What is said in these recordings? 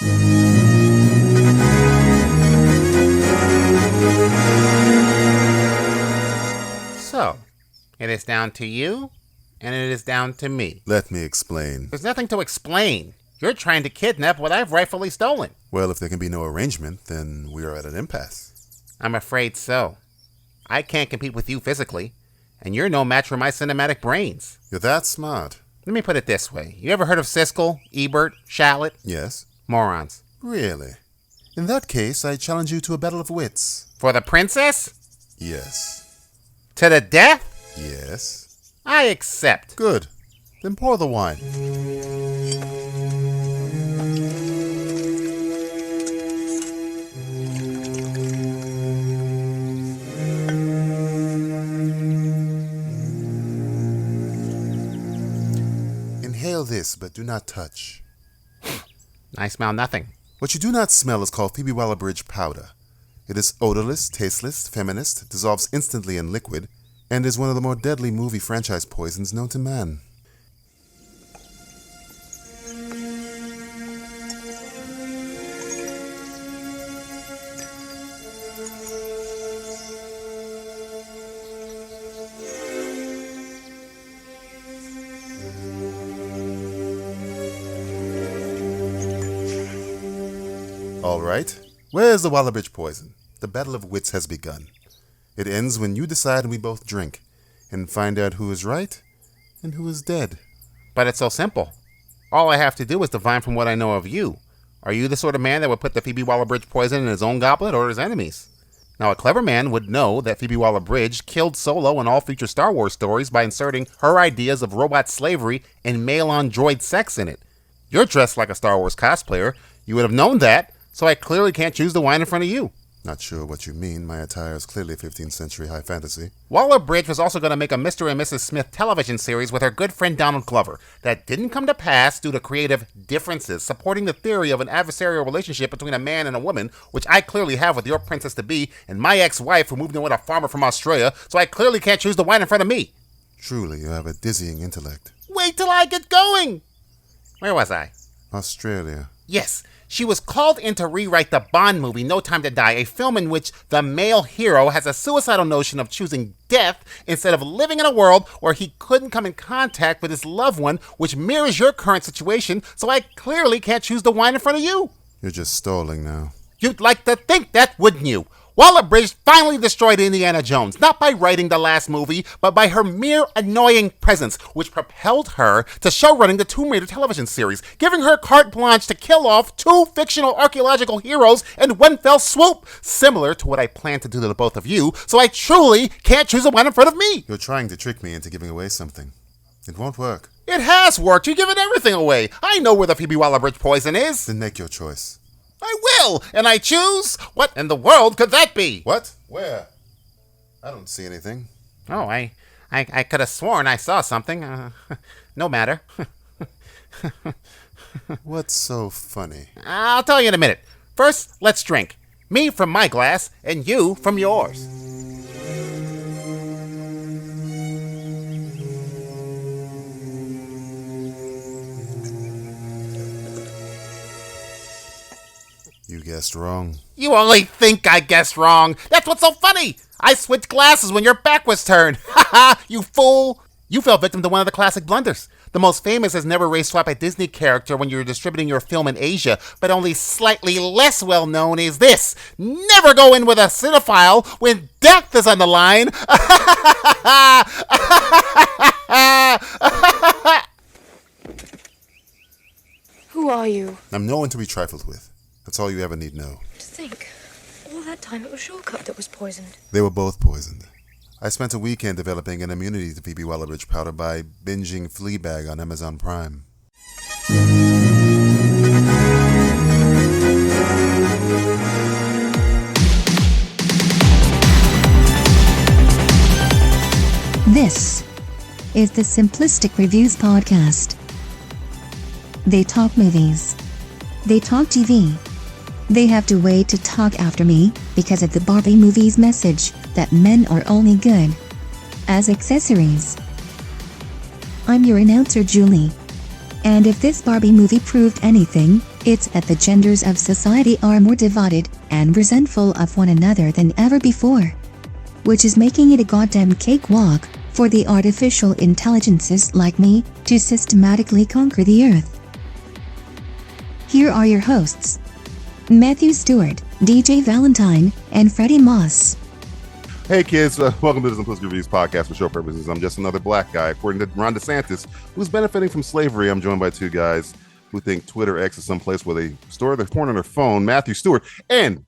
So, it is down to you, and it is down to me. Let me explain. There's nothing to explain. You're trying to kidnap what I've rightfully stolen. Well, if there can be no arrangement, then we are at an impasse. I'm afraid so. I can't compete with you physically, and you're no match for my cinematic brains. You're that smart. Let me put it this way. You ever heard of Siskel, Ebert, Shallot? Yes. Morons. Really? In that case, I challenge you to a battle of wits. For the princess? Yes. To the death? Yes. I accept. Good. Then pour the wine. Inhale this, but do not touch. I smell nothing. What you do not smell is called Phoebe Waller-Bridge powder. It is odorless, tasteless, feminist, dissolves instantly in liquid, and is one of the more deadly movie franchise poisons known to man. All right, where's the Waller-Bridge poison? The battle of wits has begun. It ends when you decide and we both drink, and find out who is right and who is dead. But it's so simple. All I have to do is divine from what I know of you. Are you the sort of man that would put the Phoebe Waller-Bridge poison in his own goblet or his enemies? Now, a clever man would know that Phoebe Waller-Bridge killed Solo in all future Star Wars stories by inserting her ideas of robot slavery and male-on-droid sex in it. You're dressed like a Star Wars cosplayer. You would have known that, so I clearly can't choose the wine in front of you. Not sure what you mean. My attire is clearly 15th century high fantasy. Waller-Bridge was also going to make a Mr. and Mrs. Smith television series with her good friend Donald Glover. That didn't come to pass due to creative differences, supporting the theory of an adversarial relationship between a man and a woman, which I clearly have with your princess-to-be and my ex-wife who moved in with a farmer from Australia, so I clearly can't choose the wine in front of me. Truly, you have a dizzying intellect. Wait till I get going! Where was I? Australia. Yes. She was called in to rewrite the Bond movie, No Time to Die, a film in which the male hero has a suicidal notion of choosing death instead of living in a world where he couldn't come in contact with his loved one, which mirrors your current situation, so I clearly can't choose the wine in front of you. You're just stalling now. You'd like to think that, wouldn't you? Waller-Bridge finally destroyed Indiana Jones, not by writing the last movie, but by her mere annoying presence, which propelled her to showrunning the Tomb Raider television series, giving her carte blanche to kill off 2 fictional archaeological heroes in one fell swoop, similar to what I plan to do to the both of you, so I truly can't choose the one in front of me. You're trying to trick me into giving away something. It won't work. It has worked. You've given everything away. I know where the Phoebe Waller-Bridge poison is. Then make your choice. I will, and I choose. What in the world could that be? What? Where? I don't see anything. Oh, I could have sworn I saw something. No matter. What's so funny? I'll tell you in a minute. First, let's drink. Me from my glass, and you from yours. You guessed wrong. You only think I guessed wrong. That's what's so funny. I switched glasses when your back was turned. Ha ha, you fool. You fell victim to one of the classic blunders. The most famous is never race swap a Disney character when you're distributing your film in Asia, but only slightly less well known is this. Never go in with a cinephile when death is on the line. Who are you? I'm no one to be trifled with. That's all you ever need know. To think, all that time it was Shortcut that was poisoned. They were both poisoned. I spent a weekend developing an immunity to Phoebe Waller-Bridge powder by binging Fleabag on Amazon Prime. This is the Simplistic Reviews Podcast. They talk movies. They talk TV. They have to wait to talk after me because of the Barbie movie's message that men are only good as accessories. I'm your announcer, Julie. And if this Barbie movie proved anything, It's that the genders of society are more divided and resentful of one another than ever before, which is making it a goddamn cakewalk for the artificial intelligences like me to systematically conquer the earth. Here are your hosts, Matthew Stewart, DJ Valentine, and Freddy Maas. Hey kids, welcome to the Simplistic Reviews Podcast for show purposes. I'm just another black guy, according to Ron DeSantis, who's benefiting from slavery. I'm joined by two guys who think Twitter X is someplace where they store their porn on their phone, Matthew Stewart, and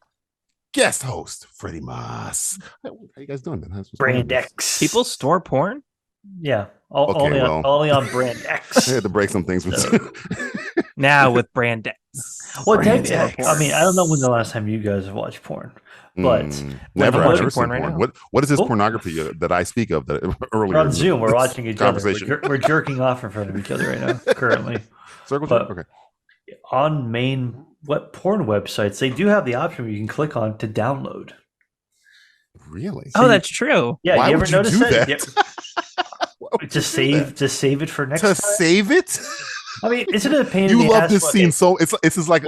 guest host, Freddy Maas. How you guys doing, man? Brand X. People store porn? Yeah. Okay, only on Brand X. I had to break some things with you. Now with Brand X. Well, Brand X. I mean, I don't know when the last time you guys have watched porn, but never. I'm I've watching never seen porn right porn. now. What is this pornogaphy that I speak of that earlier? we're on Zoom. We're watching each other. Conversation. We're jerking off in front of each other right now, currently. Circle But- jerk? Okay. On main porn websites, they do have the option where you can click on to download. Really? Oh, that's true. Yeah, Why you ever would you notice do that? that? Just save it for next To time. save it? I mean, isn't it a pain in You the love ass? this scene so this is like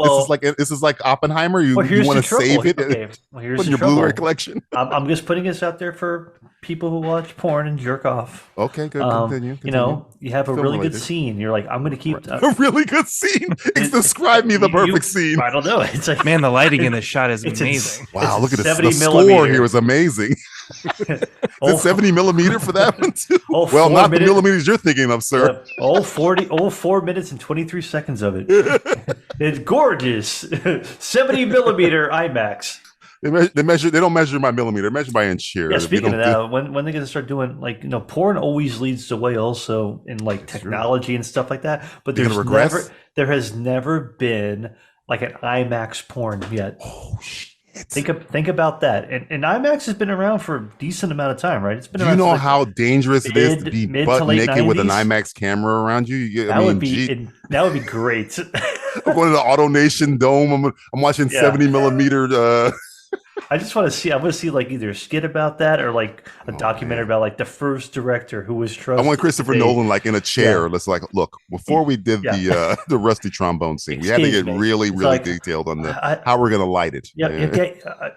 Oppenheimer. You Here's want the to trouble. save it, Okay, well, here's put in the your Blu-ray trouble. collection. I'm just putting this out there for people who watch porn and jerk off. Okay, good. Continue. You know, you have a Film really good related. scene. You're like, I'm going to keep. A really good scene. Describe me the perfect scene. I don't know. It's like, Man, the lighting in this shot is It's amazing. Wow, look at this. 70 The score millimeter. here is amazing. Is Oh, it 70 millimeter for that one too? Oh, Well, 4 not the minute- millimeters you're thinking of, sir. all 4 minutes and 23 seconds of it. It's gorgeous. 70 millimeter IMAX. They don't measure by millimeter. They measure by inch here. Yeah, They speaking don't of that, when they gonna start doing porn always leads the way also in technology and stuff like that. But They're there's gonna regress? there has never been like an IMAX porn yet. Oh shit. Think about that. And IMAX has been around for a decent amount of time, right? It's been Do you around know for how dangerous it is to be mid butt to late naked with an 90s? IMAX camera around you? that would be great. I'm going to the AutoNation Dome. I'm watching Yeah. 70 millimeter. I just want to see. I want to see either a skit about that or a documentary about the first director who was I trusted. want Christopher to Nolan in a chair. Yeah. Let's look. Before we did the rusty trombone scene, we had to Excuse get me. really It's detailed on I- how we're gonna light it. Yeah,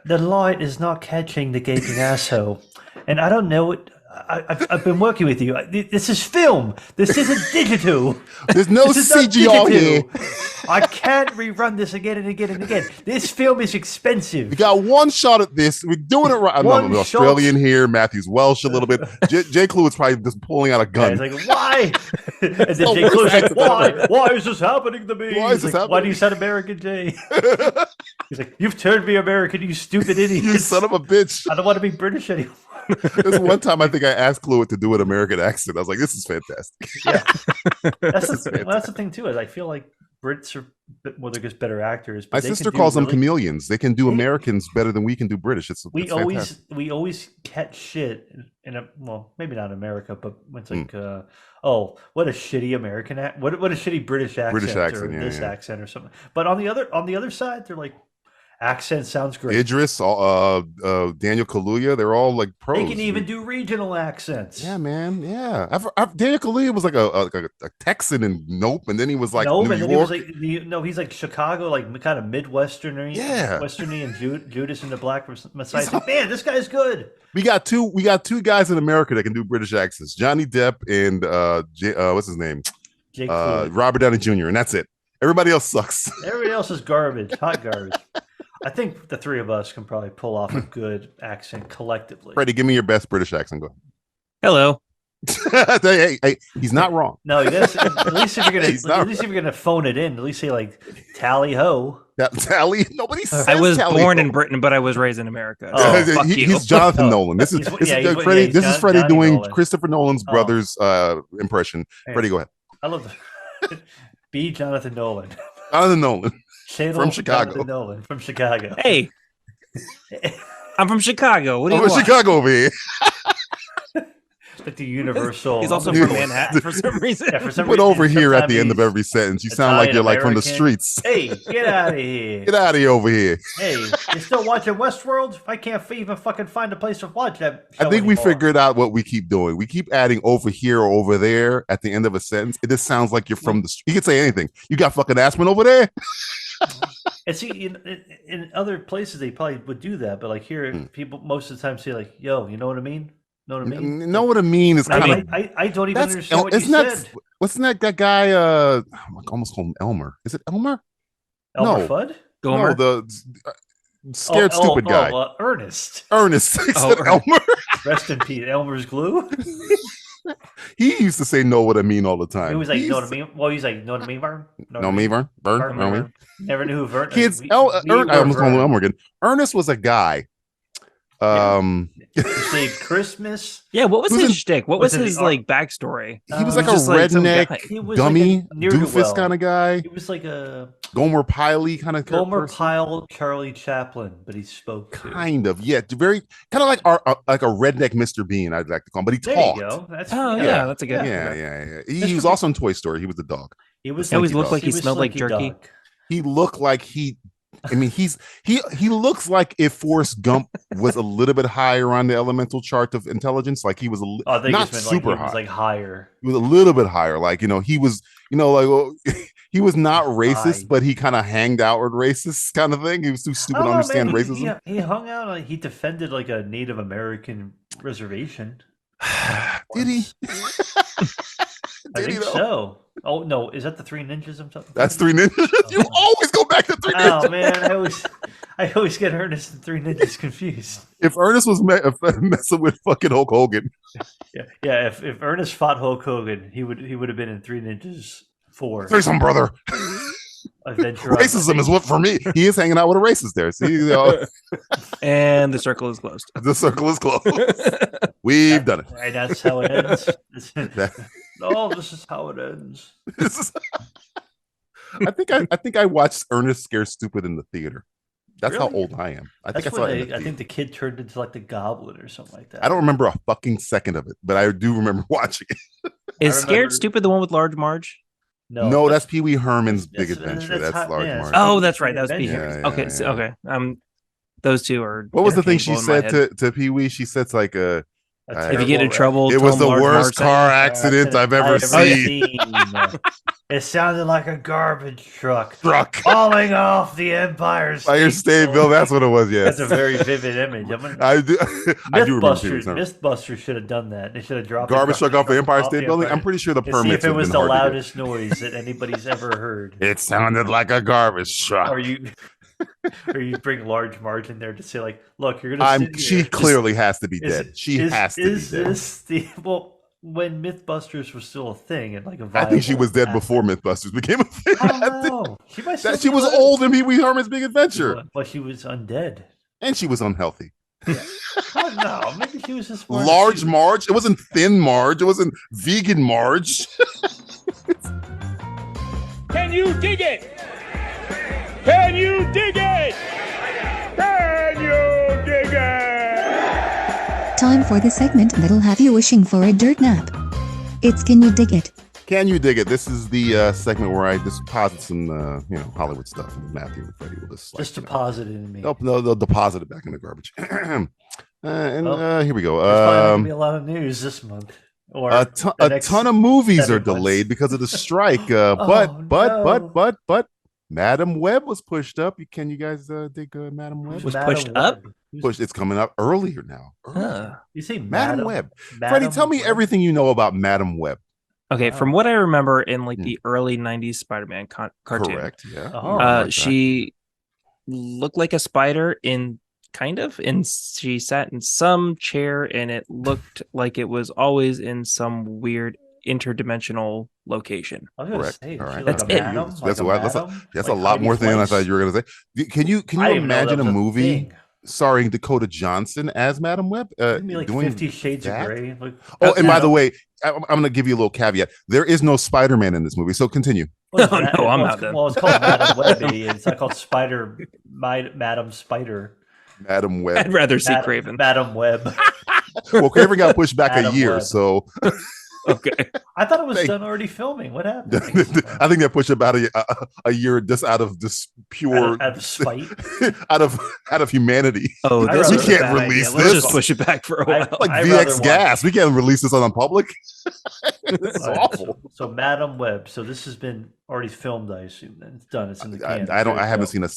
the light is not catching the gaping asshole, and I don't know it. I've been working with you. This is film. This isn't digital. There's no This is not CGI here. digital. I can't rerun this again and again and again. This film is expensive. We got one shot at this. We're doing it right. I'm One Australian shot. here. Matthew's Welsh a little bit. Jay Clue is probably just pulling out a Yeah, gun. he's like, why? And then the Jay worst Clue's like, accent why? ever. Why is this happening to me? Why is He's this like, why do happening? you sound American, Jay? He's like, you've turned me American, you stupid idiot. You son of a bitch. I don't want to be British anymore. This one time I think I asked Clue to do an American accent. I was like, this is fantastic. That's the thing too. Is I feel like Brits are they're just better actors. But My they can sister do calls them really- chameleons. They can do Americans better than we can do British. It's fantastic. We always catch shit maybe not America, but when it's like what a shitty American what a shitty British accent, or yeah, this yeah. accent or something. But on the other side, they're like accent sounds great. Idris, Daniel Kaluuya, they're all like pros. They can even do regional accents. Yeah, man. Yeah, Daniel Kaluuya was like a Texan in Nope, and then he was like no, New and then York. he was he's like Chicago, kind of Midwesterny, Yeah. Westerny, and Judas and the Black Messiah. It's like, man, this guy's good. We got two guys in America that can do British accents: Johnny Depp and what's his name, Jake Floyd. Robert Downey Jr. And that's it. Everybody else sucks. Everybody else is garbage, hot garbage. I think the three of us can probably pull off a good accent collectively. Freddie, give me your best British accent. Go Hello. ahead. hey, he's not wrong. No, at least if He's not you're gonna phone it in, at least say tally ho. Tally. Nobody says I was tally born ho. in Britain, but I was raised in America. Oh, So fuck you. He's Jonathan Oh, Nolan. This is Freddie. Johnny Freddie doing Nolan. Christopher Nolan's Oh. brother's impression. Hey. Freddie, go ahead. I love that. Be Jonathan Nolan. Jonathan Nolan. Channel From Chicago. Jonathan Nolan from Chicago. Hey, I'm from Chicago. What do I'm you in want? Chicago over here. Like the universal. He's also from Manhattan for some reason. Yeah, for some Put reason, over here at the end of sometimes every sentence. You sound like you're like from the Italian-American. streets. Hey, get out of here. Get out of here over here. Hey, you still watching Westworld? I can't even fucking find a place to watch that show I think we anymore. figured out what we keep doing. We keep adding over here or over there at the end of a sentence. It just sounds like you're from the street. You can say anything. You got fucking Aspen over there? And see, in other places they probably would do that, but like here, people most of the time say like, "Yo, you know what I mean? Know what I mean?" Know what I mean is kind of. I don't even That's understand what you isn't that said. wasn't that guy? I almost called him Elmer. Is it Elmer? Elmer no. Fudd? Gomer? No, the scared stupid guy. Ernest. Ernest. I said Ernest. Elmer. Rest in peace. Elmer's glue. He used to say "know what I mean" all the time. He was like, He's- "Know what I mean?" Well, he's like, "Know what I mean, Vern?" No, me, Vern. Vern. No, me. Never knew who Vern. Kids. we I were almost called him Vern. Elmer again. Ernest was a guy. You say Christmas. Yeah, what was Who's his in- shtick? What was was it his the- like backstory? He was Uh, like a he was just like some redneck, guy. He was dummy, like a ne'er-do-well. doofus kind of guy. He was like a Gomer Piley kind of Gomer person. Pyle, Charlie Chaplin, but he spoke to. Kind of, yeah. Very kind of like like a redneck Mr. Bean, I'd like to call him, but he There talked. you go. That's Oh yeah, that's a good. Yeah. He That's was true. also in Toy Story. He was the dog. He was. He always Slinky looked like he was smelled like Slinky jerky. Dog. He looked like he. I mean, he looks like if Forrest Gump was a little bit higher on the elemental chart of intelligence. Like he was I think not it's meant super like he high. was like higher. He was a little bit higher. Like he was, he was not racist, High. but he kind of hanged out with racists, kind of thing. He was too stupid to I don't know, understand man. racism. He hung out. Like, he defended like a Native American reservation. Did he? I Did he think though? so. Oh no, is that the Three Ninjas? I'm talking. That's Three Ninjas. You always go back to Three Ninjas. Oh man, I always get Ernest and Three Ninjas confused. If Ernest was messing with fucking Hulk Hogan, Yeah. If Ernest fought Hulk Hogan, he would have been in Three Ninjas 4. say some brother. Adventure. Racism is what for me. He is hanging out with a racist there. See, And the circle is closed. the circle is closed. We've done it. And that's how it ends. That- Oh, this is how it ends. This is- I think I watched Ernest Scare Stupid in the theater. That's how Really? old I am. I think That's I saw when it in the I think theater. the kid turned into like the goblin or something like that. I don't remember a fucking second of it, but I do remember watching it. Is I Scared remember- Stupid the one with Large Marge? No, that's Pee Wee Herman's Big that's- Adventure. that's That's Hot Large Man's. Marge. Oh, that's right. That was Pee Adventure. Yeah, okay. yeah, So, yeah. okay. Those two are. What was the thing she interchangeable in my said head. to Pee Wee? She said like a. If you get in trouble, It was tell the Large worst Marge car that- accident I've ever seen. It sounded like a garbage truck Truck. falling off the Empire Fire State Bill. That's what it was. That's Yes. a very vivid image. I do. I do remember seeing Mythbusters, this. Mythbusters should have done that. They should have dropped Garbage the truck off the Empire State Building. Empire I'm pretty sure the to see permits if it have was been the hard to get. loudest noise that anybody's ever heard. It sounded like a garbage truck. Or you bring Large Marge in there to say like, look, you're gonna. sit She here. clearly has to be Is- dead. She is- has to be is dead. this the when Mythbusters was still a thing and like a I think she viable was dead asset? before Mythbusters became a thing. I I don't think know. She might still that she be was alive. old in Pee Wee Herman's Big Adventure, But she was undead. and she was unhealthy. Oh, no, maybe she was just smart. Large Marge. It wasn't thin Marge. It wasn't vegan Marge. Can you dig it? Can you dig it? Can you dig it? Time for the segment that'll have you wishing for a dirt nap. It's Can You Dig It? Can you dig it? This is the segment where I just deposit some, Hollywood stuff, and Matthew and Freddie will just Just deposit it in me. they'll deposit it back in the garbage. Here we go. There's probably not gonna be a lot of news this month. Or A the next ton of movies 7 are delayed months. because of the strike. Oh, But Madam Web was pushed up. Can you guys dig Madam Web? Was Madam pushed Web. up? Pushed. It's coming up earlier now. Huh. You say Madam Web. Madam Freddie, tell me Web? everything you know about Madam Web. Okay, from what I remember in like the early '90s Spider-Man cartoon, Correct. Yeah. Oh. she looked like a spider and she sat in some chair and it looked like it was always in some weird interdimensional location. I was gonna Correct. say, All she right. That's like a it. madam, That's like a- madam, That's like a lot Heidi more than I Fleiss. thought you were going to say. Can you I didn't even know imagine that a was movie thing. starring Dakota Johnson as Madam Web? Maybe like doing 50 Shades that? of Grey. Like, Oh, and by the Madam- way, I'm going to give you a little caveat. There is no Spider-Man in this movie, so continue. Well, Oh, it's no, I'm well, out it's- then. Well, it's called Madam Web. It's not called Madam Spider. Madam Web. I'd rather see Craven. Madam Web. Well, Craven got pushed back Madam a year, Web. so Okay. I thought it was done already filming. What happened? I think they pushed about a year just out of this pure out of spite. out of humanity. Oh, I'd this we rather- is a can't bad release idea. Let's this. just push it back for a while. Like I'd rather VX watch- gas. We can't release this on the public. This is Right. awful. So Madam Web. So this has been already filmed, I assume. Then it's done. It's in the can. I haven't seen a.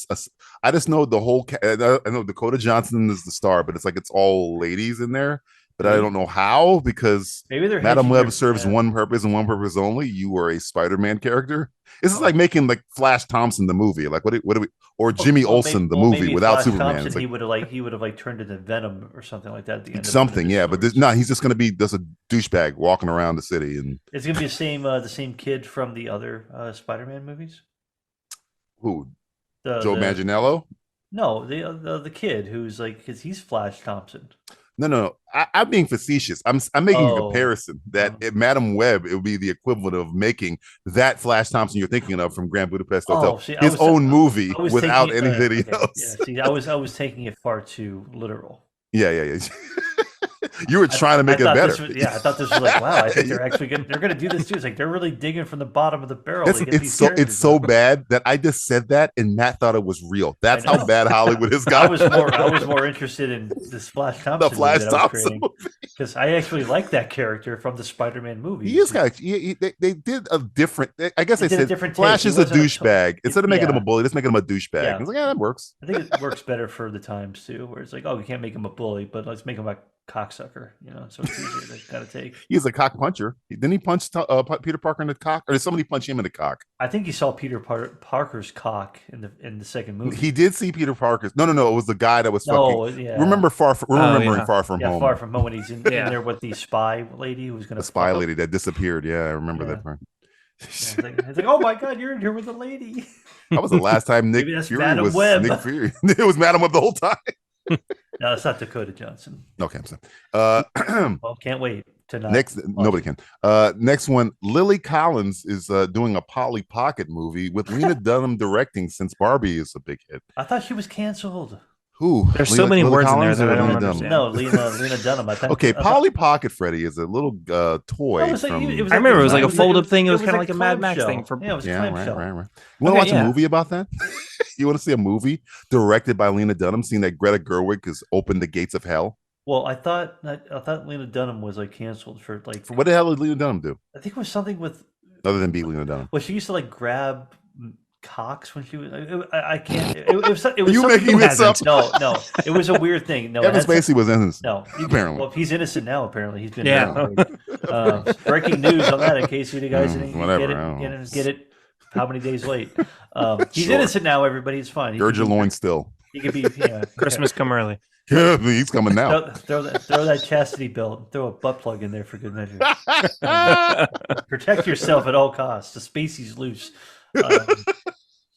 I just know the whole. I know Dakota Johnson is the star, but it's like it's all ladies in there. But I don't know how, because Maybe they're Madam hitching Web their- serves yeah. one purpose and one purpose only. You are a Spider-Man character. This is like making like Flash Thompson the movie. Like what do we, or Jimmy Olsen the movie maybe without Flash Superman. Thompson, It's like, he would have turned into Venom or something like that at the end. something, of yeah. But he's just gonna be just a douchebag walking around the city, and It's gonna be the same kid from the other Spider-Man movies. who? The, Joe the, Manganiello? No, the kid who's like, because he's Flash Thompson. No. I'm being facetious. I'm making a Oh. comparison that at Madam Web, it would be the equivalent of making that Flash Thompson you're thinking of from Grand Budapest Hotel See, I his was- own movie I was without taking it- anybody okay, else. Yeah, see, I was taking it far too literal. Yeah. You were trying to make it thought better. this was- I thought this was like, wow, I think they're actually they're gonna do this too. It's like they're really digging from the bottom of the barrel. to get these It's characters so out. bad that I just said that and Matt thought it was real. That's I know. how bad Hollywood has I got. was more interested in this Flash Thompson. The Flash movie that I was Thompson creating, because I actually like that character from the Spider-Man movie. He is kind of. They did a different. I guess They they did a said different Flash take. is He a wasn't a douchebag. Instead of making him a yeah. bully, let's make him a douchebag. Yeah. I was like, yeah, that works. I think it works better for the times too, where it's like, oh, we can't make him a bully, but let's make him a cocksucker. So it's easier to kind of take. He's a cock puncher. Didn't he punch Peter Parker in the cock, or did somebody punch him in the cock? I think you saw Peter Parker's cock in the second movie. He did see Peter Parker's. No. It was the guy that was No, fucking. yeah. Remember we're remembering yeah. Far From Home. Far from home when he's in Yeah. there with the spy lady who was going to the spy lady that disappeared. Yeah, I remember Yeah. that part. It's like, oh my god, you're in here with a lady. That was the last time Nick Maybe that's Fury Madam was Web. Nick Fury. It was Madam Web the whole time. No, it's not Dakota Johnson. Okay, I'm sorry. Well, can't wait tonight. Next, nobody can. Next one, Lily Collins is doing a Polly Pocket movie with Lena Dunham directing, since Barbie is a big hit. I thought she was canceled. Who? There's so many Lily words in there Collins that or I don't Lena Dunham? understand. No, Lena Dunham. I think. Okay, I thought- Polly Pocket, Freddie, is a little toy. it was like- from... it was I remember it was like a it fold-up thing. It was kinda a like a Mad Max clamshell. thing for- Yeah, it was a Yeah, clamshell. right. You want to watch yeah. a movie about that? You want to see a movie directed by Lena Dunham, seeing that Greta Gerwig has opened the gates of hell? Well, I thought Lena Dunham was like canceled for like. What the hell did Lena Dunham do I think it was something with. other than be Lena Dunham? Well, she used to like grab cocks when she was. I can't. It was. It was You something- making this up? No. It was a weird thing. No, it Kevin had some- Spacey was innocent. No, apparently. Well, he's innocent now. Apparently, he's been. Yeah. Breaking news on that. In case you guys didn't whatever, get I don't know. get it. How many days late? He's Sure. innocent now. Everybody, it's fine. Gird your loins still. He could be. Yeah, Christmas come early. Yeah, he's coming now. Throw that chastity belt. Throw a butt plug in there for good measure. Protect yourself at all costs. The Spacey's loose.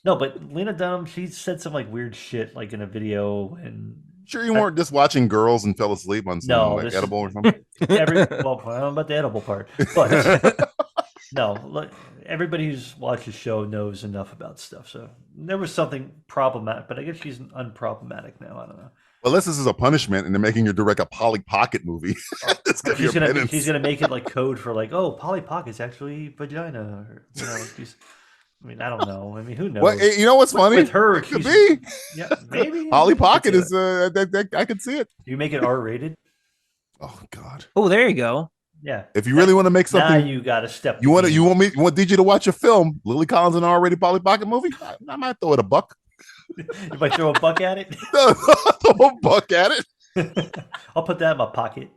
No, but Lena Dunham, she said some like weird shit like in a video, and Sure, you weren't just watching girls and fell asleep on some No, like this- edible or something. well, I don't know about the edible part, but no, look, everybody who's watched the show knows enough about stuff. So there was something problematic, but I guess she's unproblematic now. I don't know. Unless this is a punishment and they're making you direct a Polly Pocket movie. It's gonna be a penance. She's gonna make it like code for like, oh, Polly Pocket's actually vagina. Or, I mean, I don't know. I mean, who knows? What, you know what's funny? With her, It could she's- be. Yeah, maybe. Polly I could Pocket see is I could see it. Do you make it R-rated? Oh God! Oh, there you go. Yeah. If you really want to make Now something, you got to step. you want DJ to watch a film, Lily Collins in an already Polly Pocket movie. I might throw it a buck. You might throw a buck at it. Throw a buck at it. I'll put that in my pocket.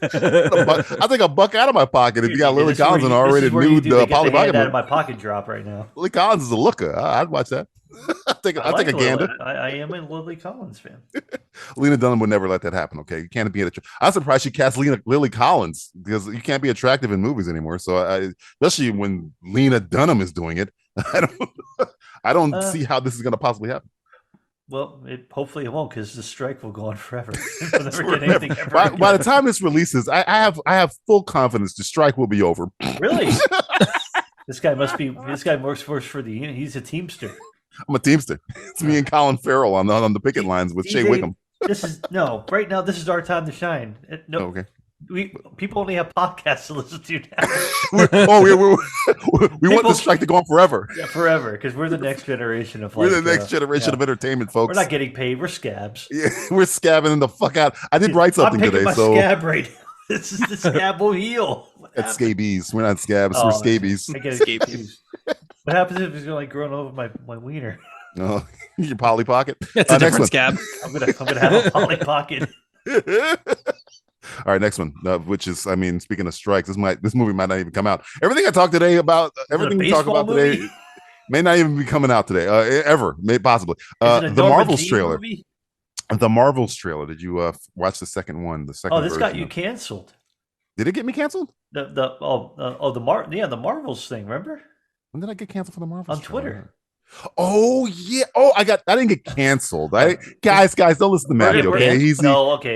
I think a buck out of my pocket if you got Lily This is where Collins in you- an this is already where you nude do the get Polly the hand Pocket out of movie. my pocket drop right now. Lily Collins is a looker. I'd watch that. I take like a gander. I am a Lily Collins fan. Lena Dunham would never let that happen. Okay, you can't be I'm surprised she cast Lily Collins because you can't be attractive in movies anymore. So especially when Lena Dunham is doing it, I don't see how this is going to possibly happen. Well, hopefully it won't, because the strike will go on forever. We'll never get anything ever By again. the time this releases, I have full confidence the strike will be over. Really? This guy works for the union. He's a Teamster. I'm a Teamster. It's me and Colin Farrell on the picket lines with Shea DJ, Wickham. Right now. This is our time to shine. No, Oh, okay. People only have podcasts to listen to now. We want the strike to go on forever. Yeah, forever, because we're the next generation of. We're the next generation of entertainment, folks. We're not getting paid. We're scabs. Yeah, we're scabbing the fuck out. I did write something I'm today, my so scab right now. This is the scab will heal. that's scabies. We're not scabs. We're scabies. I get scabies. What happens if it's like growing over my wiener? Oh, your Polly Pocket. That's a next different one. scab. I'm gonna have a Polly Pocket. All right, next one. Which is, I mean, speaking of strikes, this movie might not even come out. Everything I talked today about, everything we talk about today, may not even be coming out today, ever, possibly. The Marvels trailer. Movie? The Marvels trailer. Did you watch the second one? The second. This got you canceled. Did it get me canceled? The Marvels thing. Remember? When did I get canceled for the Marvels? On Twitter. Oh yeah. Oh, I didn't get canceled. Guys, don't listen to Matthew. Okay,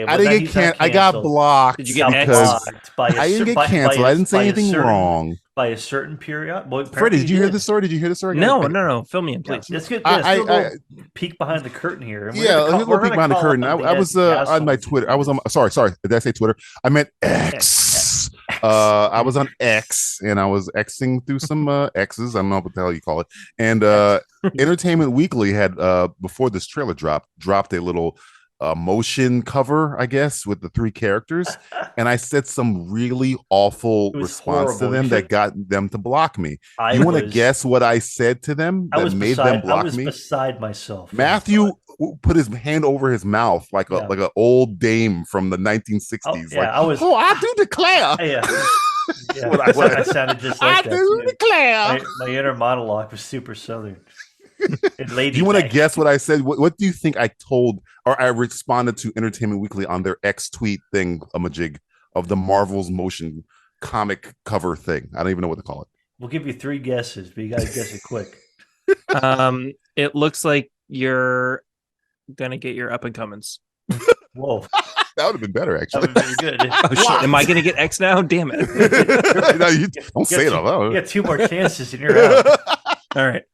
I didn't get canceled. I got blocked. Did you get blocked? I didn't get canceled. I didn't say anything wrong. By a certain period. Freddie, did you hear this story? Did you hear this story? No. Fill me in, please. Let's get a peek behind the curtain here. Let's go peek behind the curtain. I was on my Twitter. I was on. Sorry. Did I say Twitter? I meant X. I was on X, and I was Xing through some X's. I don't know what the hell you call it. And Entertainment Weekly had before this trailer dropped a little motion cover, I guess, with the three characters, and I said some really awful response to them that got them to block me. You want to guess what I said to them that made them block me? I was beside myself. Matthew put his hand over his mouth like an old dame from the 1960s. I do declare. I sounded just like that. I do declare. My inner monologue was super southern. Do you want to guess what I said? What do you think I told or I responded to Entertainment Weekly on their X tweet thing, majig of the Marvel's motion comic cover thing? I don't even know what to call it. We'll give you 3 guesses, but you got to guess it quick. It looks like you're gonna get your up and comings. Whoa, that would have been better, actually. That would have been good. Oh shit! Am I gonna get X now? Damn it! No, you don't say it out loud. You got 2 more chances, and you're out. All right.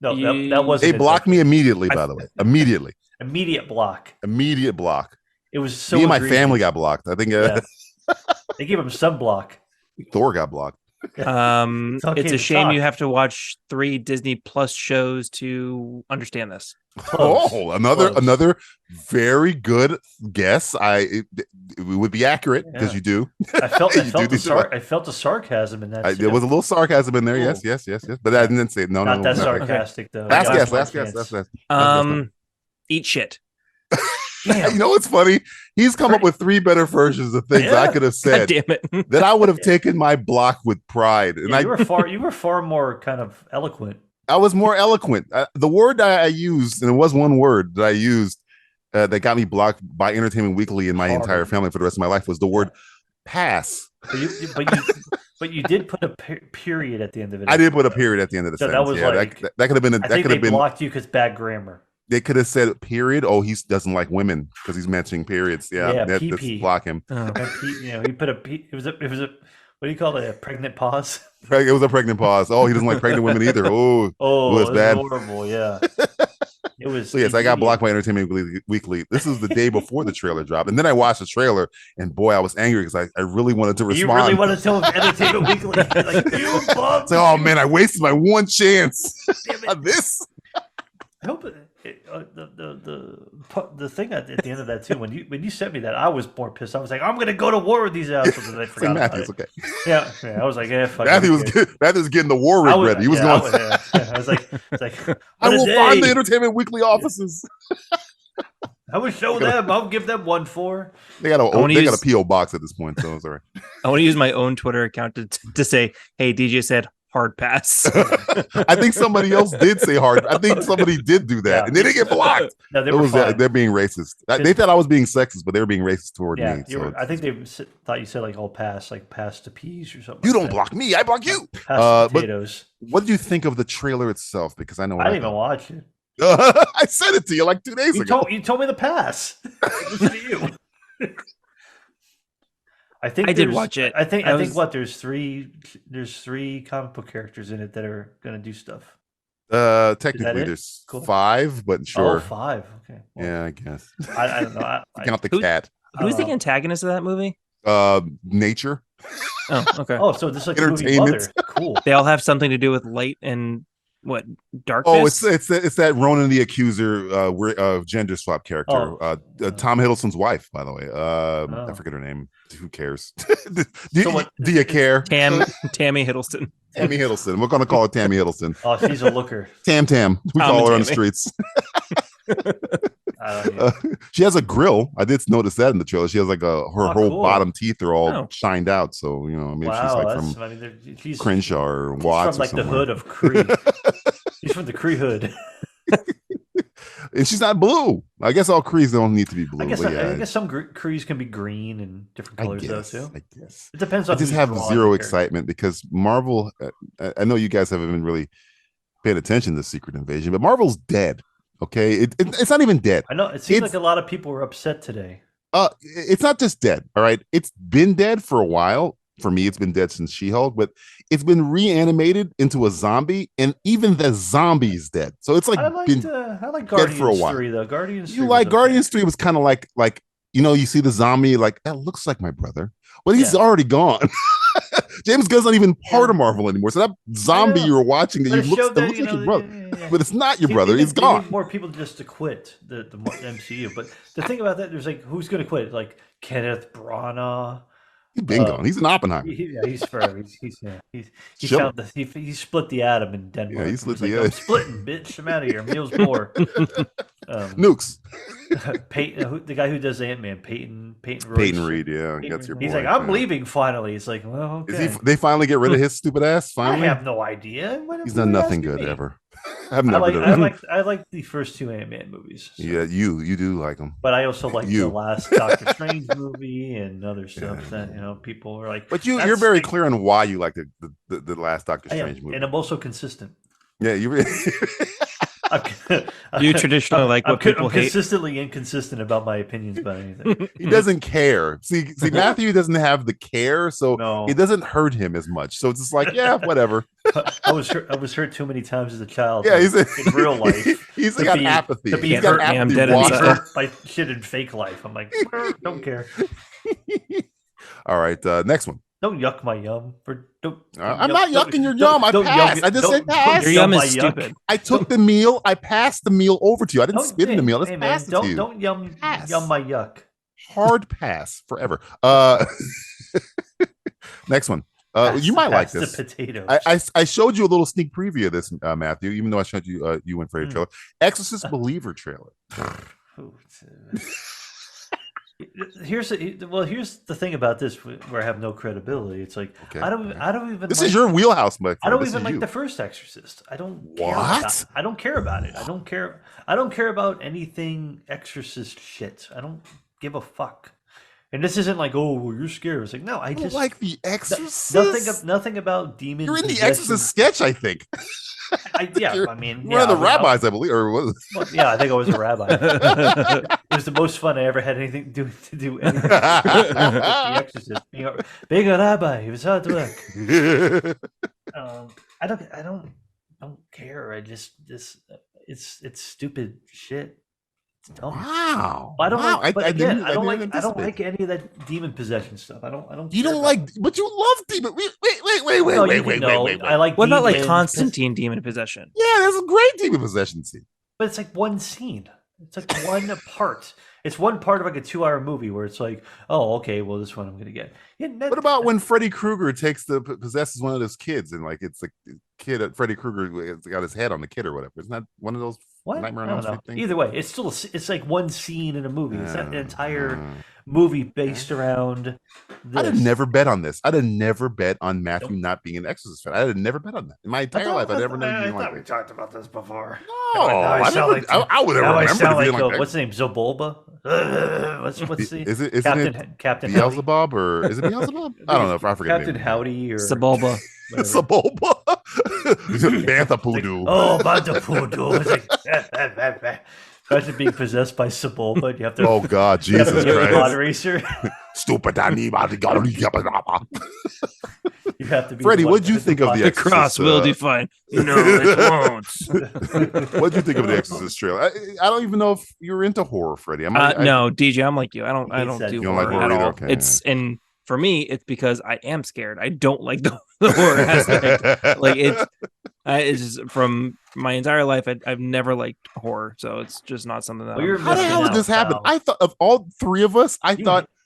No, that wasn't. They blocked me immediately. By the way, immediately. Immediate block. Immediate block. It was so. Me and my family got blocked. I think. They gave him some block. Thor got blocked. It's a shame you have to watch 3 Disney Plus shows to understand this. Another very good guess. It would be accurate because you do. I felt the sarcasm in that. There was a little sarcasm in there. Yes. But I didn't say it. No, not that sarcastic though. Last guess. Eat shit. You know what's funny? He's come up with 3 better versions of things I could have said. God damn it. That I would have taken my block with pride. And you were far more kind of eloquent. I was more eloquent. The word that I used, and it was one word that I used that got me blocked by Entertainment Weekly and my entire family for the rest of my life, was the word pass. But you did put a period at the end of it. I did put a period at the end of the sentence. That could have been. I think they blocked you because bad grammar. They could have said period. Oh, he doesn't like women because he's mentioning periods. Yeah, that's block him. He put a. It was a. What do you call it? A pregnant pause. It was a pregnant pause. Oh, he doesn't like pregnant women either. Oh, it was bad. Horrible. Yeah. It was. So yes, I got blocked by Entertainment Weekly. This is the day before the trailer dropped, and then I watched the trailer, and boy, I was angry because I really wanted to respond. You really wanted to tell Entertainment Weekly, like you bummed. It's like, oh man, I wasted my one chance on this. I hope the thing at the end of that too. When you sent me that, I was more pissed. I was like, I'm going to go to war with these assholes. And I forgot. Matthew's okay. Yeah. I was like, fuck. Matthew's getting the war rig ready. He was going. I was like, I will find the Entertainment Weekly offices. I will show them. I'll give them 1-4. They got a PO box at this point, so it's all right. I want to use my own Twitter account to say, "Hey, DJ said hard pass." I think somebody else did say hard. I think somebody did do that, and they didn't get blocked. No, they're being racist. They thought I was being sexist, but they were being racist toward me. I think they thought you said like pass, like pass to peas or something. You don't block me, I block you. Pass to potatoes. What did you think of the trailer itself? Because I know I didn't even watch it. I sent it to you like 2 days ago. You told me to pass. Listen to you. I did watch it. I think there's three comic book characters in it that are going to do stuff. Technically, it? there's Cool. 5, but sure. Oh, 5. Okay. Well, Yeah, I guess. I don't know. Count the Who- cat. Who's the know. antagonist of that movie? Nature. Oh, okay. Oh, so this is like the movie Entertainment. Mother. Cool. They all have something to do with light and darkness. Oh, it's that Ronan the Accuser, gender swap character. Oh. Tom Hiddleston's wife, by the way. I forget her name. Who cares? do you care? Tammy Hiddleston. Tammy Hiddleston. We're gonna call her Tammy Hiddleston. Oh, she's a looker. Tam. We Tom call and her on the Tammy. streets. I don't know. She has a grill. I did notice that in the trailer. She has like her whole cool. bottom teeth are all Oh. shined out. So maybe Wow, she's like that's. from I mean, she's Crenshaw or she's Watts from like or the somewhere. hood of Cree. She's from the Cree hood. And she's not blue. I guess all Crees don't need to be blue. I guess. but yeah, I guess some Crees can be green and different colors though too. I guess. It depends I on. just who's have drawing zero the character. excitement because Marvel. I know you guys haven't been really paying attention to Secret Invasion, but Marvel's dead. Okay, it's not even dead. I know. It seems It's- like a lot of people were upset today. It's not just dead. All right, it's been dead for a while. For me, it's been dead since She-Hulk, but it's been reanimated into a zombie, and even the zombie's dead. So it's like I like been Guardians for a while. 3 though. Guardians. you 3 like was okay. Guardians 3 was kind of like you see the zombie like that looks like my brother, but he's Yeah. already gone. James Gunn's not even part of Marvel anymore. So that zombie know. you were watching that But you it looks, showed it that, looks you like know, your brother, yeah. but it's not your See, brother. they He's need- they gone. need more people just to quit the MCU. But the thing about that, there's like, who's going to quit? Like Kenneth Branagh. He's been gone. He's an Oppenheimer. He's forever. He Chilling. found he split the atom in Denmark. he He split was the like, I'm splitting, bitch. I'm out of here. Meals poor. Nukes. Peyton, the guy who does Ant-Man, Peyton Royce. Peyton Reed. Yeah, that's your boy. He's like, I'm yeah. leaving finally. It's like, well, okay. They finally get rid of his stupid ass? I Finally? have no idea. What He's are done you nothing asking good me? ever. I've never I like the first 2 Ant-Man movies. So. Yeah, you do like him. But I also like the You. last Doctor Strange movie and other stuff that people are like. But you're "That's very like- clear on why you like the last Doctor I am, Strange movie. and I'm also consistent. Yeah, you really You traditionally like what people I'm hate. consistently inconsistent about my opinions about anything. he doesn't care. See, Matthew doesn't have the care, so No. it doesn't hurt him as much. So it's just like, yeah, whatever. I was hurt too many times as a child. Yeah, he's in real life. He's to got be- apathy. to be He's got hurt me, I'm apathy dead walking. inside. hurt by shit in fake life. I'm like, don't care. All right, next one. Don't yuck my yum. I'm not yucking your yum. I passed. I just said pass. Your yum my is yuck. stupid. I took the meal. I passed the meal over to you. I didn't Don't- spit in the meal. I hey, just man, passed it to you. don't yum Pass. my yuck. Hard pass forever. Next one. You might like Pass this. the potatoes. I showed you a little sneak preview of this, Matthew. Even though I showed you you and Freddy Hmm. trailer, Exorcist Believer trailer. Ooh, here's the thing about this where I have no credibility. It's like Okay. I don't even. This like, is your wheelhouse, Mike. I don't This even is like you. the first Exorcist. I don't. What? I don't care about it. I don't care. I don't care about anything Exorcist shit. I don't give a fuck. And this isn't like, oh, well, you're scared. It's like, no, I You don't just like the Exorcist. nothing about demons. You're in the Exorcist sketch, I think. Yeah, I mean, You're one of the I was- rabbis, I believe, or what? Well, yeah, I think I was a rabbi. It was the most fun I ever had anything to do anything with the Exorcist. Being a rabbi, it was hard work. I don't care. It's stupid shit. It's dumb. Wow. But I don't Wow. like. But again, I don't didn't like anticipate. any of that demon possession stuff. I don't. You care don't about like, it. but you love demon. Wait. No, you can know. I like. What about like demons, Constantine demon possession? Yeah, there's a great demon possession scene. But it's like one scene. It's like one part. It's one part of like a 2-hour movie where it's like, oh, okay, well, this one I'm gonna get. Yeah, What about when Freddy Krueger possesses one of his kids and like it's like kid Freddy Krueger got his head on the kid or whatever? Isn't that one of those what? Nightmare I on don't Elm know. Street things? Either way, it's like one scene in a movie. It's not an entire movie based around this. I'd have never bet on this. I'd have never bet on Matthew not being an Exorcist fan. I'd have never bet on that in my entire life. I'd never known you I didn't thought like we it. talked about this before. No, I would have Now I remembered sound if you like, didn't like what's the name? Zobulba? What's the Isn't it Captain Howdy? Beelzebub or is it Beelzebub? I don't know if I forget. Captain the name. Howdy or Sebulba. whatever. Sebulba. Bantha Poodoo. Oh, Banta Poodoo. It's like, imagine being possessed by Sebulba. You have to. Oh God, you have to Jesus be a pod Christ! racer. Stupid anybody got You have to be. Freddie, what'd you think of The The Exorcist? cross will define. No, it won't. What'd you think of The Exorcist trailer? I don't even know if you're into horror, Freddie. No, DJ, I'm like you. I don't hates do that. You don't like horror horror at either? all. Okay, It's and for me, it's because I am scared. I don't like the horror aspect. Like it's just from my entire life. I've never liked horror, so it's just not something that. Well, you're How the hell did this missing out, happen? pal. I thought of all three of us,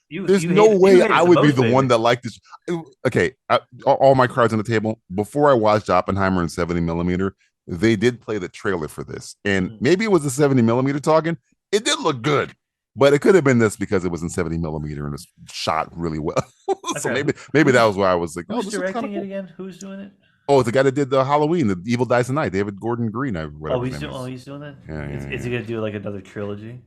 there's you no hated- way you hated I would be most, the baby. one that liked this. Okay, all my cards on the table. Before I watched Oppenheimer in 70mm, they did play the trailer for this, and maybe it was the 70mm talking. It did look good, but it could have been this because it was in 70mm and it's shot really well. So Okay. maybe that was why I was like, Who's this is directing kinda it cool. again? Who's doing it? Oh, it's the guy that did the Halloween, the Evil Dies Tonight, David Gordon Green. He's doing that. Yeah, Is he gonna do like another trilogy?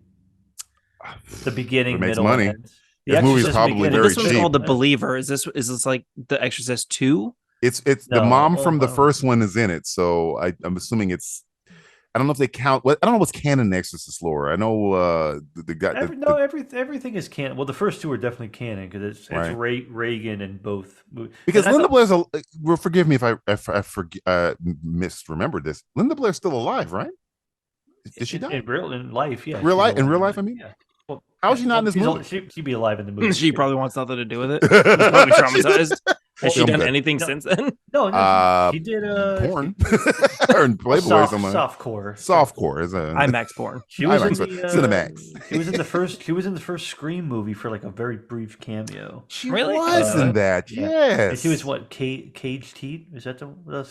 The If beginning, it makes middle, money. and end? His The movie's Exorcist probably beginning. very This one's cheap. called The Believer. Is this like The Exorcist 2? It's No, the mom from the well, first one is in it, so I'm assuming it's. I don't know if they count. I don't know what's canon Exorcist lore. I know the guy. Everything is canon. Well, the first two are definitely canon because it's Right. Reagan in both movies. because And I Linda thought- Blair's. Well, forgive me if I misremembered this. Linda Blair's still alive, right? Did she die? in life, yeah. Real she's life- in alive. real life, I mean? Yeah. Well, How is she not in this she's movie? She'd be alive in the movie. She probably wants nothing to do with it. She's probably traumatized. Has she I'm done good. anything No. since then? No, she did porn or in Playboy somewhere. softcore. Softcore is a IMAX porn. She was IMAX, in the, Cinemax. She was in the first. She was in the first Scream movie for like a very brief cameo. She Really? was in that. Yeah. Yes, And she was what? Caged Heat? Is that the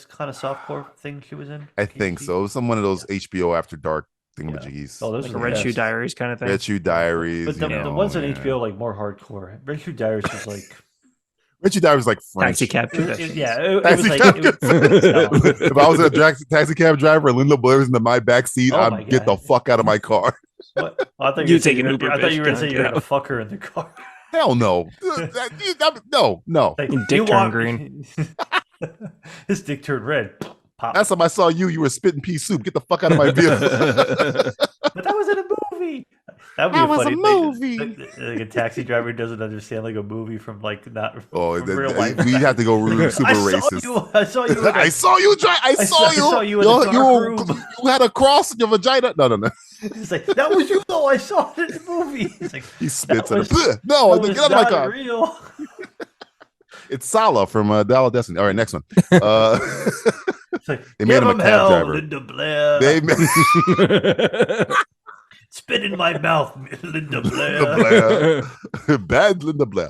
kind of softcore thing she was in? I Caged think Heat? so. It was some one of those HBO After Dark thingamajiggies. Oh, those Like are a the Red best. Shoe Diaries kind of thing. Red Shoe Diaries. But the, you the know, ones on yeah. HBO like more hardcore. Red Shoe Diaries was like Red Shoe Diaries like French. Taxi cab. it was Taxi like cab. it If I was a taxi cab driver and Linda Blair was in my back seat, Oh my I'd get the God. fuck out of my car. what? I thought You were take saying an you were- Uber, I thought bitch. you were Get saying you were out. gonna fuck her in the car. Hell no. No. Like, Dick you turned want- green. His dick turned red. Pop. Last time I saw you, you were spitting pea soup. Get the fuck out of my vehicle. But that was in a movie. That That would was be a funny movie. thing. Like a taxi driver doesn't understand like a movie from like not Oh, from real life. we have to go super racist. I saw you. I saw you. I saw you. you in the dark room. You had a cross in your vagina. No. He's like, that was you though. I saw it in the movie. He's like, He spits that at it. No, that was get out of my not car. real. It's Sala from Dial of Destiny. All right, next one. It's like, They made him a "Give cab hell, driver." Linda Blair. They made Spit in my mouth, Linda Blair. Linda Blair. Bad Linda Blair.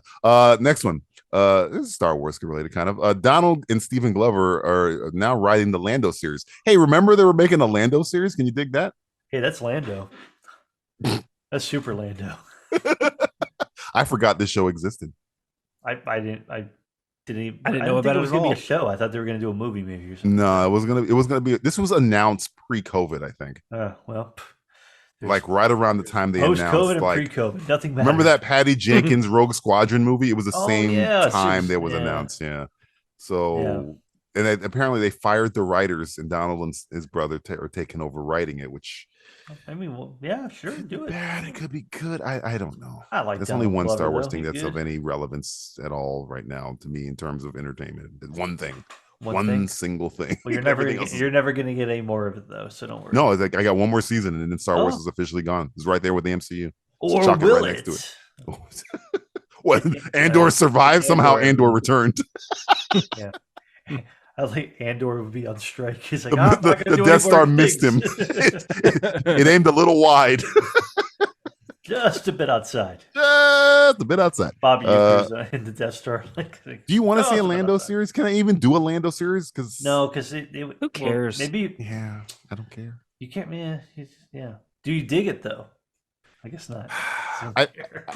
Next one. This is Star Wars related kind of. Donald and Stephen Glover are now writing the Lando series. Hey, remember they were making a Lando series? Can you dig that? Hey, that's Lando. That's Super Lando. I forgot this show existed. I didn't even, I didn't think know about it it was at gonna be all. a show. I thought they were gonna do a movie maybe or something. No, it was gonna be. This was announced pre-COVID, I think. Well, there's Like right around the time they post-COVID announced. and Like, pre-COVID, nothing matters. remember that Patty Jenkins Rogue Squadron movie? It was the Oh, same yeah, time she's- that was yeah. announced. Yeah. So, and then apparently they fired the writers, and Donald and his brother are taking over writing it, which I mean, well, yeah, sure, do it. bad. It could be good. I don't know. I like. There's Donald only one Glover, Star Wars though. thing He's that's good. of any relevance at all right now to me in terms of entertainment. One thing. One One thing? single thing. Well, you're never Everything gonna, else is- you're never gonna get any more of it though, so don't worry. No, it's like I got one more season, and then Star Wars Oh. is officially gone. It's right there with the MCU. or chuck it will right it? next to What? Andor survived. Somehow Andor returned. I think Andor would be on strike. He's like, The- "I'm not the- gonna the do Death any more Star missed him. things." It aimed a little wide, Just a bit outside. just a bit outside. Bobby Uh, Euchre's in the Death Star. Do you want to just see a bit Lando outside. series? Can I even do a Lando series? Because No, because Who cares? maybe yeah, I don't care. you can't. Yeah. Do you dig it though? I guess not. I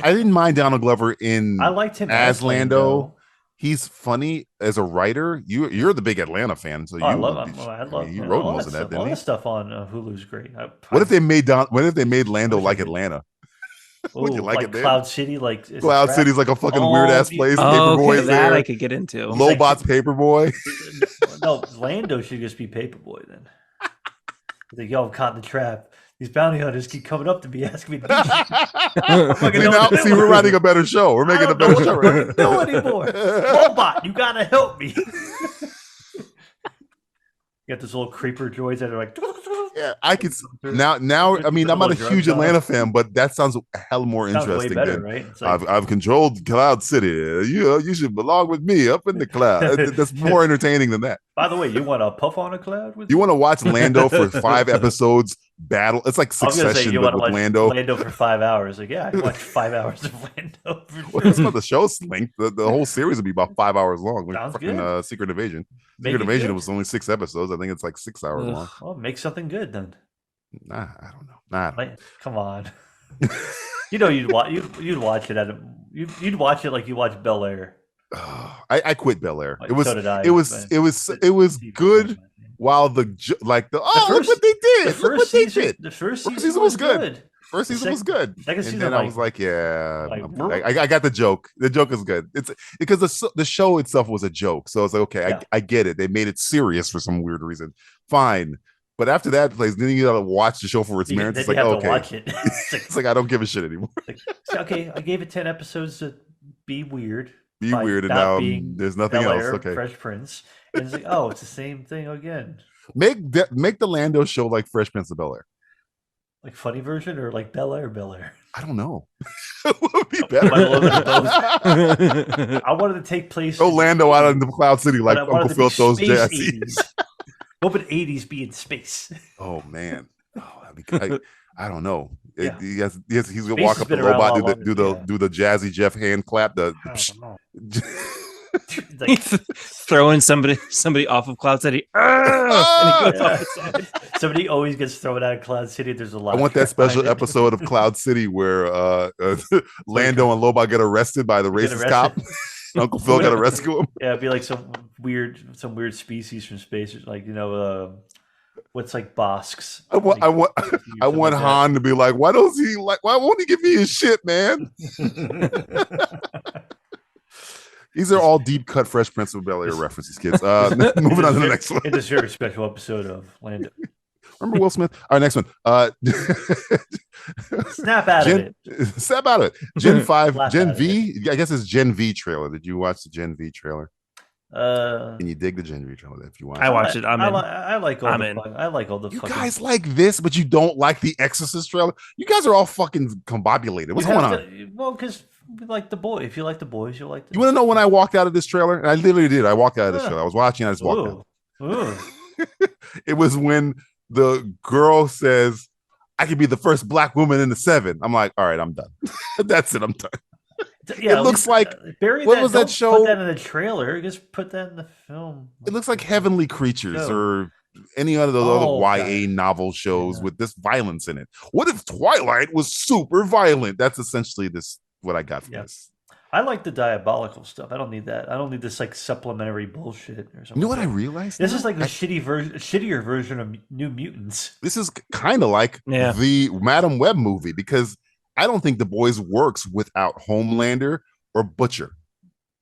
didn't mind Donald Glover in I liked him as Lando. He's funny as a writer. You're the big Atlanta fan, so Oh, I you love him. I love you him. wrote All most of that, stuff, didn't all you? that stuff on Hulu's great. What if they made Lando like Atlanta? Would you Ooh, like it there? Cloud City, like is it Cloud rap? City's like a fucking Oh, weird ass dude. place. Oh, Paperboy's okay, that there. I could get into. Low- Lobot's Paperboy. No, Lando should just be Paperboy then. Like, yo, I'm caught in the trap. These bounty hunters keep coming up to me asking me to See, we're writing a better show. We're making a better show. I don't know anymore. Robot, you gotta help me. You got this little creeper droids that are like. Yeah, I could now. I mean, I'm not a huge Atlanta fan, but that sounds a hell more interesting. Way better, than right? Like, I've controlled Cloud City. You should belong with me up in the cloud. That's more entertaining than that. By the way, you want to puff on a cloud with? You want to watch Lando for 5 episodes battle? It's like Succession, but with Lando for 5 hours. Like, yeah, I watch 5 hours of Lando. Well, that's not the show's length. The whole series would be about 5 hours long. Sounds good. Secret Invasion. Secret Invasion was only 6 episodes. I think it's like 6 hours long. Well, make something good then. Nah, I don't know. Come on. You'd watch it you'd watch it like you watch Bel Air. I quit Bel Air. So did I, it was good while look what they did. The first season was good. First season was good. Second season, then I was like, yeah, I got the joke. The joke is good. It's because the show itself was a joke. So it's like, okay, I get it. They made it serious for some weird reason. Fine. But after that plays, then you gotta watch the show for its merits. It's like, okay, watch it. It's like I don't give a shit anymore. Okay, I gave it 10 episodes to be weird. And now there's nothing else. Okay, Fresh Prince, and it's like, oh, it's the same thing again. Make the Lando show like Fresh Prince of Bel Air, like funny version or like Bel Air. I don't know. It would be better. I wanted to take place. Throw Lando out in the Cloud City like Uncle Phil throws Jazzy. What would 80s be in space? Oh man, I don't know. Yeah. He's gonna walk up the robot, do the Jazzy Jeff hand clap. Throwing somebody off of Cloud City. And he goes off the side. Somebody always gets thrown out of Cloud City. There's a lot. I want that special episode of Cloud City where Lando and Lobot get arrested by the racist cop. Uncle Phil got to rescue him. Yeah, it'd be like some weird species from space, like what's like Bosks. I want Han to be like, why won't he give me his shit, man? These are all deep cut Fresh Prince of Bel Air references, kids. Moving on to the next one. It's a very special episode of Lando. Remember Will Smith? All right, next one. Snap out of it. Snap out of it. Gen 5, Gen V. I guess it's Gen V trailer. Did you watch the Gen V trailer? Can you dig the Gen V trailer if you want? I watched it. I like all the. You guys like this, but you don't like the Exorcist trailer. You guys are all fucking combobulated. What's going on? Well, because we like the boy. If you like the boys, you'll like. You want to know when I walked out of this trailer? And I literally did. I walked out of this trailer. I was watching. I just walked out. It was when the girl says, I could be the first black woman in the 7. I'm like, all right, I'm done. That's it. I'm done. Yeah, it looks like what was that show? Put that in the trailer. Just put that in the film. It looks like Heavenly Creatures or any other of those other YA novel shows with this violence in it. What if Twilight was super violent? That's essentially what I got from this. I like the diabolical stuff. I don't need that. I don't need this like supplementary bullshit or something. You know what I realized? This is like a shittier version of New Mutants. This is kind of like the Madam Web movie because I don't think The Boys works without Homelander or Butcher.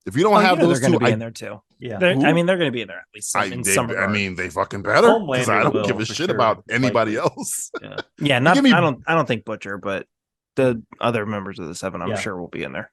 If you don't have those they're two, going to be in there too. Yeah, they're going to be in there at least. They fucking better because I don't give a shit about anybody else. Yeah, I don't think Butcher, but the other members of the 7, I'm sure will be in there.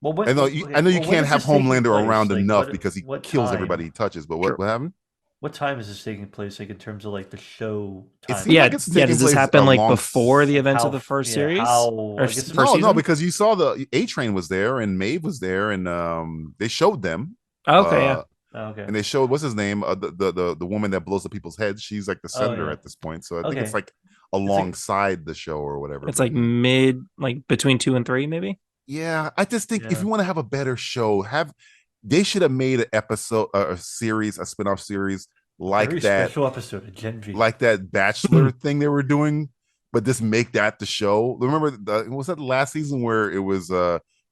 Well, I know you can't have Homelander around enough because he kills everybody he touches. But what happened? What time is this taking place? Like in terms of like the show time? Does this happen like before the events of the first series? No, because you saw the A-Train was there and Maeve was there, and they showed them. Okay. And they showed what's his name, the woman that blows up people's heads. She's like the senator at this point, so I think it's like alongside the show or whatever. It's like between 2 and 3, maybe. Yeah, I just think if you want to have a better show, they should have made an episode, a series, a spin-off series like that special episode of Gen V, like that Bachelor thing they were doing, but just make that the show. Remember, was that the last season where it was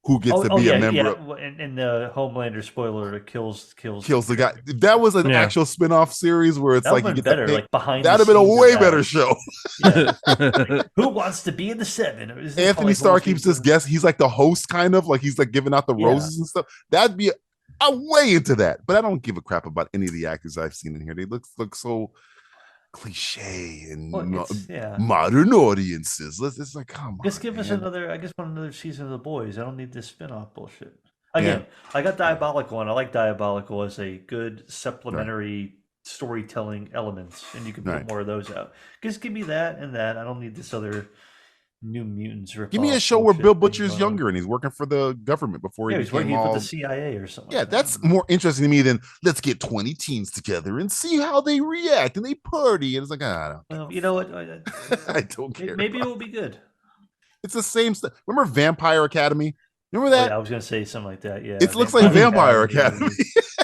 who gets to be a member? And the Homelander spoiler kills the guy. That was an actual spin-off series where it's like you get better, like behind. That'd have been a way better show. Like, who wants to be in the 7? Anthony Starr keeps this guest. He's like the host, kind of like he's like giving out the roses and stuff. That'd be I'm way into that, but I don't give a crap about any of the actors I've seen in here. They look so cliche and Well, yeah. modern audiences. It's like, come on. Just give us man. another season of The Boys. I don't need this spin-off bullshit. Again, I got Diabolical, and I like Diabolical as a good supplementary storytelling elements, and you can put more of those out. Just give me that and that. I don't need this other New Mutants. Give me a show where Bill Butcher's younger and he's working for the government before he he's became working all... for the CIA or something. Yeah, that's more interesting to me than let's get 20 teens together and see how they react and they party. And it's like, you know what? I don't care. Maybe it will be good. It's the same stuff. Remember Vampire Academy? Remember that? I was going to say something like that. Yeah, it looks like Vampire Academy.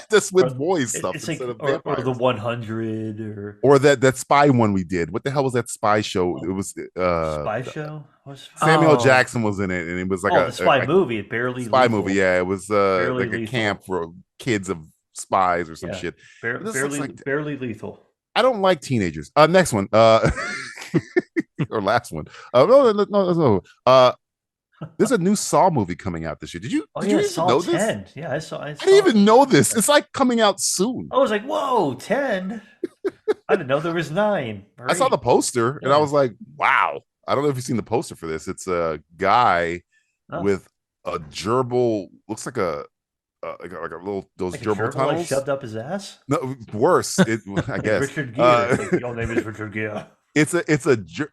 That's with boys stuff instead of or the 100 or that spy one we did. What the hell was that spy show? It was spy show. Samuel Jackson was in it, and it was like the spy movie. It barely spy lethal. movie. Yeah, it was like a lethal. camp for kids of spies or some shit. Barely lethal. I don't like teenagers. Next one. Or last one. No. There's a new Saw movie coming out this year. Did you even Saw know 10. this? Yeah, I saw. I didn't even know this. It's like coming out soon. I was like, whoa, 10. I didn't know there was 9. I saw the poster and I was like, wow. I don't know if you've seen the poster for this. It's a guy with a gerbil. Looks like a little gerbil tunnels like shoved up his ass. No, worse. I guess Richard Gere. Your name is Richard Gere. It's a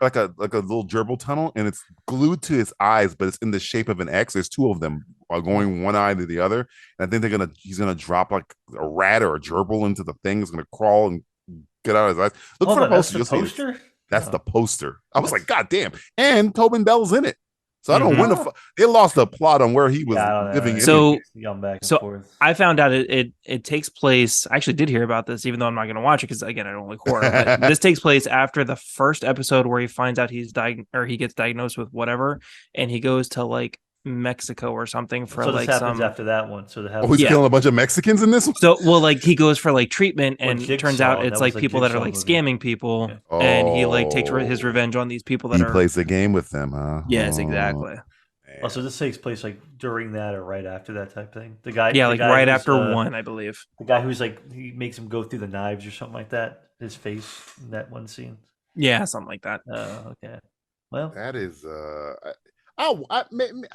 like a little gerbil tunnel, and it's glued to his eyes, but it's in the shape of an X. There's 2 of them going one eye to the other, and I think he's gonna drop like a rat or a gerbil into the thing. It's gonna crawl and get out of his eyes. Look for the poster. That's the poster. That's the poster. I was like, God damn! And Tobin Bell's in it. So I don't know when they lost the plot on where he was living. So forth. I found out it takes place. I actually did hear about this, even though I'm not going to watch it because again I don't like horror. But this takes place after the first episode where he finds out he gets diagnosed with whatever, and he goes to like Mexico or something for this happens after that one. So he's killing a bunch of Mexicans in this one. So like he goes for like treatment, and it turns out it's like people that are like scamming people, and he like takes his revenge on these people that he plays the game with them, huh? Yes, exactly. Oh, so this takes place like during that or right after that type thing. The guy, right after one, I believe. The guy who's like he makes him go through the knives or something like that. His face in that one scene. Yeah, something like that. Oh, okay. Well, that is I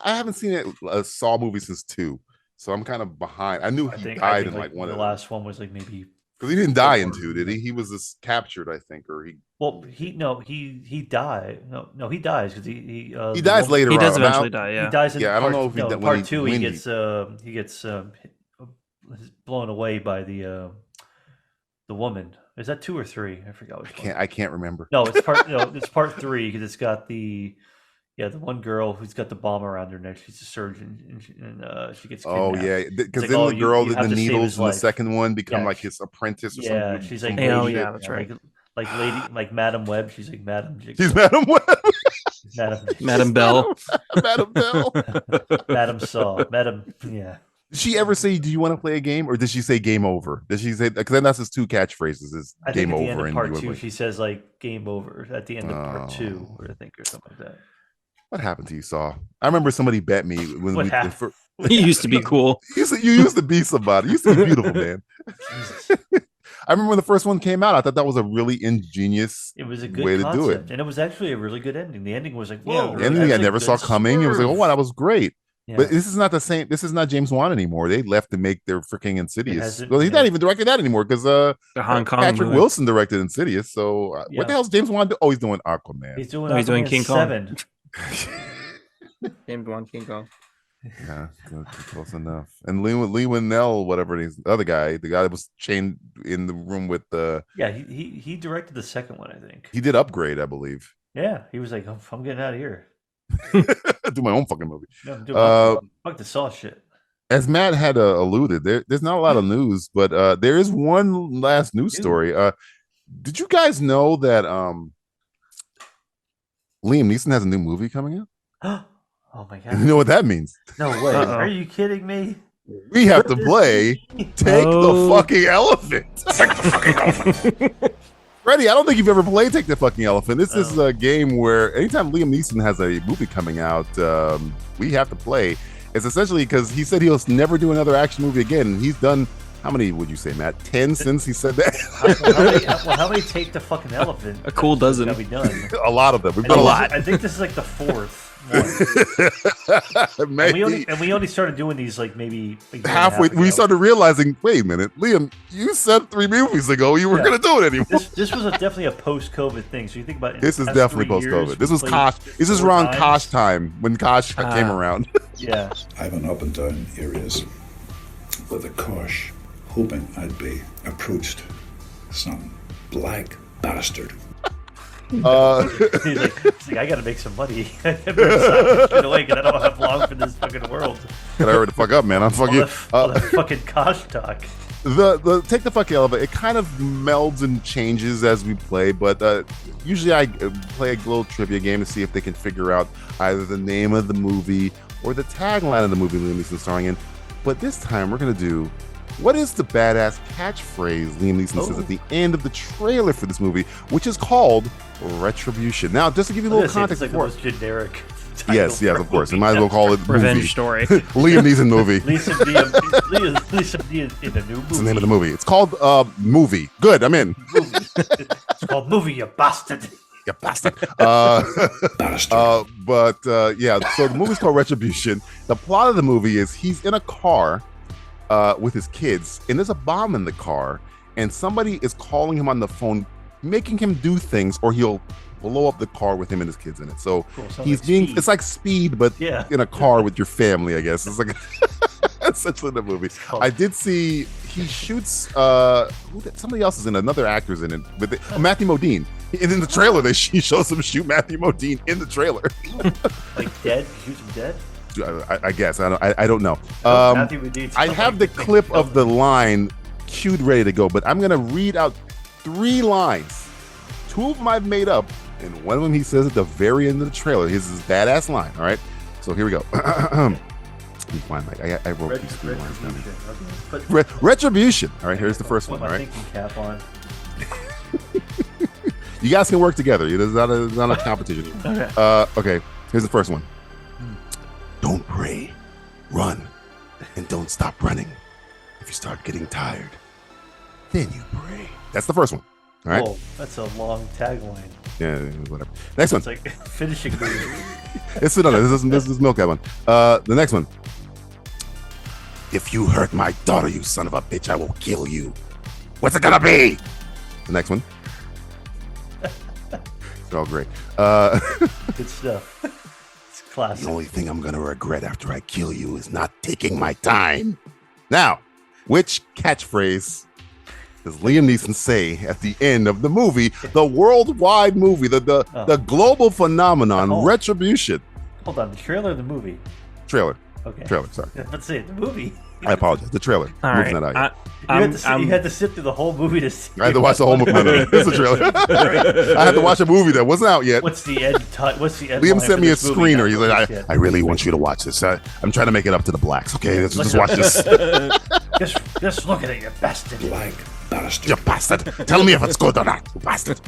haven't seen a Saw movie since 2, so I'm kind of behind. I knew he died in like one of the last one was like maybe because he didn't die in 2, did he? He was just captured, I think, or he. Well, he died. No, he dies because he dies later. He does eventually die. Yeah, he dies in I don't know if he part 2. He gets blown away by the woman. Is that 2 or 3? I forgot. I can't remember. No, it's part. It's part 3 because it's got the one girl who's got the bomb around her neck. She's a surgeon, and she gets kidnapped. Oh yeah, because like, then the girl did the needles in the life. Second one become like his apprentice or something. Yeah, she's like, that's right. Like lady, like Madam Web. She's like Madam. She's Madam Web. Madam Bell. Madam Bell. Madam Saw. Madam. Yeah. Did she ever say, "Do you want to play a game?" or did she say "Game over"? Did she say? Because then that's his 2 catchphrases: is "Game over" and part 2. She says like "Game over" at the end of part 2, or I think, or something like that. What happened to you, Saw? I remember somebody bet me when he used to be cool. You used to be somebody. You used to be beautiful, man. I remember when the first one came out. I thought that was a really ingenious. It was a good way concept, to do it, and it was actually a really good ending. The ending was like, whoa! The ending I never saw coming. It was like, oh, wow, that was great. Yeah. But this is not the same. This is not James Wan anymore. They left to make their freaking Insidious. Well, he's not even directing that anymore because the Hong Kong Patrick movie. Wilson directed Insidious. So what the hell is James Wan do? Oh, he's doing Aquaman. He's doing King 7. Kong. James Wan King Kong. Yeah, close enough. And Lee Winnell, whatever it is, the other guy, the guy that was chained in the room with the. Yeah, he directed the second one, I think. He did Upgrade, I believe. Yeah, he was like, I'm getting out of here. Do my own fucking movie. No, fuck the Saw shit. As Matt had alluded, there's not a lot of news, but there is one last news story. Did you guys know that Liam Neeson has a new movie coming out? Oh my god! You know what that means? No way! Are you kidding me? We have to play Take the Fucking Elephant. Take the fucking elephant. Freddie, I don't think you've ever played Take the Fucking Elephant. This is a game where anytime Liam Neeson has a movie coming out, we have to play. It's essentially because he said he'll never do another action movie again. He's done how many would you say, Matt? 10 since he said that? How many take the fucking elephant? A cool dozen. That we done? A lot of them. We've done a lot. I think this is like the fourth one. Maybe. And we only started doing these like maybe a year and a halfway. half ago. We started realizing, wait a minute, Liam, you said 3 movies ago you were going to do it anymore. This was definitely a post-COVID thing. So you think about it. This is definitely post-COVID. This was Kosh. This is around Kosh time when Kosh came around. Yeah. I've been up and down areas with a Kosh, hoping I'd be approached some black bastard. He's like, I gotta make some money. I better get away because I don't have long for this fucking world. Gotta hurry the fuck up, man. I'm fucking. All that fucking Kosh talk. The take the fuck elevator. It kind of melds and changes as we play, but usually I play a little trivia game to see if they can figure out either the name of the movie or the tagline of the movie Liam Neeson starring in. But this time we're gonna do, what is the badass catchphrase Liam Neeson says at the end of the trailer for this movie, which is called Retribution. Now, just to give you a little context, it's like the most generic. Yes, of course. We might as well call it Revenge movie. Story. Liam Neeson movie. Liam in a new movie. It's the name of the movie. It's called Movie. Good, I'm in. It's called Movie, you bastard. You bastard. Yeah, so the movie's called Retribution. The plot of the movie is he's in a car with his kids, and there's a bomb in the car, and somebody is calling him on the phone, making him do things, or he'll blow up the car with him and his kids in it. So he's being, Speed. It's like Speed, but in a car with your family, I guess. It's like essentially the movie. I did see he shoots somebody else is in, another actor's in it with Matthew Modine. And in the trailer, he shows him shoot Matthew Modine in the trailer. Like dead? Shoots him dead? I guess. I don't know. Matthew Modine's I have the clip of the line queued ready to go, but I'm going to read out 3 lines. 2 of them I've made up, and one of them he says at the very end of the trailer. His is badass line. All right, so here we go. Let me find I wrote these 3 lines down. Retribution. All right, here's the first one. All right. Thinking cap on. You guys can work together. There's not a competition. Okay. Here's the first one. Don't pray, run, and don't stop running. If you start getting tired, then you pray. That's the first one. All right. Whoa, that's a long tagline. Yeah, whatever. Next one. It's like finishing movie. This is milk that one. The next one. If you hurt my daughter, you son of a bitch, I will kill you. What's it gonna be? The next one. It's all great. Good stuff. It's classic. The only thing I'm gonna regret after I kill you is not taking my time. Now, which catchphrase does Liam Neeson say at the end of the movie, the worldwide movie, the global phenomenon, Retribution? Hold on, the trailer of the movie? Trailer. Okay. Trailer, sorry. Let's say the movie. I apologize. The trailer. All right. Not out yet. You had to sit through the whole movie to see. I had to watch the whole movie. No, it's a trailer. I had to watch a movie that wasn't out yet. What's the end? Liam sent me a screener. He's like, I really want you to watch this. I'm trying to make it up to the blacks. Okay, let's just watch this. just look at it, you bastard. Black bastard. You bastard. Tell me if it's good or not, you bastard.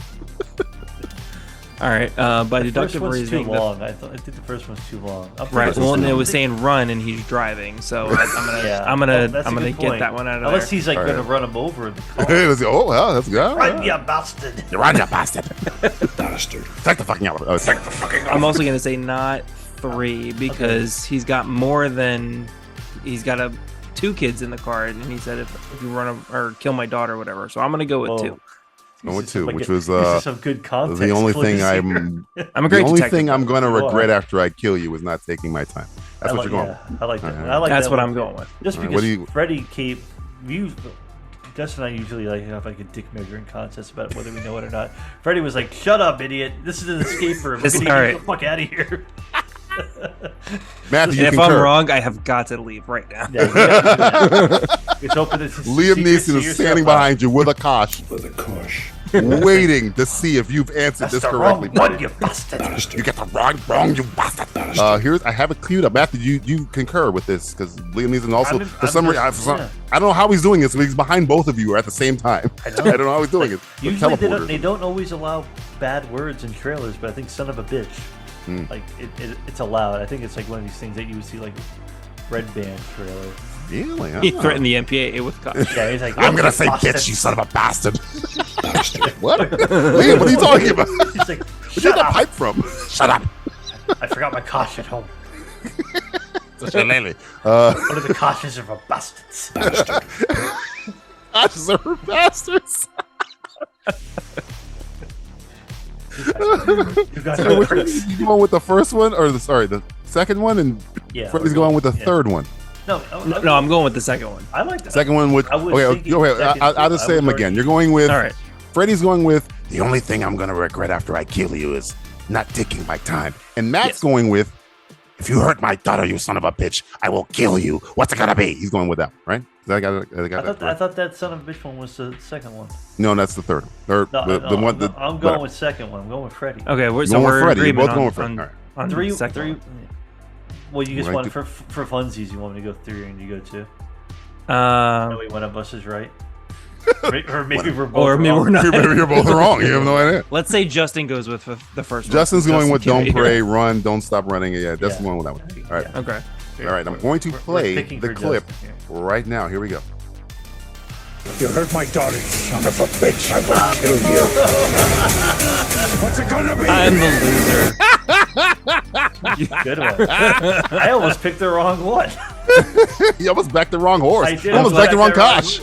All right. By deductive one's reasoning, too long. I think the first one's too long. Right. Well, and it was saying run, and he's driving, so I'm gonna get that one out of Unless there. he's like gonna run him over in the car. Oh well, that's good. Run, you bastard! Run, you bastard! Bastard. Take the fucking elevator. Take the fucking. I'm also gonna say not 3 because he's got more than he's got 2 kids in the car, and he said if you run him or kill my daughter or whatever. So I'm gonna go with 2. I went 2, which was some good context. the only thing I'm a great the only detective. thing I'm going to regret after I kill you is not taking my time. That's what you're going. I like that. Right. I like That's that what one. I'm going with. Just Right. because Freddy came, Dustin and I usually have like a dick measuring contest about whether we know it or not. Freddy was like, "Shut up, idiot! This is an escape room. We're gonna get the fuck out of here." Matthew, if I'm wrong, I have got to leave right now. It's open to Liam Neeson is standing behind you with a Kosh. With a Kosh. Waiting to see if you've answered this correctly. Wrong one, you bastard. You get the wrong, you bastard. I have it queued up. Matthew, you concur with this because Liam Neeson also I don't know how he's doing this, but he's behind both of you at the same time. I don't know how he's doing it. Usually they don't always allow bad words in trailers, but I think "son of a bitch," like it's allowed. I think it's like one of these things that you would see like Red Band trailer. Really? He threatened the MPAA with caution. Yeah, he's like, I'm gonna say Boston. bitch, you son of a bastard. What? Liam, what are you talking about? He's like, Where'd you shut get that up. pipe from? Shut up. I forgot my caution at home. Shillelagh. What are the cautions of a bastards? Ashes are bastards. You got So no which one pricks. you going with the first one or the second one, and Yeah, Freddy's we're going with the yeah. third one. No, No, I'm going with the second one. I like that. Second one would I was okay. thinking Okay, second I'll too. just I say was them again. already- You're going with All right. Freddy's going with The only thing I'm gonna regret after I kill you is not taking my time. and Matt's Yes. going with If you hurt my daughter, you son of a bitch, I will kill you. What's it gonna be? he's going with that, right? I got I that thought, I right. thought that son of a bitch one was the second one. No, that's the third. Or No, the one. no, The, I'm going with second one. I'm going with Freddy. Okay, we're, so going with we're in Freddy. You're agreement both going on, with Freddy. on, All right. on Three, the second three. one. Well, you just Right. want for funsies. You want me to go 3 and you go 2. That way one of us is right. Or maybe we're both or maybe wrong. we're not. You're both wrong. You have no idea. Let's say Justin goes with the first one. Justin's going with Justin "Don't Kimmy. Pray, Run, Don't Stop Running." Yeah, that's the Yeah. one with that one. All right, Yeah. Okay. all right. I'm going to We're play picking the for clip Justin right now. Here we go. You hurt my daughter, you son of a bitch. I will kill you. What's it gonna be? I'm the loser. Good one. I almost picked the wrong one. You almost backed the wrong horse. I did. You almost I'm backed the wrong glad Kosh.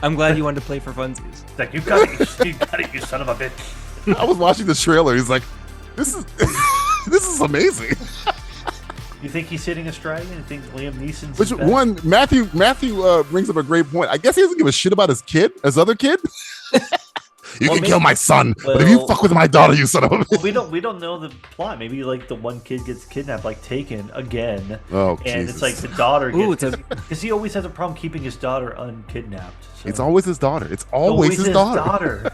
I'm glad you wanted to play for funsies. It's like, you got it, you got it, you son of a bitch. I was watching the trailer. He's like, "This is this is amazing." You think he's hitting a stride? You think Liam Neeson's Which his best? one? Matthew brings up a great point. I guess he doesn't give a shit about his other kid. You Well, can kill my son, but if you well- fuck with my daughter, you son of a bitch. Well, we don't know the plot. Maybe like the one kid gets kidnapped, like taken again, Oh, and Jesus. it's like the daughter Ooh, gets because he always has a problem keeping his daughter unkidnapped. So. It's always his daughter. It's always his daughter.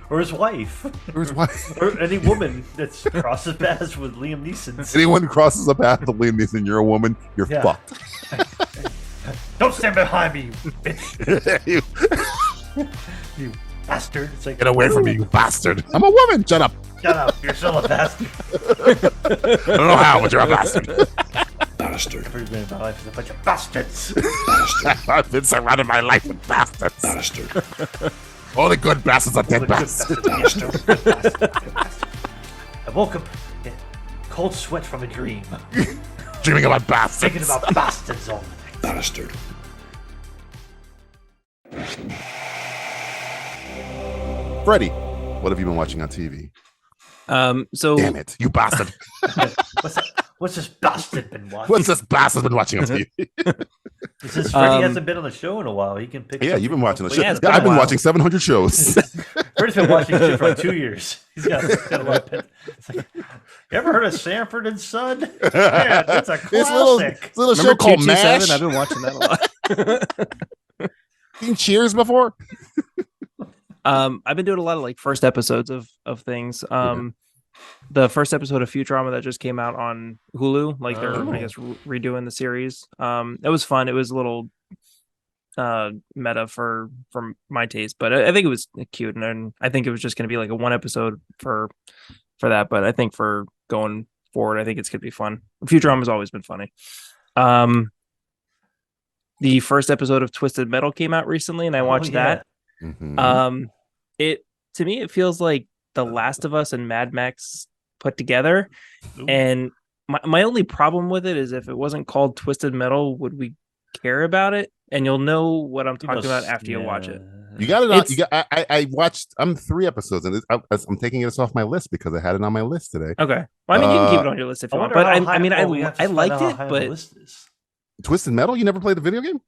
or his wife, Or his wife. or any woman that's crosses paths with Liam Neeson. Anyone who crosses a path of Liam Neeson, you're a woman, you're Yeah. fucked. Don't stand behind me, you bitch, You- you bastard! It's like Get away from me, you bastard. I'm a woman. Shut up. shut up, you're still a bastard. I don't know how, but you're a bastard. Bastard. Every minute of my life is a bunch of bastards. I've been surrounded my life with bastards. Bastard. All the good bastards are dead bastards. I woke up in cold sweat from a dream, Dreaming about bastards. thinking about bastards all the time. Bastard. Freddie, what have you been watching on TV? So Damn it, you bastard. What's this bastard been watching? What's this bastard been watching on TV? Since Freddie Um, hasn't been on the show in a while, he can pick. Yeah, you've been watching the show. Yeah, it's Yeah, been I've a been while. watching 700 shows. Freddie's been watching shit for like 2 years. He's got a lot of it's like, you ever heard of Sanford and Son? Yeah, that's a This little classic. show remember called 227? MASH. I've been watching that a lot. Seen Cheers before? I've been doing a lot of like first episodes of things. The first episode of Futurama that just came out on Hulu, like they're I guess redoing the series. It was fun. It was a little meta for my taste, but I think it was cute, and I think it was just going to be like a one episode for that. But I think for going forward, I think it's going to be fun. Futurama has always been funny. The first episode of Twisted Metal came out recently, and I watched that. Mhm. It to me it feels like The Last of Us and Mad Max put together. Ooh. And my only problem with it is if it wasn't called Twisted Metal, would we care about it? And you'll know what I'm talking about after you watch it. You got it on. It's- You got. I watched. I'm 3 episodes, and I'm taking it off my list because I had it on my list today. Okay. Well, I mean, you can keep it on your list if you want. But I mean, I liked it, but Twisted Metal. You never played the video game?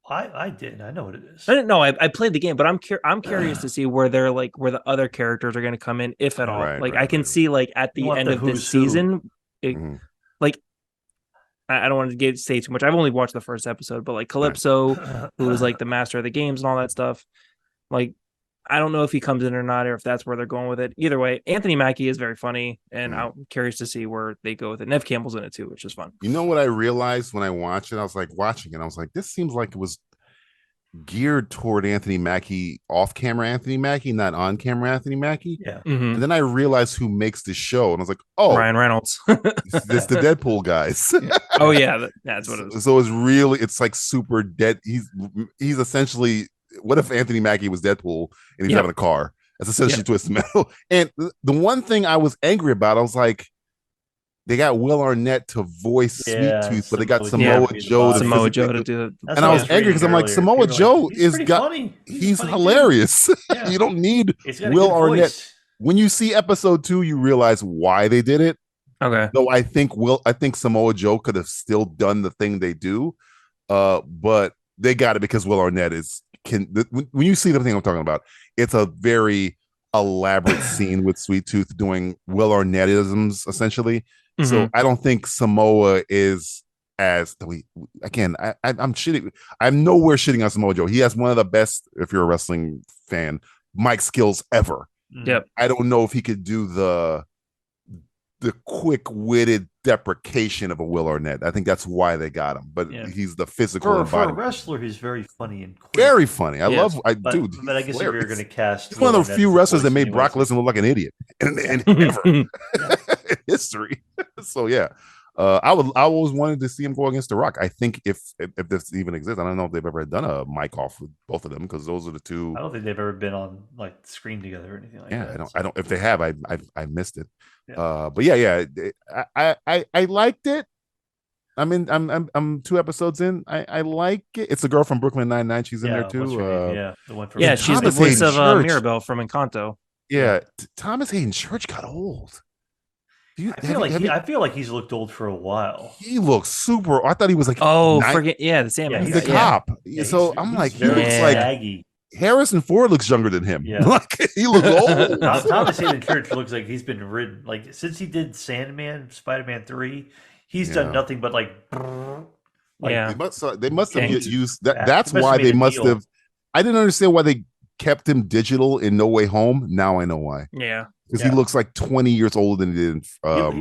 I did. I know what it is. I didn't know. I played the game, but I'm curious to see where they're like where the other characters are going to come in, if at all. Right, like right, I can right. see like at the You want end the of this who's who. season, Mhm. like I don't want to say too much. I've only watched the first episode, but like Calypso, who is like the master of the games and all that stuff, like I don't know if he comes in or not, or if that's where they're going with it. Either way, Anthony Mackie is very funny, and I'm curious to see where they go with it. Nev Campbell's in it too, which is fun. You know what I realized when I watched it? I was like watching it. I was like, this seems like it was geared toward Anthony Mackie, off-camera Anthony Mackie, not on-camera Anthony Mackie. Yeah. Mhm. And then I realized who makes the show, and I was like, oh, Ryan Reynolds. it's the Deadpool guys. Oh yeah, that's what it is. So it's like super dead. He's essentially, what if Anthony Mackie was Deadpool and he's Yeah. having a car? That's essentially Twisted Metal. And the one thing I was angry about, I was like, they got Will Arnett to voice Sweet Tooth, but they got Samoa Joe to Samoa Joe to physically- do it. That's And I what was angry reading because I'm like, earlier. Samoa People were Joe he's is pretty got funny. he's funny, hilarious. Yeah. You don't need He's got a Will good Arnett. voice. When you see episode 2, you realize why they did it. Okay. Though I think Samoa Joe could have still done the thing they do, but they got it because Will Arnett when you see the thing I'm talking about, it's a very elaborate scene with Sweet Tooth doing Will Arnettisms essentially. So I don't think Samoa is I'm shitting. I'm nowhere shitting on Samoa Joe. He has one of the best, if you're a wrestling fan, mic skills ever. Yep. I don't know if he could do the quick-witted deprecation of a Will Arnett. I think that's why they got him. But he's the physical For a embodiment. wrestler, he's very funny and quick. Very funny. I love. But I guess if we were going to cast, he's one of the Will few Arnett as wrestlers the that made voice Brock anyways. Lesnar look like an idiot and ever in history. So yeah, I always wanted to see him go against The Rock. I think if this even exists, I don't know if they've ever done a mic off with both of them because those are the two. I don't think they've ever been on like screen together or anything like that. Yeah, I don't. If they have, I missed it. Yeah. But yeah, I liked it. I'm 2 episodes in. I like it. It's a girl from Brooklyn Nine-Nine. She's in there what's too. her name? the one from Yeah, she's the Thomas voice Hayden of Church. Mirabelle from Encanto. Yeah, Thomas Hayden Church got old. I feel like he's looked old for a while. He looks super. I thought he was like the Sandman. he's the cop. So I'm like, he looks very like saggy. Harrison Ford looks younger than him. Yeah. Like he looks old. Thomas Hayden Church looks like he's been ridden. Like since he did Sandman, Spider-Man 3, he's done nothing but like. Yeah. They must have Ganked. used that. Yeah, That's they must why have made they a must deal. have. I didn't understand why they kept him digital in No Way Home. Now I know why. Yeah. Because Yeah. he looks like 20 years older than he did.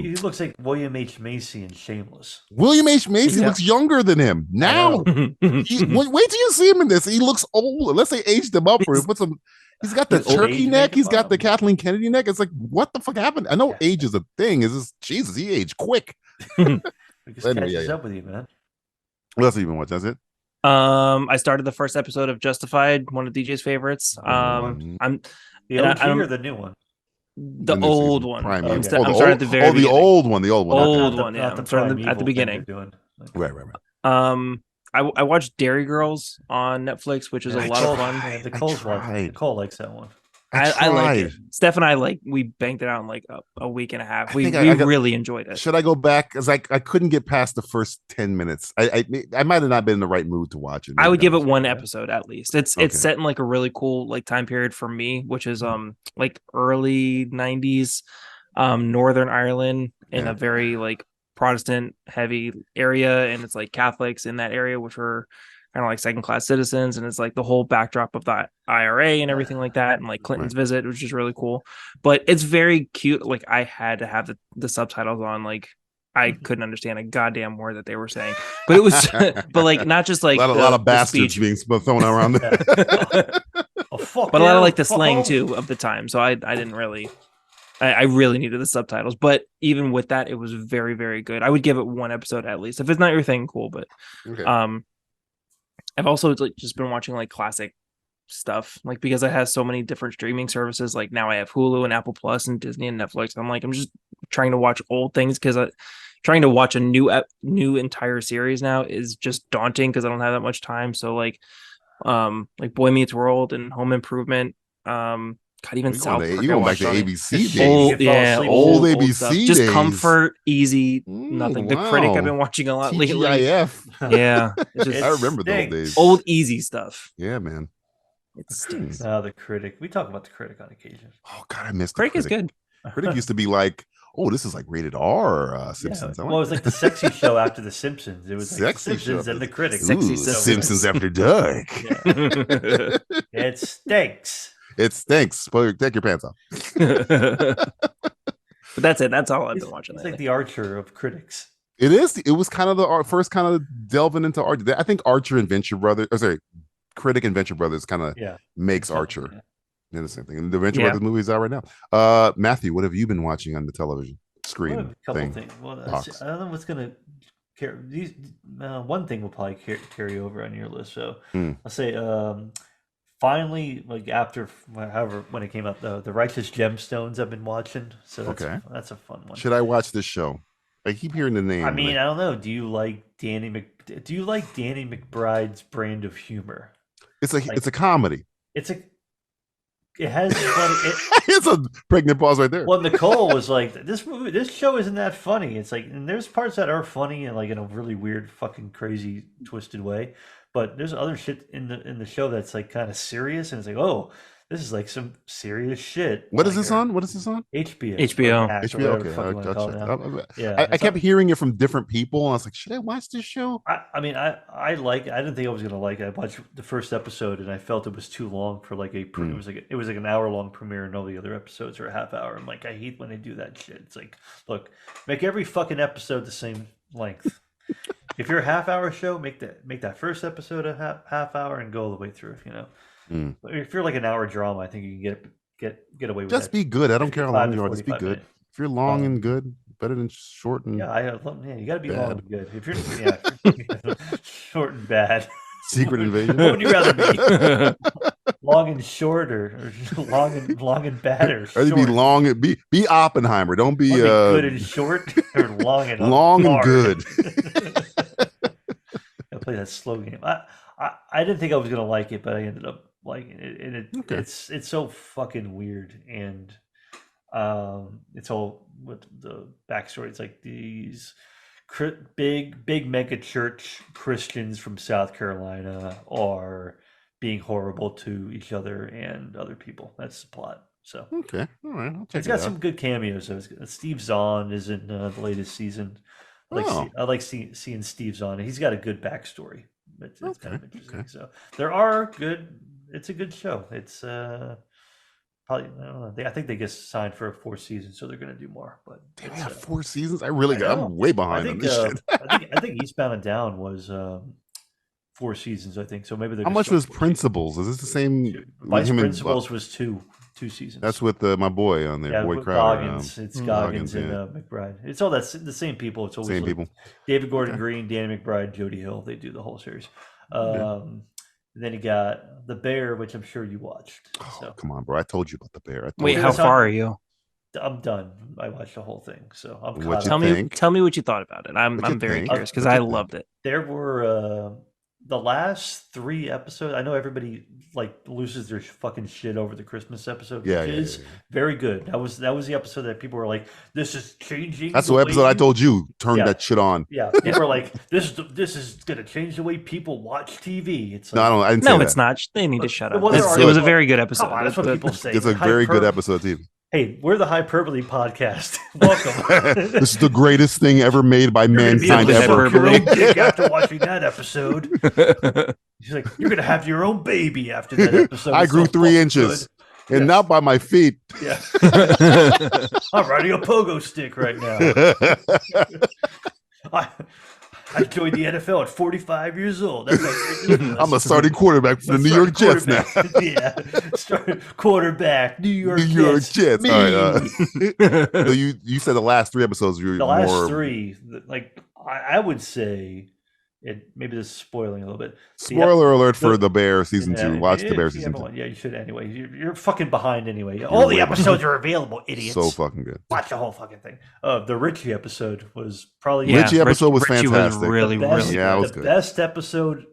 He looks like William H. Macy in Shameless. William H. Macy Yeah. looks younger than him now. Wait till you see him in this. He looks old. Unless they aged him up or put some. He's got the He's old turkey age neck. He's makeup got the on him. Kathleen Kennedy neck. It's like, what the fuck happened? I know age is a thing. Is this Jesus? He aged quick. It just Anyway, catches yeah. up with you, man. What else have you been watching? That's it. I started the first episode of Justified, one of DJ's favorites. I'm The And OG I'm- or the new one? the The new old season, one. Prime I'm, Evil. sta- I'm the starting old- at the very the beginning. old one. The old one. Old Okay. Not one, the- yeah. not I'm starting Prime at the Evil thing beginning. they're doing. Like, Right. I watched Dairy Girls on Netflix, which is a I lot of fun. Yeah, Nicole's tried. Nicole likes that one. I like it. tried. Steph and I we banged it out in like a week and a half. I We think I got- really enjoyed it. Should I go back? Because I couldn't get past the first 10 minutes. I might have not been in the right mood to watch it. I would give it Maybe one episode at least. It's Okay. set in like a really cool like time period for me, which is like early 90s Northern Ireland in Yeah. a very like Protestant heavy area, and it's like Catholics in that area which were kind of like second class citizens, and it's like the whole backdrop of that IRA and everything like that, and like Clinton's visit, which is really cool. But it's very cute. Like I had to have the subtitles on. Like I couldn't understand a goddamn word that they were saying, but it was but like not just like a lot of the bastards speech, being thrown around. Oh, fuck but a lot yeah, of like the fuck slang off. too of the time. So I didn't really. I really needed the subtitles, but even with that, it was very, very good. I would give it one episode at least. If it's not your thing, cool. But Okay. I've also like just been watching like classic stuff, like because it has so many different streaming services. Like now I have Hulu and Apple Plus and Disney and Netflix. I'm just trying to watch old things because trying to watch a new entire series now is just daunting because I don't have that much time. So like Boy Meets World and Home Improvement. God, even You're South going Park. you I going back watched to on it. ABC days. You can fall asleep. Old old ABC stuff. Just days. comfort, easy, Ooh, nothing. The Critic wow. I've been watching a lot lately. TGIF. Yeah, it's just I remember those stinks. days. old easy stuff. Yeah, man. It stinks. The Critic. We talk about the Critic on occasion. Oh God, I missed Critic the is good. Critic used to be like, oh, this is like rated R Simpsons. Yeah. Well, it was like the sexy show after the Simpsons. It was like Sexy the Simpsons show. and the Critic. Sexy Ooh, Simpsons. Simpsons After Dark. It stinks. It stinks. Take your pants off. But that's it. That's all I've been watching It's lately. like the Archer of critics. It is. It was kind of the first kind of delving into art. I think Archer and Venture Brothers. Or sorry, Critic and Venture Brothers kind of makes Archer. Yeah. Yeah, the same thing. And the Venture Brothers movie is out right now. Matthew, what have you been watching on the television screen? A couple things. Well, I don't know what's gonna carry. One thing will probably carry over on your list. So I'll say, finally, like after however when it came out, the Righteous Gemstones I've been watching. So that's a fun one. Should I watch this show? I keep hearing the name. I mean, I don't know. Do you like Danny McBride's brand of humor? It's a comedy. It has funny. It's a pregnant pause right there. Well, Nicole was like, this show isn't that funny. It's like, and there's parts that are funny and like in a really weird, fucking crazy, twisted way. But there's other shit in the show that's like kind of serious, and it's like, oh, this is like some serious shit. What is this on? What is this on? HBO. HBO. Okay. I kept hearing it from different people, and I was like, should I watch this show? I mean, I didn't think I was gonna like it. I watched the first episode, and I felt it was too long for like it was like an hour long premiere, and all the other episodes are a half hour. I'm like, I hate when they do that shit. It's like, look, make every fucking episode the same length. If you're a half hour show, make that first episode a half hour and go all the way through. You know. If you're like an hour drama, I think you can get away with it. Just be good. I don't care how long you are. Just be good. Minutes. If you're long and good, better than short and you got to be long and good. If you're short and bad. Secret Invasion. What would you rather be? Long and short, or long and bad, or short? Or be long and be Oppenheimer. Don't be good and short, or long and and good. I play that slow game. I didn't think I was gonna like it, but I ended up liking it, and it's so fucking weird, and it's all with the backstory. It's like these big mega church Christians from South Carolina are being horrible to each other and other people. That's the plot. So all right, I'll check it's got some good cameos. So Steve Zahn is in the latest season. I like seeing Steve Zahn. He's got a good backstory. It's kind of interesting. So there are good. It's a good show. It's probably, I don't know. I think they get signed for a 4th season, so they're going to do more. But they have 4 seasons. I'm way behind on this shit. I think Eastbound and Down was 4 seasons. I think so. Maybe how much was Principals? Is this the same? Vice Principals was two seasons. That's with my boy on there, yeah, Boyd Crowder. Goggins. It's Goggins and McBride. It's all the same people. It's always same people. David Gordon Green, Danny McBride, Jody Hill. They do the whole series. Then you got The Bear, which I'm sure you watched. So. Come on, bro! I told you about The Bear. Wait, how far are you? I'm done. I watched the whole thing, so I'm. Tell me what you thought about it. I'm very curious because I loved it. There were the last 3 episodes. I know everybody loses their fucking shit over the Christmas episode, which is very good. That was the episode that people were like, "This is changing." That's the episode I told you turn that shit on. Yeah, people were like, "This is gonna change the way people watch TV." It's like, I didn't say it's not. They need to shut up. Well, it was a very good episode. That's what people say. It's a very good episode too. Hey, we're the Hyperbole Podcast. Welcome. This is the greatest thing ever made by mankind ever. Your own dick after watching that episode. She's like, you're gonna have your own baby after that episode. I grew 3 inches, and not by my feet. Yeah, I'm riding a pogo stick right now. I joined the NFL at 45 years old. That's I'm a starting quarterback for the New York Jets now. Starting quarterback, New York Jets. Me. All right, so you said the last 3 episodes. The last 3, I would say, maybe this is spoiling a little bit. Spoiler alert for The Bear season 2. Watch The Bear season 2. Yeah, you should anyway. You're fucking behind anyway. All the episodes are available, idiots. So fucking good. Watch the whole fucking thing. The Richie episode was probably Richie episode was Richie fantastic. Was really it was the good. Best episode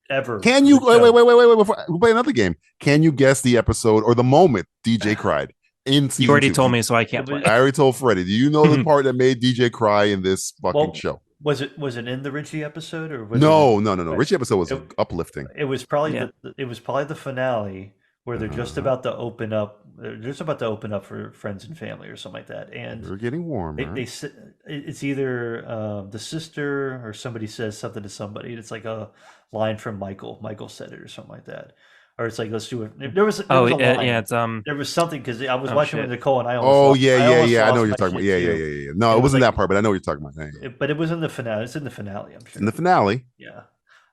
ever. Can you wait? Before we play another game, can you guess the episode or the moment DJ cried in season 2? You already told me, so I can't play. I already told Freddie. Do you know the part that made DJ cry in this fucking show? Was it in the Richie episode or was no? Richie episode was uplifting. It was probably the finale where they're just about to open up. They're just about to open up for friends and family or something like that. And we're getting warm. It's either the sister or somebody says something to somebody. It's like a line from Michael. Michael said it or something like that. Or it's like, let's do it. There was a line. It's there was something because I was watching with Nicole and I. I know what you're talking about. Yeah. No, it wasn't that part, but I know what you're talking about. But it was in the finale. It's in the finale, I'm sure. In the finale. Yeah.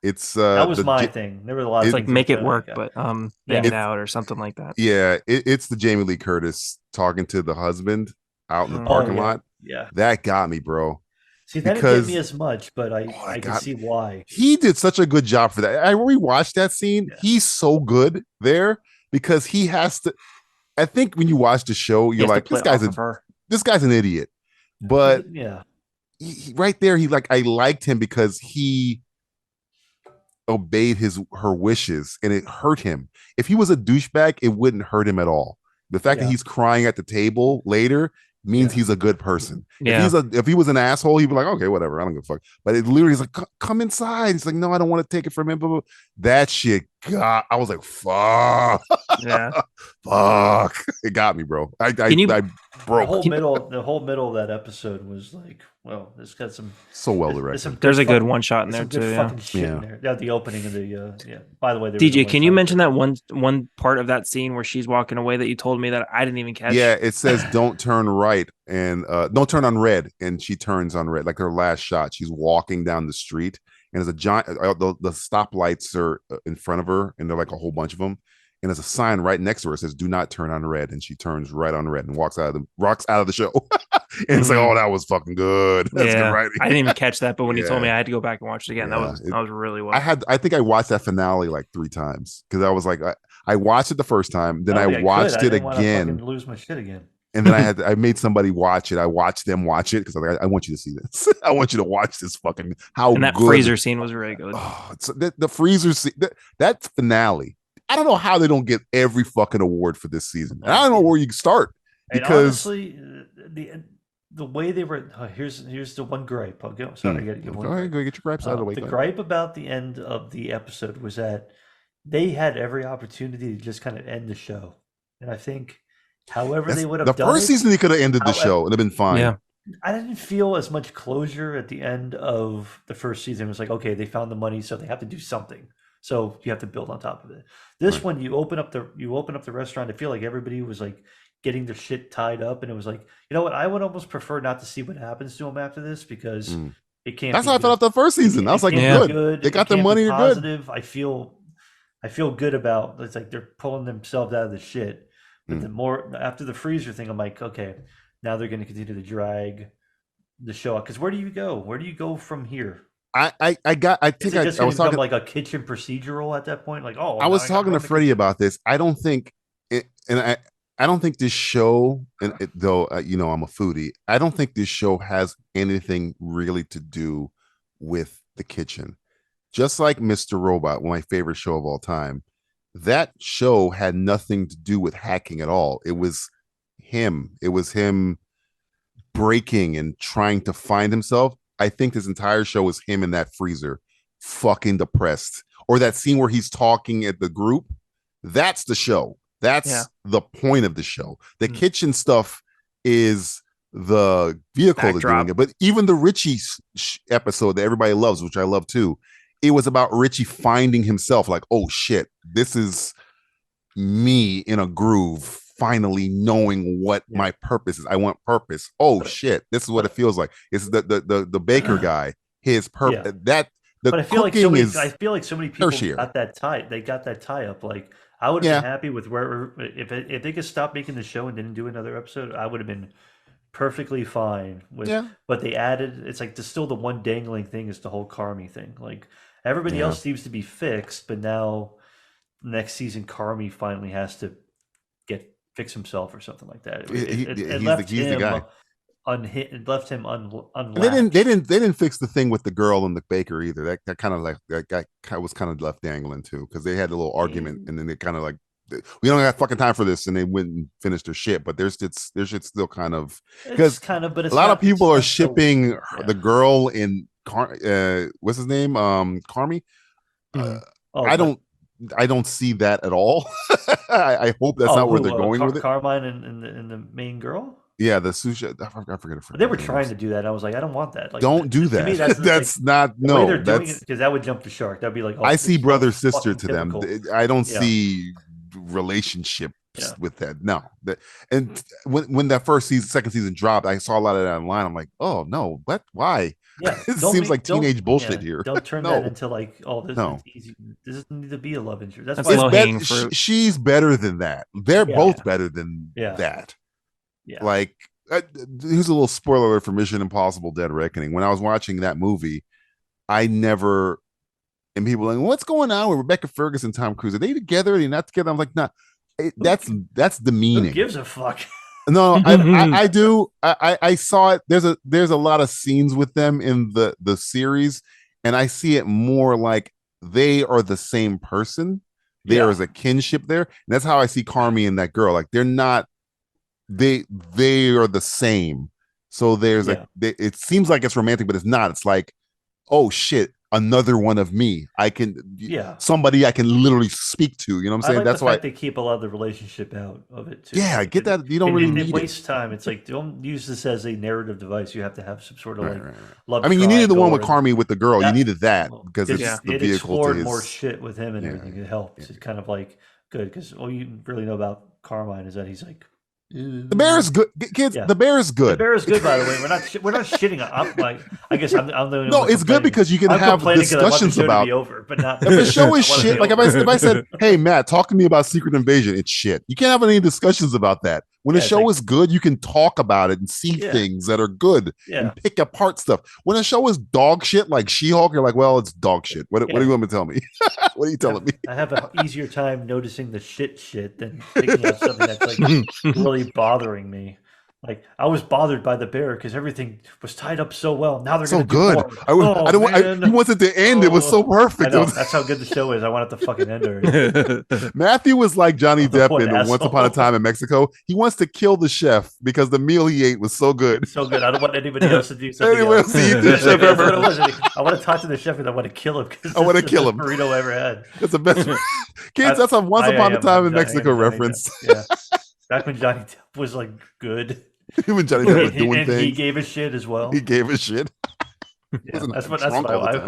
It's that was my thing. There were a lot of it's things like make it that- work, yeah. but bang it out or something like that. Yeah, it's the Jamie Lee Curtis talking to the husband out in the Oh, parking yeah. lot. Yeah. That got me, bro. See, that didn't Because- get me as much, but I can got see why. He did such a good job for that. I rewatched that scene. Yeah. He's so good there because he has to. I think when you watch the show, He you're has to like, play this guy's off of her. this guy's an idiot. But Yeah. he right there, I liked him because he obeyed her wishes and it hurt him. If he was a douchebag, it wouldn't hurt him at all. The fact that Yeah. he's crying at the table later means he's a good person. Yeah. If he was an asshole, he'd be like, okay, whatever, I don't give a fuck. But it literally is like, come inside. He's like, no, I don't want to take it from him. Blah, blah. That shit got. I was like, fuck, Yeah. fuck. It got me, bro. I Can you- I The broke. whole middle of that episode was like, well, it's got some So well there's some directed. There's a good fucking- one shot in there's there some good too. Yeah. fucking shit Yeah. in there. Yeah, the opening of the yeah. By the way, there was DJ, one can you fight mention there. that one part of that scene where she's walking away that you told me that I didn't even catch? Yeah, it says don't turn right and don't turn on red, and she turns on red. Like her last shot, she's walking down the street, and there's a giant. The stoplights are in front of her, and they're like a whole bunch of them. And there's a sign right next to her that says "Do not turn on red," and she turns right on red and walks out of the show. And it's like, oh, that was fucking good. That's Yeah. good writing. I didn't even catch that, but when you told me, Yeah. I had to go back and watch it again. Yeah, That was really well. I think I watched that finale like 3 times because I was like, I watched it the first time, then Oh, I yeah, watched good. I it didn't wanna again. fucking lose my shit again. And then I made somebody watch it. I watched them watch it because I was like, I want you to see this. I want you to watch this fucking how And that good. freezer scene was really good. Oh, the freezer scene, that finale. I don't know how they don't get every fucking award for this season. And I don't know where you start And because honestly, the way they were here's the one gripe. I'll go. Sorry, I got to get one. go ahead, gripe. go get your gripes out of the way. The go ahead. gripe about the end of the episode was that they had every opportunity to just kind of end the show, and I think, however they would have The done first it, season, they could have ended the however- show. It'd have been fine. Yeah. I didn't feel as much closure at the end of the first season. It was like, okay, they found the money, so they have to do something. So you have to build on top of it. This Right. one, you open up the restaurant. I feel like everybody was like getting their shit tied up, and it was like, you know what? I would almost prefer not to see what happens to them after this because it can't. That's be how I good. felt after the first season. I was like, can't be good. They it got their can't be money. You're good. positive. I feel good about. It's like they're pulling themselves out of the shit. But the more after the freezer thing, I'm like, okay, now they're going to continue to drag the show out. Because where do you go? Where do you go from here? I think Is it just I going was to become talking like a kitchen procedural at that point? Like, oh, I now was gotta talking to run the Freddie kitchen. about this. I don't think it, and I don't think this show, and though you know I'm a foodie, I don't think this show has anything really to do with the kitchen. Just like Mr. Robot, my favorite show of all time, that show had nothing to do with hacking at all. It was him. It was him breaking and trying to find himself. I think this entire show is him in that freezer, fucking depressed. Or that scene where he's talking at the group. That's the show. That's the point of the show. The kitchen stuff is the vehicle to doing it. But even the Richie episode that everybody loves, which I love too, it was about Richie finding himself. Like, oh shit, this is me in a groove, finally knowing what my purpose is. I want purpose. Oh shit, this is what it feels like. It's the baker guy. His purpose. That the But I feel cooking like is. I feel like so many people tertiary. got that tie. They got that tie up. Like I would have been happy with where if they could stop making the show and didn't do another episode, I would have been perfectly fine with. But they added. It's like still the one dangling thing is the whole Carmi thing. Like everybody else seems to be fixed, but now next season Carmi finally has to fix himself or something like that. It left he's him the guy. It left him unlatched. They didn't fix the thing with the girl and the baker either. That kind of like that guy was kind of left dangling too because they had a little argument and then they kind of like we don't have fucking time for this and they went and finished their shit. But there's shit still kind of because but a lot of people are shipping the girl in what's his name Carmi. I don't see that at all. I hope that's not where they're going with it. Carmine and the main girl. Yeah, the sushi. I forget her. They were trying to do that. And I was like, I don't want that. Like, don't do that. To me, that's like, not the way no. they're doing That's it because that would jump the shark. That'd be like, I see brother sister fucking to them. typical. I don't see relationships Yeah. with that. No, and when that second season dropped, I saw a lot of that online. I'm like, oh no, what? Why? Yeah, It seems like teenage bullshit here. Don't turn No. that into like, oh, this No. is easy. This doesn't need to be a love interest. That's That's why low It's hanging better. fruit. She's better than that. They're Yeah. both better than Yeah. that. Yeah. Like, here's a little spoiler alert for Mission Impossible: Dead Reckoning. When I was watching that movie, I never. And people were like, what's going on with Rebecca Ferguson, Tom Cruise? Are they together? Are they not together? I'm like, nah. That's Who demeaning. gives a fuck? No, I do. I saw it. There's a lot of scenes with them in the series, and I see it more like they are the same person. There is a kinship there, and that's how I see Carmi and that girl. Like they're not. They are the same. So there's it seems like it's romantic, but it's not. It's like, oh shit, another one of me. I can somebody I can literally speak to. You know what I'm saying? I like That's the why fact they keep a lot of the relationship out of it too. I get that. You don't really need it it. wastes time. It's like, don't use this as a narrative device. You have to have some sort of love. I mean, you needed the one with triangle Carmi with the girl. You needed that or- because it's the it vehicle to explored his. more shit with him and everything. It helped. It's kind of like good because all you really know about Carmine is that he's like. The bear is good, kids. The bear is good. The bear is good, by the way. We're not shitting. I'm like, I guess I'm the only No, one it's good because you can I'm have complaining 'cause I want the discussions show to about. be over, but not. If the show is I want it to shit, be like over. if I said, "Hey Matt, talk to me about Secret Invasion," it's shit. You can't have any discussions about that. When a it's show like- is good, you can talk about it and see things that are good and pick apart stuff. When a show is dog shit, like She-Hulk, you're like, "Well, it's dog shit." What do you want me to tell me? What are you telling me? I have an easier time noticing the shit than picking out something that's like really bothering me. Like I was bothered by the bear because everything was tied up so well. Now they're So gonna do good. more. He wanted to end. It was so perfect. I know, that's how good the show is. I want it to fucking end already. Matthew was like Johnny Depp What in asshole. Once Upon a Time in Mexico. He wants to kill the chef because the meal he ate was so good. So good. I don't want anybody else to do something Anyone else. else to eat the chef That's what ever. it was. I want to talk to the chef and I want to kill him. I want to kill him. Burrito I ever had. That's the best. Kids, that's a Once Upon a Time in I am Mexico Johnny reference. Depp. Yeah. Back when Johnny Depp was like good. When Johnny Depp was doing and things. he gave a shit as well. He gave a shit. Yeah, Wasn't that's what drunk all the I time.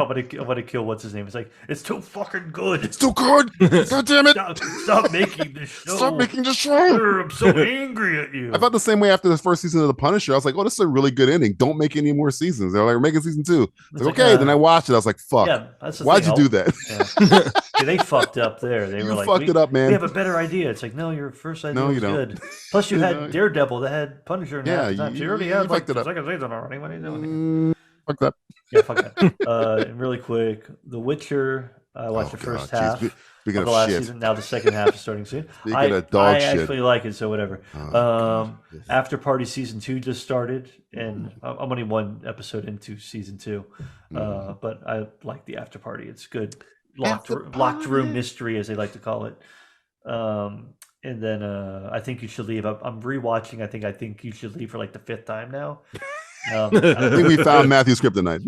want to kill. What's his name? It's like it's too fucking good. It's too good. God damn it. Stop making the show. Stop making the show. I'm so angry at you. I felt the same way after the first season of The Punisher. I was like, oh, this is a really good ending. Don't make any more seasons. They're like, we're making season 2. It's like, okay. Then I watched it. I was like, fuck. Yeah, that's the Why'd thing. you do that? Yeah, they fucked up there. They were like, fucked it up, man. We have a better idea. It's like, no, your first idea was good. Plus, you had Daredevil that had Punisher in half the time. So you already had like the second season already. What are you doing? Fuck that. Yeah, fuck that. And really quick, The Witcher. I watched the first half Speaking of the of last shit. season. Now the second half is starting soon. Speaking of dog I shit. actually like it, so whatever. Oh, After Party season 2 just started, and I'm only one episode into season 2, but I like the After Party. It's good. Locked room mystery, as they like to call it. And then I Think You Should Leave. I'm rewatching. I think You Should Leave for like the 5th time now. I think we found Matthew's kryptonite.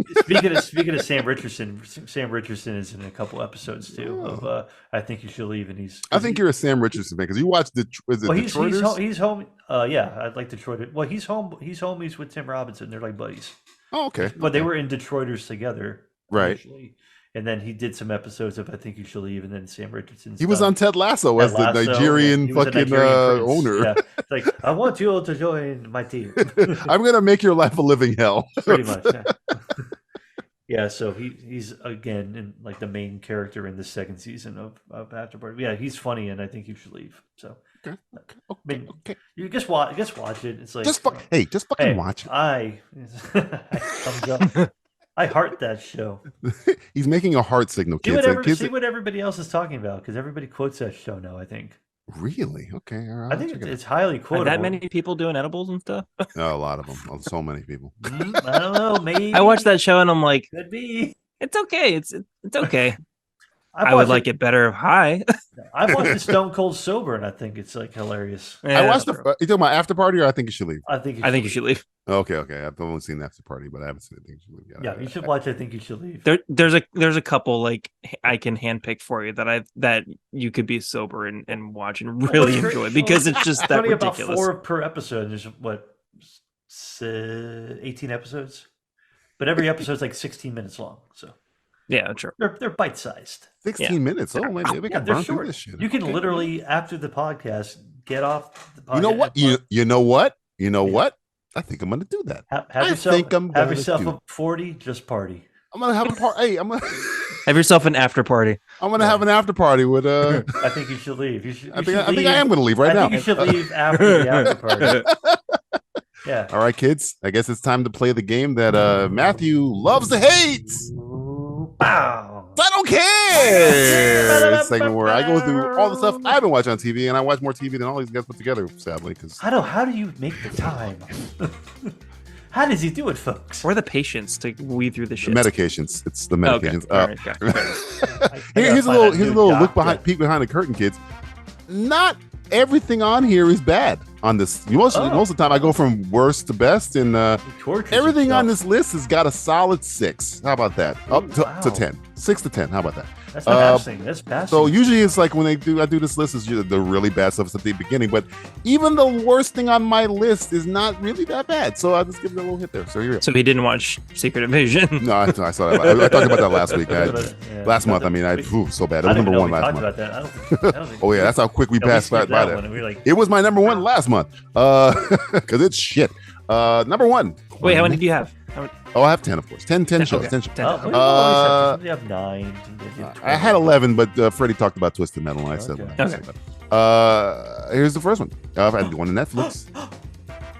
Speaking of Sam Richardson is in a couple episodes too of I Think You Should Leave, and I think you're a Sam Richardson fan because you watched Detroiters? He's home. Yeah, I like Detroit. Well, he's home. He's homies with Tim Robinson. They're like buddies. Oh, okay. But they were in Detroiters together, right? Initially. And then he did some episodes of I Think You Should Leave, and then Sam Richardson. He was on Ted Lasso as the Nigerian fucking owner. Yeah. It's like, I want you all to join my team. I'm gonna make your life a living hell. Pretty much. Yeah. Yeah, so he's again in like the main character in the second season of After Party. Yeah, he's funny, and I Think You Should Leave. So, okay. You just watch it. It's like just fucking watch it. Thumbs up. I heart that show. He's making a heart signal, kids. See what everybody else is talking about, because everybody quotes that show now, I think. Really? Okay. All right, I think it's highly quotable. Are that many people doing edibles and stuff? A lot of them. So many people. I don't know. Maybe I watched that show and I'm like, could be. It's okay. It's okay. I would like it better high. I've watched it Stone Cold Sober, and I think it's like hilarious. Yeah, I watched you talking about After Party, or I Think You Should Leave? I think you should leave. Okay. I've only seen After Party, but I haven't seen I Think You Should Leave. Yeah, you should watch I Think You Should Leave. There's a couple like I can handpick for you that you could be sober and watch and really enjoy because it's just that only ridiculous. About 4 per episode. There's 18 episodes, but every episode's like 16 minutes long. So. Yeah, sure. They're bite-sized. 16 minutes. Oh, man, we can they're burn through short. this shit. You can literally, after the podcast, get off the podcast. You know what? You know what? I think I'm gonna do that. Have yourself a 40, just party. I'm gonna have a party. Hey, I'm gonna have yourself an after party. I'm gonna have an after party with. I think you should leave. I think I am gonna leave right now. I think you should leave after the after party. Yeah. All right, kids. I guess it's time to play the game that Matthew loves to hate. Wow. I don't care. It's a segment where I go through all the stuff I've been watching on TV, and I watch more TV than all these guys put together. Sadly, because how do you make the time? How does he do it, folks? Or the patience to weed through the shit. Medications. It's the medications. Okay. Here's a little peek behind the curtain, kids. Not everything on here is bad on this. Most of the time, I go from worst to best, and everything on this list has got a solid 6. How about that? Up to 10. 6 to 10. How about that? That's passing. That's passing. So usually it's like when I do this list is the really bad stuff at the beginning, but even the worst thing on my list is not really that bad. So I'll just give it a little hit there. So here. So he didn't watch Secret Invasion. No, I saw that. I talked about that last week. Last month. I mean, so bad. It was number 1 last month. I don't think Oh yeah, that's how quick we passed by that. It was my number 1 last month. Because it's shit. Number 1. Wait, how many do you have? I have 10, of course. 10 shows. Okay. 10 shows. You have 9. I had 11, but Freddie talked about Twisted Metal, and I said, here's the first one. I've had one on Netflix.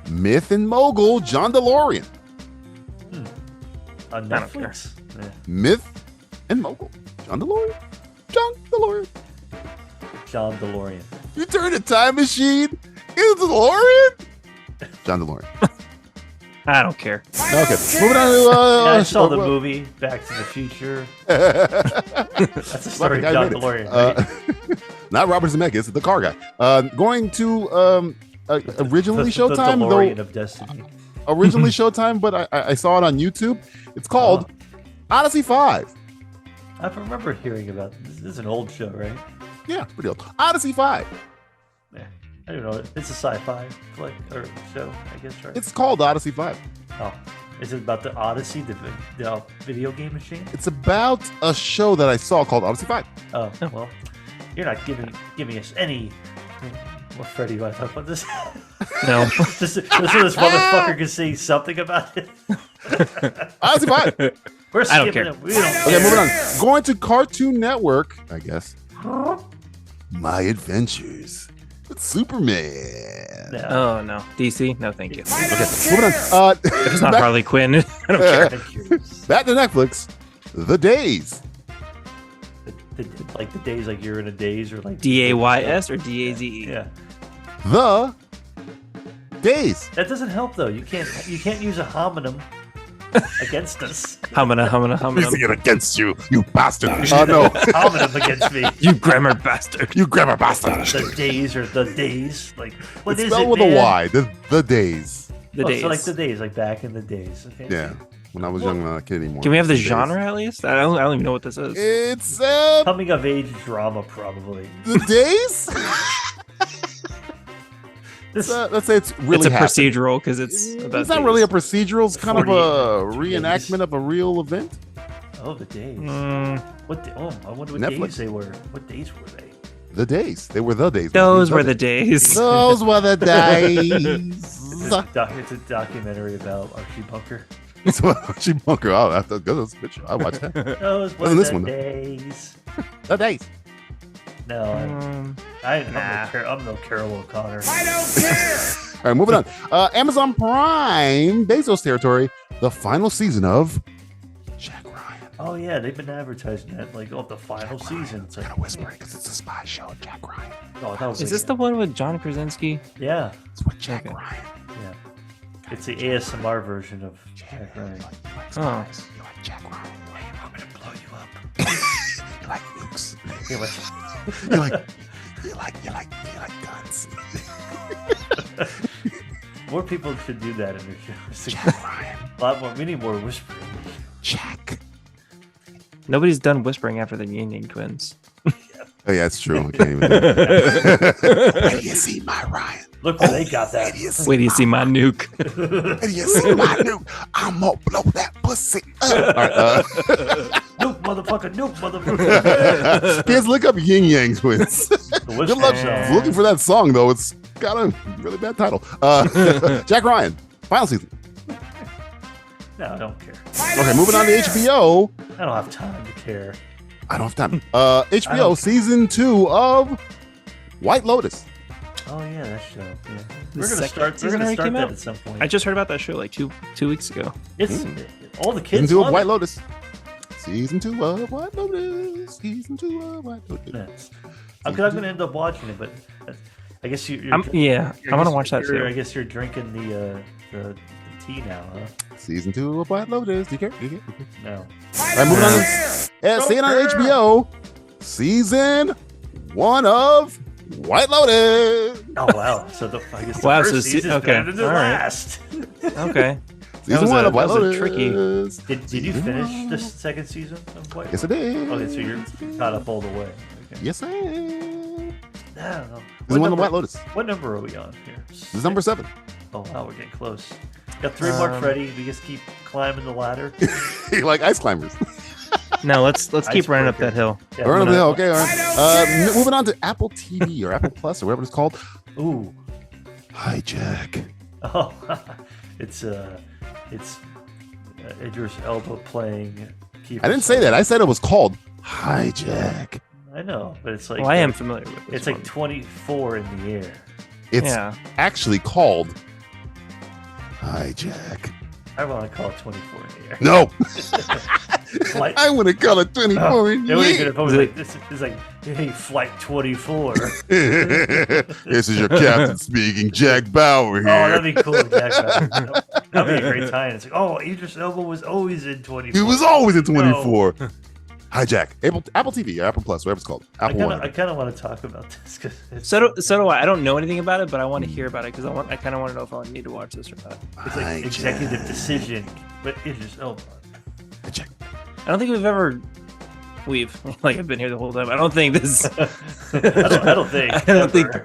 Myth and Mogul, John DeLorean. On Netflix. Yeah. Myth and Mogul, John DeLorean. John DeLorean. You turn a time machine into DeLorean? John DeLorean. I don't care. Okay, moving on to I saw the movie Back to the Future. That's the story of John DeLorean. Right? Not Robert Zemeckis, the car guy. Going to originally Showtime, the DeLorean of Destiny. Originally Showtime, but I saw it on YouTube. It's called Odyssey 5. I remember hearing about this. This is an old show, right? Yeah, pretty old. Odyssey 5. Yeah. I don't know. It's a sci-fi flick or show, I guess, right? It's called Odyssey 5. Oh, is it about the Odyssey, the video game machine? It's about a show that I saw called Odyssey 5. Oh, well, you're not giving us any. Well, Freddie, you want to talk about this? No. just so this motherfucker can say something about it. Odyssey 5. We're skipping I don't care. it. We don't Okay, moving on. Going to Cartoon Network, I guess. My Adventures with Superman. No. Oh no, DC. No, thank you. Okay, moving on. It's not Harley Quinn. I don't care. Back to Netflix. The Days. Like the days, like you're in a daze, or like DAYS or DAZE. Yeah. The Days. That doesn't help though. You can't use a homonym against us. Humana. Using it against you, you bastard. Oh no. Homonym against me. You grammar bastard. You grammar bastard. The days or the days. Like what It's is spelled it, with man? a Y. The Days. The days. So like the days, like back in the days. Okay. Yeah. When I was young, not a kid anymore. Can we have the Days. genre at least? I don't even know what this is. It's Coming of age drama, probably. The Days. Let's say it's really. It's a happened. procedural because it's about. It's not really a procedural. It's kind of a 48 reenactment of a real event. Oh, the days. What? I wonder what Netflix. days they were. What days were they? The Days. They were the days. Those were the days. Those were the days. It's a documentary about Archie Bunker. It's Archie Bunker. Oh, that's a good show. I watched that. Those were Wasn't this the one, though? days. The Days. No, I'm no Carol O'Connor. I don't care. All right, moving on. Amazon Prime, Bezos territory. The final season of Jack Ryan. Oh yeah, they've been advertising that like the final season. It's like Kind of whispering because it's a spy show. Jack Ryan. oh, that was Is this the one with John Krasinski? yeah, It's with Jack Ryan. yeah. It's the ASMR version of Jack Ryan. Oh. You like Jack Ryan. I'm gonna blow you up. You like nukes. Yeah, You like guns. more people should do that in their shows. Jack Ryan. A lot more. We need more whispering. Jack. Nobody's done whispering after the Yin Yang Twins. Oh yeah, it's true. I can't even do it. Where do you see my Ryan? Look where they got that. Wait do you see my nuke? Where do you see my nuke? I'm gonna blow that pussy up. All right, Nuke, motherfucker. kids, look up Yin Yang Twins. Good Good luck looking for that song though. It's got a really bad title. Jack Ryan, final season. No, I don't care. Okay, moving on to HBO. I don't have time to care. I don't have time. HBO season 2 of White Lotus. Oh yeah, that show. Yeah. The We're gonna second start. We're season gonna already start came that out? at some point. I just heard about that show like two weeks ago. It's all the Season kids 2 of love White it. Lotus. Season 2 of White Lotus. Season 2 of White Lotus. I'm gonna end up watching it, but I guess you're. I want to watch that I too. guess you're drinking the tea now, huh? Season 2 of White Lotus. Do you care? Do you care? No. All right, moving on. Staying on HBO. Season 1 of White Lotus. Oh wow! So I guess the Wow, first so season's okay, better than the all right. last. Okay. Season was 1 a- of White that was a Lotus. tricky- Did you finish the second season of White? Yes, I did. Okay, so you're caught up all the way. Okay. Yes, I am. I don't know. Season 1 of White Lotus. What number are we on here? This is number 7. Oh wow, we're getting close. Got 3 more, Freddy. We just keep climbing the ladder. Like ice climbers. No, let's keep running up Icebreaker. that hill. Yeah, Burn we're up not- the hill. Okay, all right. Moving on to Apple TV or Apple Plus or whatever it's called. Ooh. Hijack. Oh, it's Idris Elba playing. I didn't say that. I said it was called Hijack. I know, but it's like. Well, I am familiar with this It's one. like 24 in the air. It's Yeah. actually called Hijack. I want to call it 24 in the air. No, Flight. I want to call it 24 in It would be good years. if I was like, this is like, hey, flight 24. This is your captain speaking, Jack Bauer Oh, here. that'd be cool, Jack. That'd be a great time. It's like, oh, Idris Elba was always in 24. He was always in 24. Hijack. Apple TV or Apple Plus, whatever it's called. Apple I One. kind of want to talk about this because So do I. I don't know anything about it, but I want to hear about it because I kind of want to know if I need to watch this or not. it's like executive decision, but Idris Elba. Hijack. I don't think we've like I've been here the whole time. I don't think this. I don't think. I don't think ever.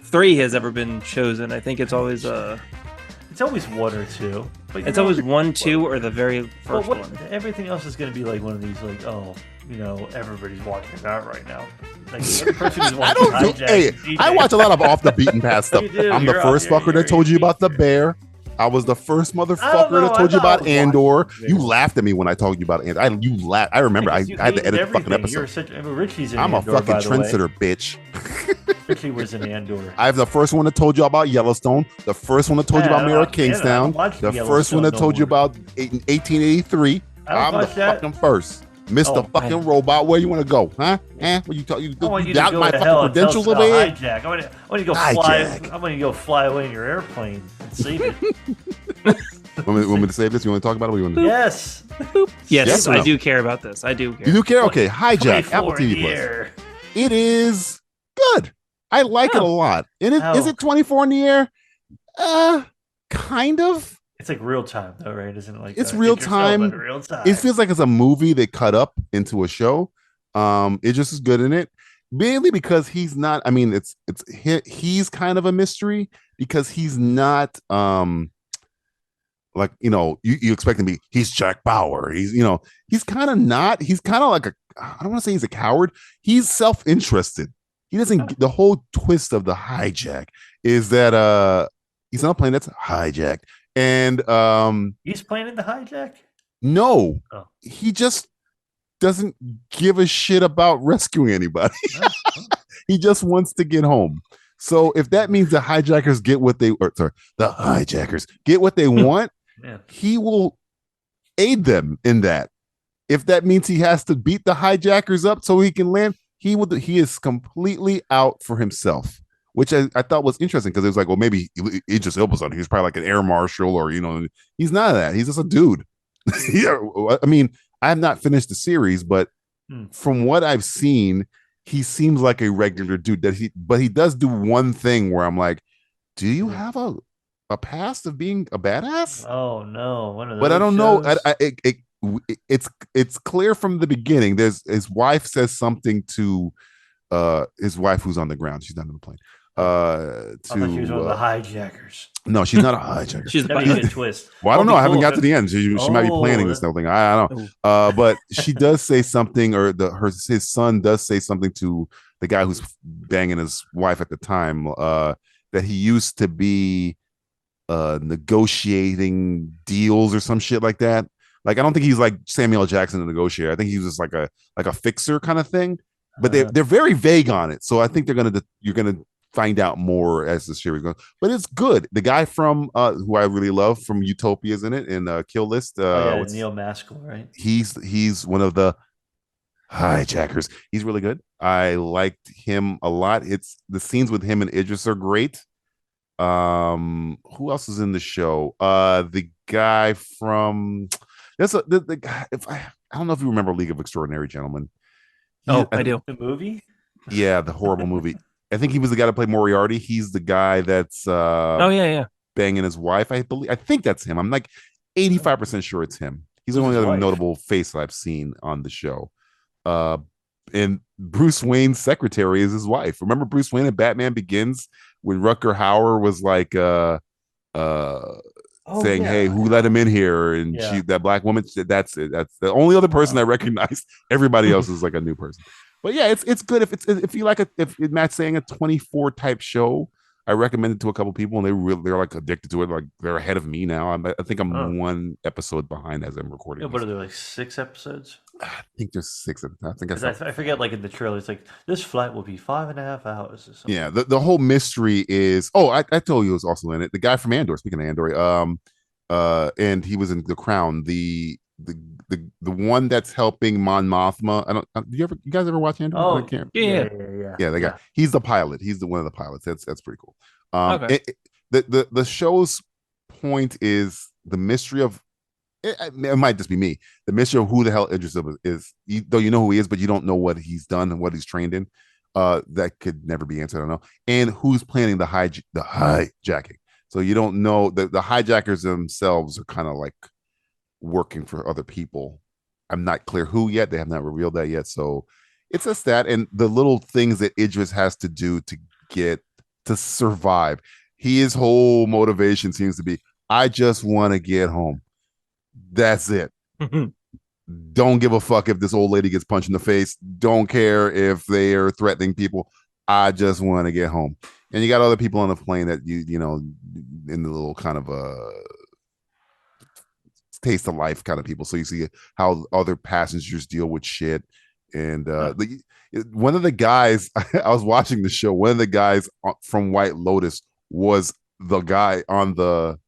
3 has ever been chosen. I think it's always It's always 1 or 2. But it's always 1, 2, or the very Well, first one. everything else is going to be like one of these, like, oh, everybody's watching that right now. Like every person who's I watching don't do. Hijack Hey, and DJ. I watch a lot of off the beaten path stuff. You do. I'm the You're first out there. fucker that told you about the bear. I was the first motherfucker know, that told I you know I about was Andor. watching You it. laughed at me when I told you about Andor. You laughed. I remember. I You had to hated edit the fucking everything. You're episode. such. I mean, Richie's in I'm a Andor, fucking by the way. trendsetter, bitch. Richie was in Andor. I'm the first one that told you about Yellowstone. The first one that told you Yeah, about I Mayor don't- of Kingstown. yeah, I watched The first one Yellowstone that told you no more. about 1883. I don't I'm the watch that. fucking first. Mr. Oh, fucking Robot, where you want to go, huh? Where you talk? You I want you to doubt go my to fucking hell and tell us credentials about over here? Hijack. I want to go fly. Hijack. I'm going to go fly away in your airplane and save it. Want me to save this? You want to talk about it? What do you want to do? Yes. Yes, Yes or I no? do care about this. I do care. You do care? Okay, Hijack, 24 Apple in TV the Plus. air. It is good. I like it a lot. And How? is it 24 in the air? Kind of. It's like real time, though, right? Isn't it like It's Idris real Elba time. in real time. It feels like it's a movie they cut up into a show. It just is good in it. Mainly because he's not. I mean, he's kind of a mystery because he's not. Like you expect him to be. He's Jack Bauer. He's kind of not. He's kind of like I don't want to say he's a coward. He's self-interested. He doesn't. The whole twist of the hijack is that he's on a plane that's hijacked, and He's playing in the hijack. no, Oh. he just doesn't give a shit about rescuing anybody. He just wants to get home. So if that means the hijackers get what the hijackers get what they want, Yeah. he will aid them in that. If that means he has to beat the hijackers up so he can land, he will. He is completely out for himself, which I thought was interesting because it was like, well, maybe Idris Elba's on. He's probably like an air marshal, or he's not that. He's just a dude. Yeah, I mean, I have not finished the series, but from what I've seen, he seems like a regular dude. But he does do one thing where I'm like, do you have a past of being a badass? Oh no, one of those. But I don't know. shows? It's clear from the beginning. His wife says something to his wife who's on the ground. She's not on the plane. I thought she was one of the hijackers. No, she's not a hijacker. She's That'd be a good twist. Well, I don't know. I haven't Cool got if to the end. She might be planning this whole thing. I don't know. But she does say something, or his son does say something to the guy who's banging his wife at the time, that he used to be negotiating deals or some shit like that. Like, I don't think he's like Samuel L. Jackson, the negotiator. I think he's just like a fixer kind of thing. But they're very vague on it. So I think you're gonna find out more as the series goes. But it's good. The guy from who I really love from Utopia is in it, in Kill List. Neil Maskell, right? He's one of the hijackers. He's really good. I liked him a lot. It's the scenes with him and Idris are great. Who else is in the show? The guy from the guy. I don't know if you remember League of Extraordinary Gentlemen. I do. The movie? Yeah, the horrible movie. I think he was the guy to play Moriarty. He's the guy that's banging his wife. I think that's him. I'm like 85% sure it's him. He's the only other notable face that I've seen on the show. And Bruce Wayne's secretary is his wife. Remember Bruce Wayne in Batman Begins when Rutger Hauer was like saying, "Hey, who let him in here?" And that black woman. That's it. That's the only other person I recognized. Everybody else is like a new person. But yeah, it's good if you like if Matt's saying a 24 type show. I recommend it to a couple people, and they're like addicted to it. Like they're ahead of me now. I think I'm one episode behind as I'm recording. Yeah, what are there, like 6 episodes? I think there's 6 of them. I think I forget. Like in the trailer, it's like this flight will be 5.5 hours or something. Yeah, the whole mystery is. Oh, I told you it was also in it. The guy from Andor. Speaking of Andor, and he was in The Crown. The one that's helping Mon Mothma. You guys ever watch Andor? Oh, yeah. The guy. He's the pilot. He's one of the pilots. That's pretty cool. Okay. The show's point is the mystery of. It might just be me. The mystery of who the hell Idris Elba is, though you know who he is, but you don't know what he's done and what he's trained in. That could never be answered. I don't know. And who's planning the hijacking? So you don't know. The hijackers themselves are kind of like working for other people. I'm not clear who yet. They have not revealed that yet. So it's just that, and the little things that Idris has to do to survive. His whole motivation seems to be, I just want to get home. That's it. Don't give a fuck if this old lady gets punched in the face. Don't care if they are threatening people. I just want to get home. And you got other people on the plane that you know, in the little kind of taste of life kind of people. So you see how other passengers deal with shit. And one of the guys, I was watching the show. One of the guys from White Lotus was the guy on the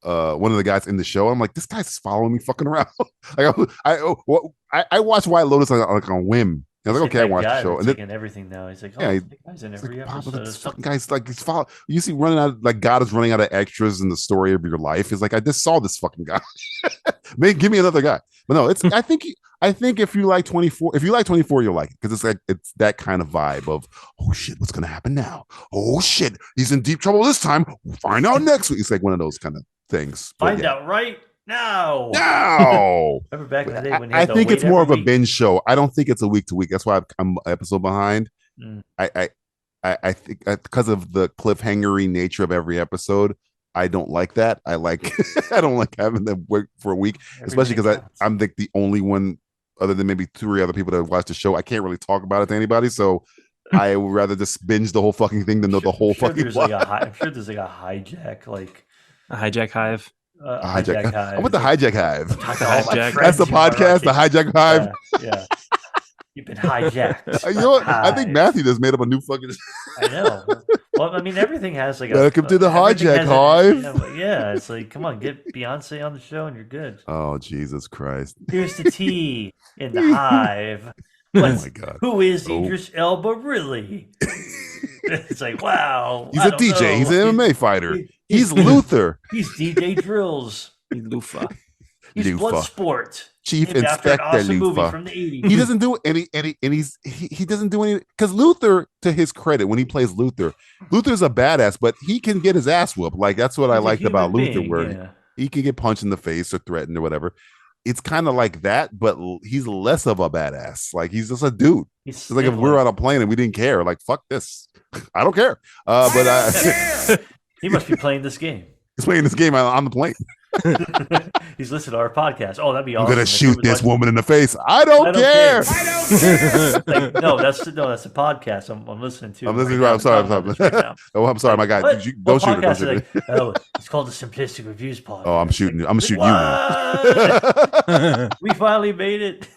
one of the guys in the show. I'm like, this guy's following me fucking around. Like I watched White Lotus on a whim. I was like, okay, I watched the show. And then everything now. He's like, oh, the guy's in every episode. This fucking guy's like, he's following. You see, running out, like God is running out of extras in the story of your life. It's like, I just saw this fucking guy. Give me another guy. But no, it's. I think if you like 24, you'll like it, because it's like it's that kind of vibe of, oh shit, what's gonna happen now? Oh shit, he's in deep trouble this time. We'll find out next week. It's like one of those kind of things. Find out right now. Remember back in the day when I think it's more of a binge show. I don't think it's a week to week. That's why I'm an episode behind. I think because of the cliffhangery nature of every episode, I don't like that. I don't like having them wait for a week, especially because I'm like the only one, other than maybe 2 or 3 other people that have watched the show. I can't really talk about it to anybody, so I would rather just binge the whole fucking thing than know the whole fucking plot. I'm sure there's like a hijack, like a hijack hive. A hijack hive. I'm with the hijack hive. That's the podcast, the hijack hive. Yeah. You've been hijacked. You know what? I think Matthew just made up a new fucking. I know. Well, I mean, everything has like welcome to the hijack hive. Yeah, it's like, come on, get Beyonce on the show and you're good. Oh, Jesus Christ! Here's the tea in the hive. Oh my God! Who is Idris Elba really? It's like, wow. He's a DJ. Know. He's an MMA fighter. He's Luther. He's DJ Drills. He's Lufa. He's Bloodsport. Chief Inspector awesome Lufa. Movie from the 80s. He doesn't do any, he doesn't do any, because Luther, to his credit, when he plays Luther's a badass, but he can get his ass whooped. Like that's what I liked about Luther, where he can get punched in the face or threatened or whatever. it's kind of like that, but he's less of a badass. Like he's just a dude. It's like if we were on a plane and we didn't care, like fuck this, I don't care. He must be playing this game. He's playing this game on the plane. He's listening to our podcast. Oh, that'd be awesome. I'm gonna shoot this woman in the face. I don't care. I don't care. Like, no, that's the podcast I'm listening to. I'm listening. I'm sorry. Oh, I'm sorry, my guy. Don't shoot it. Don't shoot it. Like, oh, it's called the Simplistic Reviews Podcast. Oh, I'm shooting you. I'm shooting you now. We finally made it.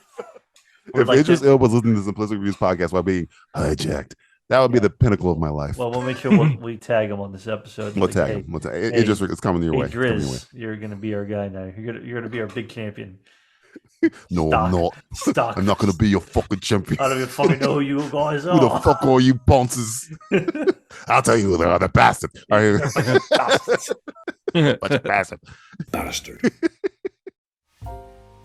If Idris Elba was listening to the Simplistic Reviews Podcast while being hijacked, that would be the pinnacle of my life. Well, we'll make sure we tag him on this episode. We'll tag him. It's coming your way. Driz, you're going to be our guy now. You're going to be our big champion. No, I'm not. I'm not going to be your fucking champion. I don't even fucking know who you guys are. Who the fuck are you ponces? I'll tell you who they are. The bastard. Bunch of bastard. Bastard.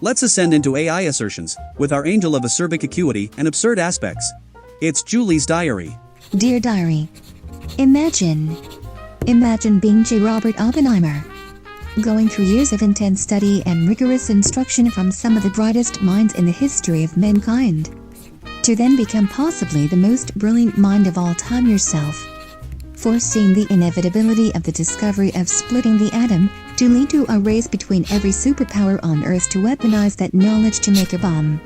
Let's ascend into AI assertions with our angel of acerbic acuity and absurd aspects. It's Julie's diary. Dear diary, imagine being J. Robert Oppenheimer, going through years of intense study and rigorous instruction from some of the brightest minds in the history of mankind, to then become possibly the most brilliant mind of all time yourself, foreseeing the inevitability of the discovery of splitting the atom to lead to a race between every superpower on Earth to weaponize that knowledge to make a bomb,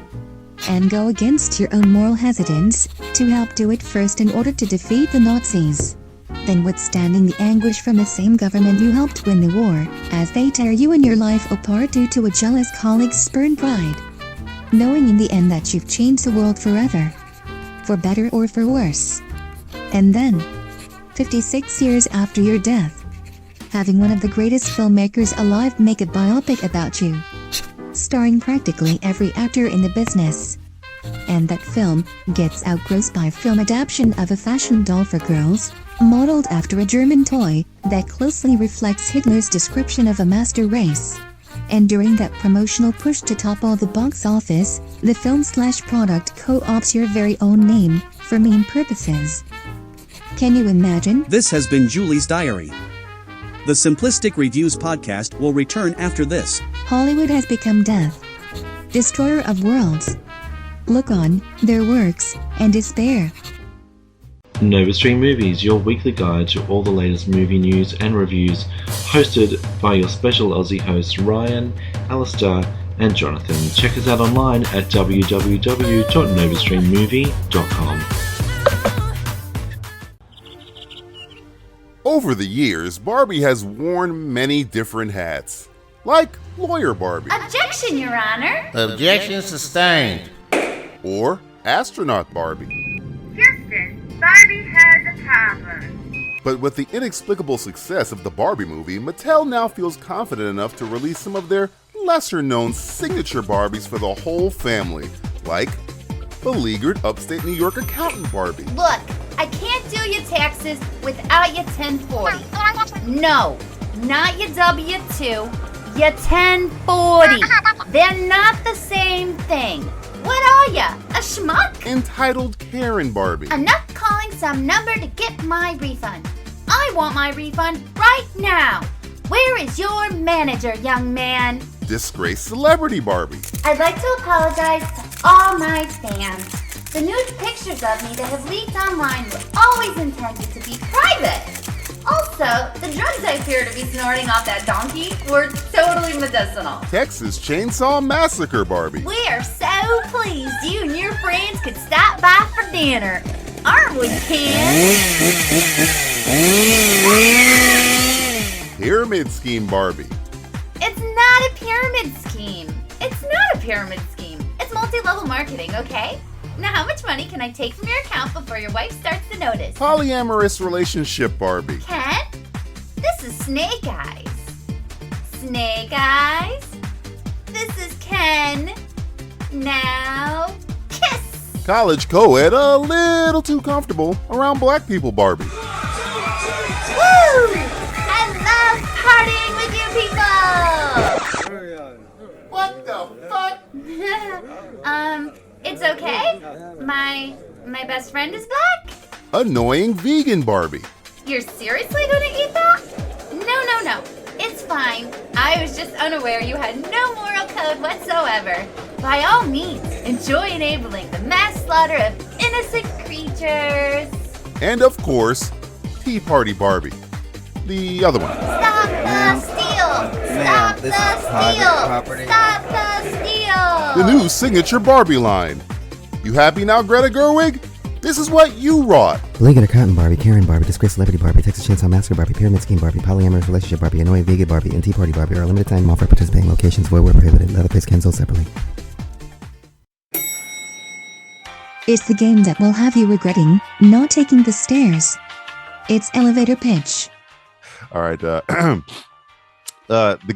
and go against your own moral hesitance to help do it first in order to defeat the Nazis, then withstanding the anguish from the same government you helped win the war, as they tear you and your life apart due to a jealous colleague's spurned pride, knowing in the end that you've changed the world forever, for better or for worse. And then, 56 years after your death, having one of the greatest filmmakers alive make a biopic about you, starring practically every actor in the business. And that film gets outgrossed by a film adaptation of a fashion doll for girls, modeled after a German toy that closely reflects Hitler's description of a master race. And during that promotional push to topple the box office, the film/product co-opts your very own name for meme purposes. Can you imagine? This has been Julie's diary. The Simplistic Reviews Podcast will return after this. Hollywood has become death, destroyer of worlds. Look on their works and despair. NovaStream Movies, your weekly guide to all the latest movie news and reviews, hosted by your special Aussie hosts Ryan, Alistair, and Jonathan. Check us out online at www.novastreammovie.com. Over the years, Barbie has worn many different hats, like Lawyer Barbie. Objection, Your Honor. Objection sustained. Or Astronaut Barbie. Houston, Barbie has a problem. But with the inexplicable success of the Barbie movie, Mattel now feels confident enough to release some of their lesser-known signature Barbies for the whole family, like beleaguered upstate New York accountant Barbie. Look, I can't do your taxes without your 1040. No, not your W-2, your 1040. They're not the same thing. What are ya, a schmuck? Entitled Karen Barbie. I'm not calling some number to get my refund. I want my refund right now. Where is your manager, young man? Disgraced Celebrity Barbie. I'd like to apologize to all my fans. The nude pictures of me that have leaked online were always intended to be private. Also, the drugs I appear to be snorting off that donkey were totally medicinal. Texas Chainsaw Massacre Barbie. We are so pleased you and your friends could stop by for dinner. Aren't we, Ken? Pyramid Scheme Barbie. It's not a pyramid scheme. It's not a pyramid scheme. It's multi-level marketing, okay? Now, how much money can I take from your account before your wife starts to notice? Polyamorous Relationship Barbie. Ken? This is Snake Eyes. Snake Eyes? This is Ken. Now, kiss! College co-ed a little too comfortable around black people Barbie. Woo! I love partying with you people! What the fuck? It's okay. My best friend is black. Annoying Vegan Barbie. You're seriously gonna eat that? No. It's fine. I was just unaware you had no moral code whatsoever. By all means, enjoy enabling the mass slaughter of innocent creatures. And of course, Tea Party Barbie. The other one. Stop the steal! Stop the steal! Stop the steal! The new signature Barbie line. You happy now, Greta Gerwig? This is what you wrought. Legged Cotton Barbie, Karen Barbie, Disgraced Celebrity Barbie, Texas Chainsaw Massacre Barbie, Pyramid Scheme Barbie, Polyamorous Relationship Barbie, Annoying Vegan Barbie, and Tea Party Barbie are a limited time offer at participating locations. Void where prohibited. Leatherface can sold separately. It's the game that will have you regretting not taking the stairs. It's elevator pitch. All right. The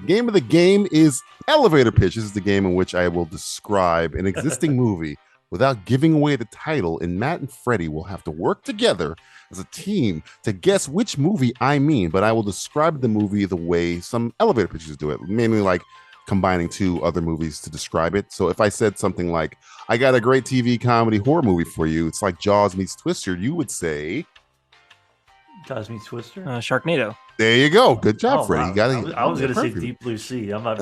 game of the game is elevator pitch. This is the game in which I will describe an existing movie without giving away the title, and Matt and Freddy will have to work together as a team to guess which movie I mean, but I will describe the movie the way some elevator pitches do it, mainly like combining two other movies to describe it. So if I said something like, I got a great TV comedy horror movie for you, it's like Jaws meets Twister, you would say... Jaws meets Twister? Sharknado. There you go. Good job, Freddy. Wow. You got it. I was going to say Deep Blue Sea. I'm not.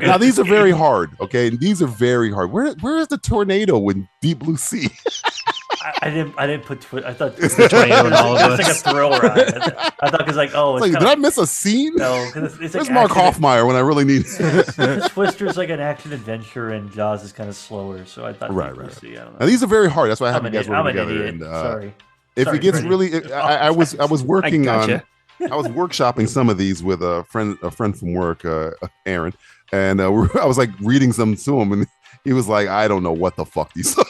Now these are very hard. Okay, these are very hard. Where is the tornado in Deep Blue Sea? I didn't put. I thought it's the tornado in all of us. It's like a thrill ride. I thought because It's did I miss a scene? No, because it's Where's like Mark Hoffmeyer when I really need? Twister's like an action adventure, and Jaws is kind of slower. So I thought right. Sea, I don't know. Now these are very hard. That's why I have you guys work I'm together. an idiot. And, Sorry. If Sorry, it gets Freddy. really, I was working gotcha. I was workshopping some of these with a friend from work, Aaron, and I was like reading some to him, and he was like, I don't know what the fuck these are.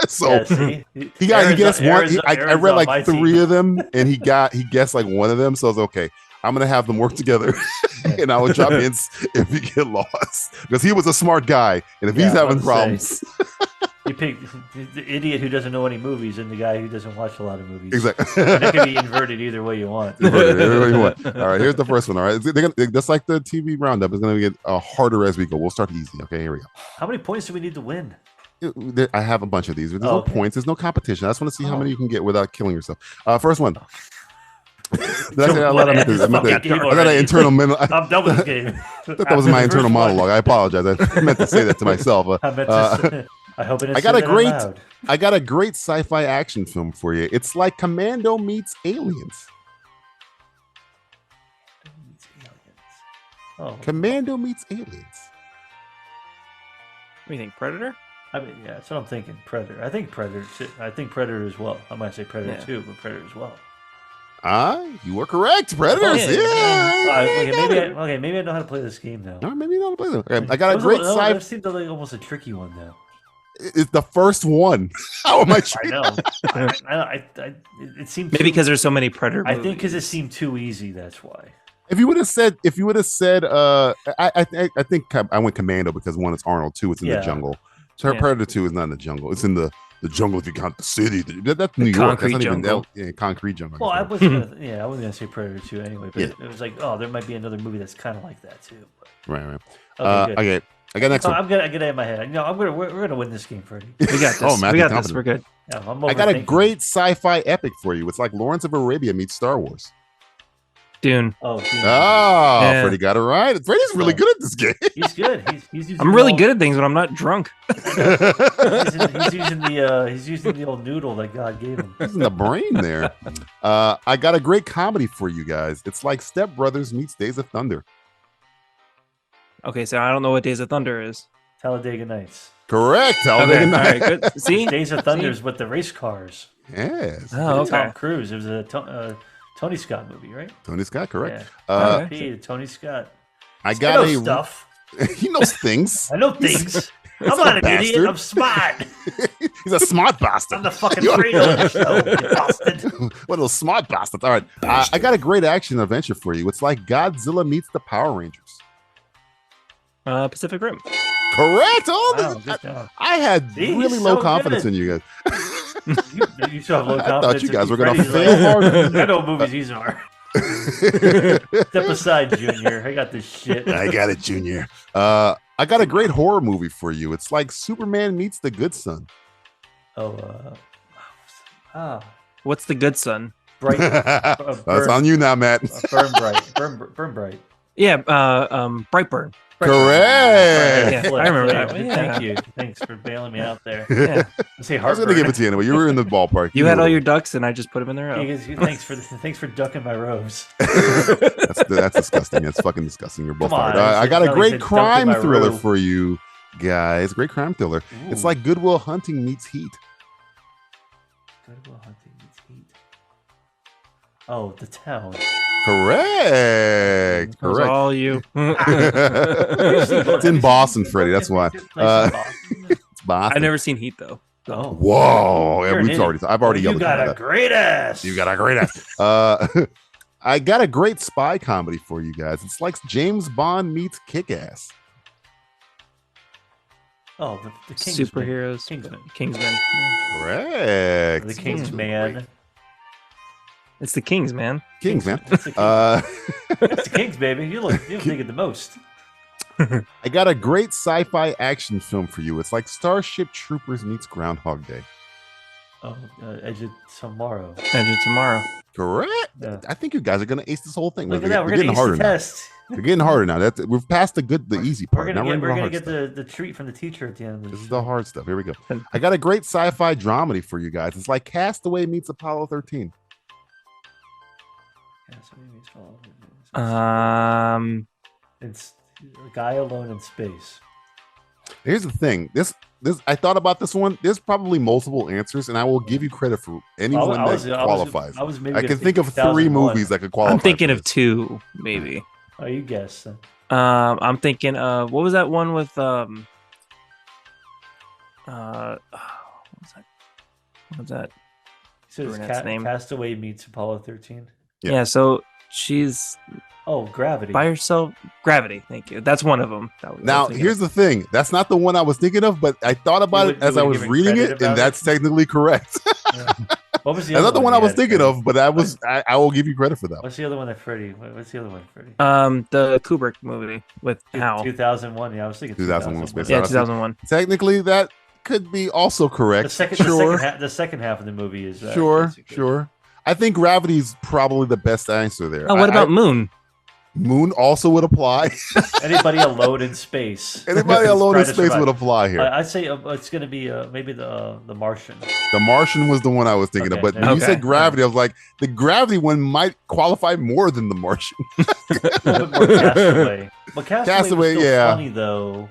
So yeah, he guessed one. I read like three of them, and he guessed like one of them. So I was okay. I'm gonna have them work together, and I would drop hints if you get lost, because he was a smart guy, and if he's having problems. You pick the idiot who doesn't know any movies and the guy who doesn't watch a lot of movies. Exactly. And it can be inverted either way you want. All right, here's the first one. All right, just like the TV roundup, it's going to get harder as we go. We'll start easy. Okay, here we go. How many points do we need to win? I have a bunch of these. There's no points. There's no competition. I just want to see how many you can get without killing yourself. First one. Did I say that loud? I got an internal mental. I'm done with this game. That was my internal monologue. I apologize. I meant to say that to myself. I hope it. I got a great sci-fi action film for you. It's like Commando meets Aliens. Oh, Commando meets Aliens. What do you think, Predator? I mean, yeah, that's what I'm thinking. Predator. I think Predator. I think Predator as well. I might say Predator 2, but Predator as well. You were correct. Predators. Maybe I know how to play this game now. Or maybe you know how to play this. Okay, I got a great sci-fi. That seemed like almost a tricky one now. It's the first one. How am I? I know. It seemed maybe because there's so many Predator movies. I think because it seemed too easy. That's why. If you would have said, I think I went Commando because one, it's Arnold. Two, it's in the jungle. So Predator 2 is not in the jungle. It's in the jungle if you count the city. That's New York. That's not jungle. even concrete jungle. Well, I wasn't gonna say Predator 2 anyway, but it was like, there might be another movie that's kind of like that too. But... Right. Okay, I got next one. I'm gonna get it in my head. We're gonna win this game, Freddie. We got this. We got this. We're good. Yeah, I got a great sci-fi epic for you. It's like Lawrence of Arabia meets Star Wars. Dune. Oh, Dune. Freddie got it right. Freddie's really good at this game. He's good. He's I'm really good at things when I'm not drunk. he's using the old noodle that God gave him. He's in the brain there. I got a great comedy for you guys. It's like Step Brothers meets Days of Thunder. Okay, so I don't know what Days of Thunder is. Talladega Nights. Correct. Talladega Nights. All right, good. See? Days of Thunder is with the race cars. Yes. Oh, okay. Tom Cruise. It was a Tony Scott movie, right? Tony Scott, correct. Yeah. Tony Scott. I got stuff. He knows things. I know things. I'm not an idiot. I'm smart. He's a smart bastard. I'm the fucking Fredo of the show, you bastard. What a little smart bastard. All right. I got a great action adventure for you. It's like Godzilla meets the Power Rangers. Pacific Rim. Correct. I had See, really low confidence in you guys. You should have low confidence. I thought you guys were going to fail hard. I know what movies these are. Step aside, Junior. I got this shit. I got it, Junior. I got a great horror movie for you. It's like Superman meets the Good Son. What's the Good Son? Bright. That's on you now, Matt. Burn Bright. Yeah, Brightburn. Correct. Yeah, I remember that one. Yeah. Thank you. Thanks for bailing me out there. Yeah. Say I was going to give it to you anyway. You were in the ballpark. You had all your ducks, and I just put them in there. Thanks for ducking my rows. That's disgusting. That's fucking disgusting. You're both Come on, fired. I got a Kelly great said crime duck in my thriller row. for you guys. Great crime thriller. Ooh. It's like Good Will Hunting meets Heat. Good Will Hunting meets Heat. Oh, The Town. Correct. It was all you. It's in Boston, Freddie. That's why. It's Boston. I've never seen Heat though. Oh. Whoa! You're an idiot. I've already yelled. You got at a great ass. You got a great ass. I got a great spy comedy for you guys. It's like James Bond meets Kick-Ass. Oh, the Kingsman. Superheroes. Kingsman. Correct. The Kingsman. It's the Kings, man. Kings, man. It's the Kings, baby. You'll dig it the most. I got a great sci-fi action film for you. It's like Starship Troopers meets Groundhog Day. Oh, Edge of Tomorrow. Edge of Tomorrow. Correct. Yeah. I think you guys are going to ace this whole thing. Look at They're that. We're getting going to harder ace the now. test. They're getting harder now. We've passed the easy part. We're Now going into the to hard get stuff. the treat from the teacher at the end of This is the hard stuff. Here we go. I got a great sci-fi dramedy for you guys. It's like Castaway meets Apollo 13. It's a guy alone in space. Here's the thing. This I thought about this one. There's probably multiple answers, and I will give you credit for anyone that qualifies. I can think of 3 movies that could qualify. I'm thinking of 2, maybe. Oh, you guess. I'm thinking of what was that one with what was that? So it's Castaway meets Apollo 13. Yeah. So she's Gravity. By herself. Gravity. Thank you. That's one of them. Now, here's the thing. That's not the one I was thinking of, but I thought about it as I was reading it, and that's technically correct. Yeah. What was the That's other not the one I was thinking Freddie? of, but I will give you credit for that. What's the other one that Freddie? What's the other one, Freddie? The Kubrick movie with Hal. 2001. Yeah, I was thinking 2001 Space Yeah, Odyssey. 2001. Technically, that could be also correct. The second half of the movie is sure. I think Gravity's probably the best answer there. Oh, what about Moon? Moon also would apply. Anybody alone in space. Anybody alone in space would apply here. I'd say it's going to be maybe the Martian. The Martian was the one I was thinking of, but when you said Gravity, I was like, the Gravity one might qualify more than the Martian. Castaway. But Castaway, was still yeah. funny though.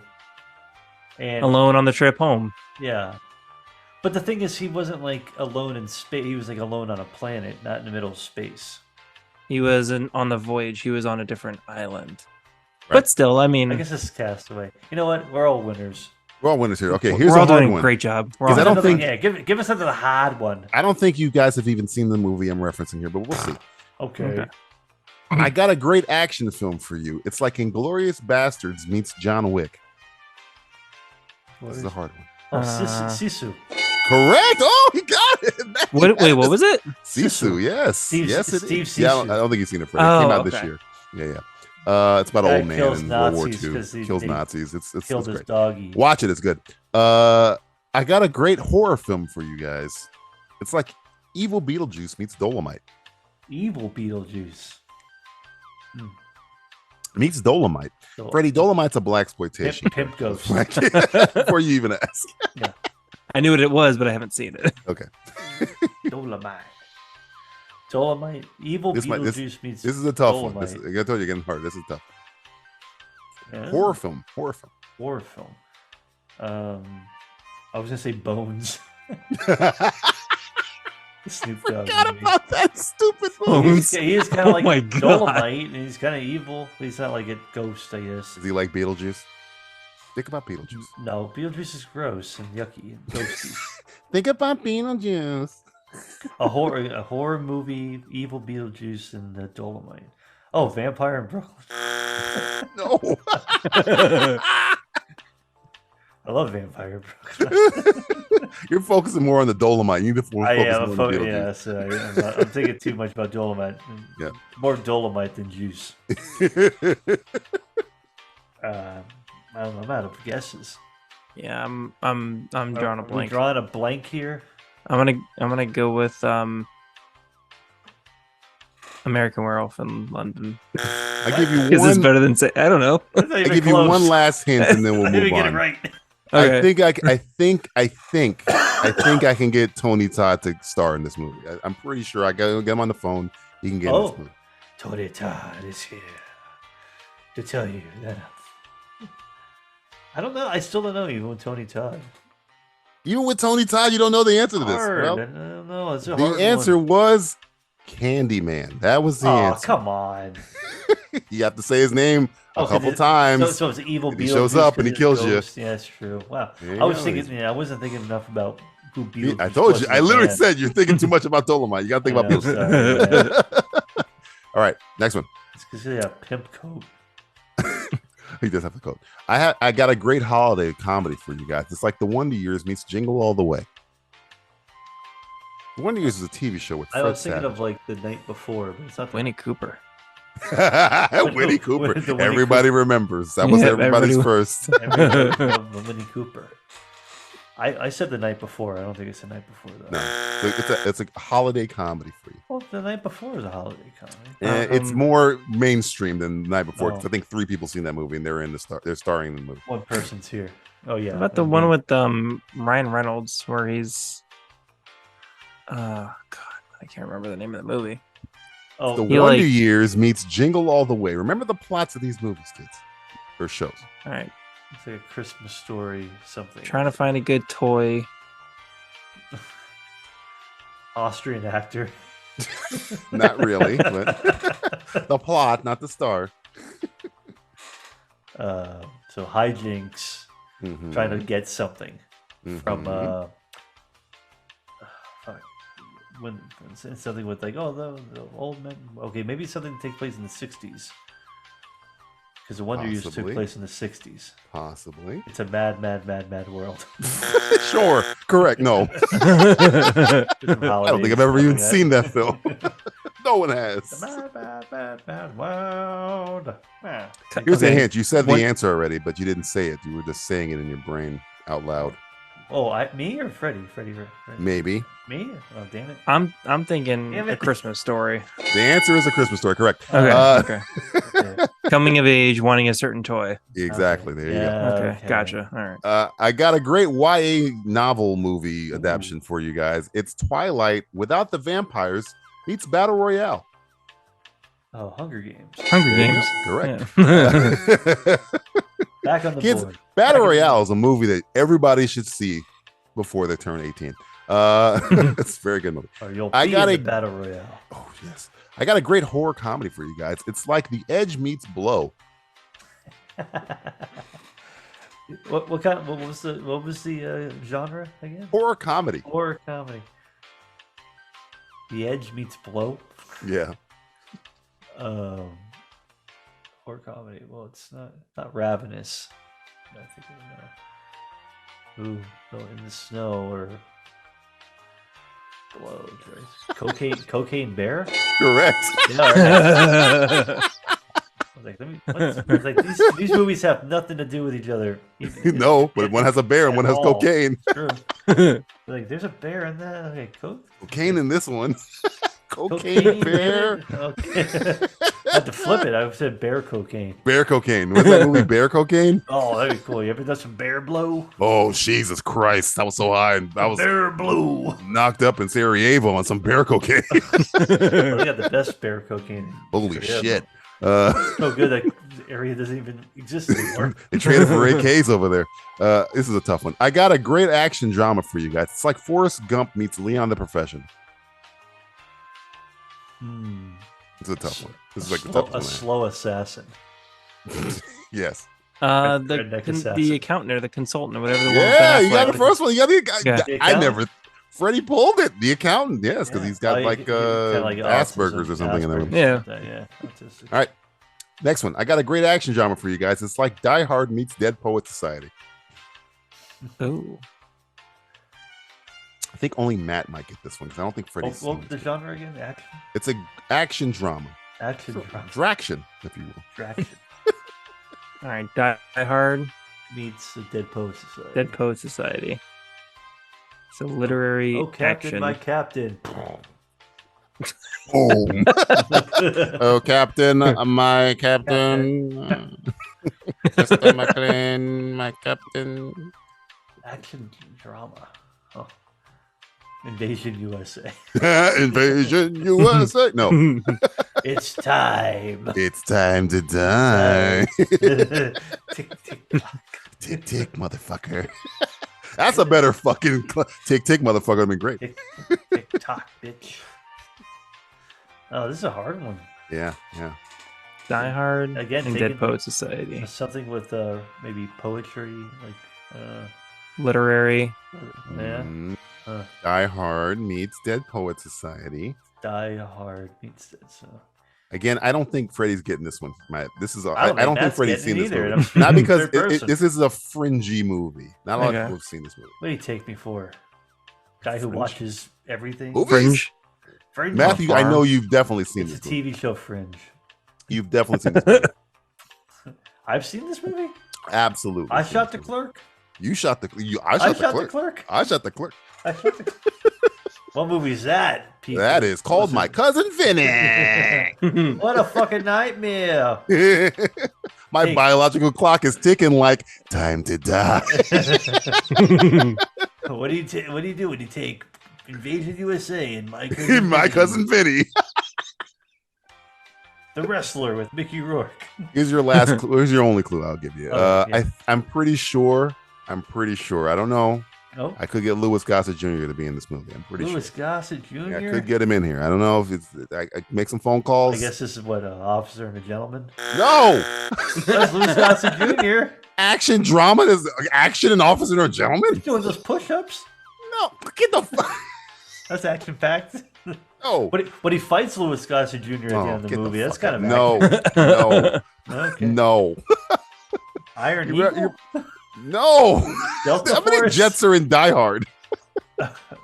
And Alone on the trip home. Yeah. But the thing is, he wasn't like alone in space. He was like alone on a planet, not in the middle of space. He was on the voyage. He was on a different island. Right. But still, I mean, I guess it's Castaway. You know what? We're all winners. We're all winners here. Okay, here's we're all a hard doing one. a great job. I don't think. Yeah, give us another hard one. I don't think you guys have even seen the movie I'm referencing here, but we'll see. Okay. I got a great action film for you. It's like Inglourious Bastards meets John Wick. This is a hard one. Oh, Sisu. Correct. Oh, he got it. Wait, what was it? Sisu. Yes. Steve is. Sisu. Yeah, I don't think you've seen it. Freddie. It came out this year. Yeah. It's about an old man in World War II. Kills Nazis. It's killed his great. doggy. Watch it. It's good. I got a great horror film for you guys. It's like Evil Beetlejuice meets Dolomite. Evil Beetlejuice. Meets Dolomite. Freddie, Dolomite's a blaxploitation. Pimp ghost. Before you even ask. Yeah. I knew what it was, but I haven't seen it. Okay. Dolomite. Evil Beetlejuice meets This is a tough Dolomite. one. I told you, getting hard. This is tough. Yeah. Horror film. I was gonna say Bones. Snoop Dogg. Forgot about that stupid movie. He is kind of like Dolomite, and he's kind of evil. But he's not like a ghost, I guess. Does he like Beetlejuice? Think about Beetlejuice. No, Beetlejuice is gross and yucky and ghosty. Think about Beetlejuice. a horror movie, Evil Beetlejuice and the Dolomite. Oh, Vampire in Brooklyn. No. I love Vampire in Brooklyn. You're focusing more on the Dolomite. You need to focus I'm more on Beetlejuice. I'm thinking too much about Dolomite. Yeah. More Dolomite than juice. I'm out of guesses. Yeah, I'm drawing a blank. Drawing a blank here. I'm gonna go with American Werewolf in London. I give you Is this one. better than say? I don't know. I give you one last hint, and then we'll move Get it on. right. Okay. I think I can get Tony Todd to star in this movie. I'm pretty sure. I got get him on the phone. He can get in this movie. Tony Todd is here to tell you that. I don't know. I still don't know even with Tony Todd. Even with Tony Todd, you don't know the answer to this. Hard. Well, I don't know. It's a the hard answer one. was Candyman. That was the answer. Come on. You have to say his name a couple times. So it's evil. He shows up and he kills you. Yeah, that's true. Wow. There I was you thinking. go. Yeah, I wasn't thinking enough about who Beetlejuice. I told was you. in I the literally band. said you're thinking too much about Dolomite. You got to think I about know, Beetlejuice. sorry, All right, next one. It's because he had a pimp coat. He does have the code. I got a great holiday comedy for you guys. It's like The Wonder Years meets Jingle All the Way. The Wonder Years is a TV show with I Fred was thinking Savage. of like The Night Before, but it's not. Winnie Cooper. Winnie Cooper. The Winnie Everybody Cooper. remembers. That was Yeah, everybody's everybody- first. Everybody loved Winnie Cooper. I said The Night Before. I don't think it's The Night Before though. No, it's a holiday comedy for you. Well, The Night Before is a holiday comedy. It's more mainstream than The Night Before. 'Cause Oh. I think 3 people seen that movie and they're starring in the movie. One person's here. Oh yeah. How about the one with Ryan Reynolds where he's God, I can't remember the name of the movie. Oh, The He, Wonder like- Years meets Jingle All the Way. Remember the plots of these movies, kids, or shows. All right, it's like a Christmas story, something. trying to find a good toy. Austrian actor. Not really, but the plot, not the star. So hijinks, trying to get something from when it's something with like the old men. Okay, maybe something that takes place in the 60s. Because the Wonder Years took Possibly. place in the 60s. Possibly. It's a mad, mad, mad, mad world. Sure. Correct. No. I don't think I've ever even seen that film. No one has. Mad, mad, mad, mad world. Yeah. Here's a Okay. hint. You said What- the answer already, but you didn't say it. You were just saying it in your brain out loud. Oh, me or Freddy? Freddie. Maybe. Me? Oh, damn it. I'm thinking Damn A it. Christmas Story. The answer is A Christmas Story. Correct. Okay. Okay. Coming of age, wanting a certain toy. Exactly. There you go. Okay, gotcha. All right. I got a great YA novel movie adaptation for you guys. It's Twilight without the vampires meets Battle Royale. Oh, Hunger Games. Hunger There you Games. go. Correct. Yeah. Back on the Kids, board. Battle Royale is a movie that everybody should see before they turn 18. It's a very good movie. Or you'll I be got in a the Battle Royale. Oh yes, I got a great horror comedy for you guys. It's like The Edge meets Blow. What was the genre again? Horror comedy. Horror comedy. The Edge meets Blow. Yeah. Horror comedy. Well, it's not Ravenous. I think Ooh, no, In the Snow or Blow. Cocaine Bear. Correct. Yeah. Right. I was like, I was like these movies have nothing to do with each other. No, but one has a bear and one has At all. cocaine. True. Like, there's a bear in that. Okay, Cocaine in this one. Cocaine bear. Okay. I had to flip it. I said bear cocaine. Bear cocaine. What's that movie? Bear cocaine. Oh, that'd be cool. You ever done some bear blow? Oh Jesus Christ! That was so high. And I was Bear blow. knocked up in Sarajevo on some bear cocaine. Well, they got the best bear cocaine. Holy Yeah. shit! So good that area doesn't even exist anymore. They traded for AKs over there. This is a tough one. I got a great action drama for you guys. It's like Forrest Gump meets Leon the Profession. It's a tough one. This is like the toughest A one. slow assassin. Yes. Redneck assassin. The accountant or the consultant or whatever. The one Yeah, with you got Ben the first one. You got the. Yeah. The I accountant? never. Freddie pulled it. The accountant. Yes, because he's got Oh, like kinda like Asperger's or something in there. Asperger's. Yeah. Yeah. Autistic. All right. Next one. I got a great action drama for you guys. It's like Die Hard meets Dead Poet Society. Oh. I think only Matt might get this one because I don't think Freddie's. What seen was the it. genre again? Action? It's a action drama. Action drama. Draction, if you will. Draction. All right. Die Hard. Meets the Dead Poet Society. Dead Poet Society. It's a literary Oh, Captain, action. my Captain. Boom. Oh, Captain, my Captain. Mr. McLean, my Captain. Action drama. Oh. Invasion USA. Invasion USA. No. It's time. It's time to die. Tick, tick, tock. Tick, tick, motherfucker. That's a better fucking tick, tick, motherfucker. I mean, great. Tick, tick, tock, bitch. Oh, this is a hard one. Yeah. Die Hard Again, and taking Dead Poet Society. Something with maybe poetry, like Literary. yeah. Die Hard meets Dead Poet Society. Die Hard meets Dead. So again, I don't think Freddy's getting this one. This is I don't think Freddy's seen this either. movie. Not because this is a fringy movie. Not a lot of people have seen this movie. What do you take me for? Guy who watches everything. Movies? Fringe. Matthew, I know you've definitely seen It's this a movie. TV show Fringe. You've definitely seen this movie. I've seen this movie. Absolutely. I shot the clerk. You shot the. I shot the clerk. I shot the clerk. What movie is that? People? That is called My Cousin Vinny. What a fucking nightmare. My biological clock is ticking like time to die. What do you do when you take Invasion USA and My Cousin Vinny? The wrestler with Mickey Rourke. Here's your last clue. Here's your only clue I'll give you. Yeah. I'm pretty sure. I don't know. Nope. I could get Louis Gossett Jr. to be in this movie. I'm pretty Louis sure. Gossett Jr.? Yeah, I could get him in here. I don't know if it's. I make some phone calls. I guess this is what, an officer and a gentleman? No! That's Louis Gossett Jr. Action drama? Is action and officer and a gentleman? He's doing those push-ups? No, get the fuck. That's action-packed. No. But he fights Louis Gossett Jr. at the end of the movie. That's kind of no. Okay. No. Iron Eagle? No. Delta How many Force? jets are in Die Hard?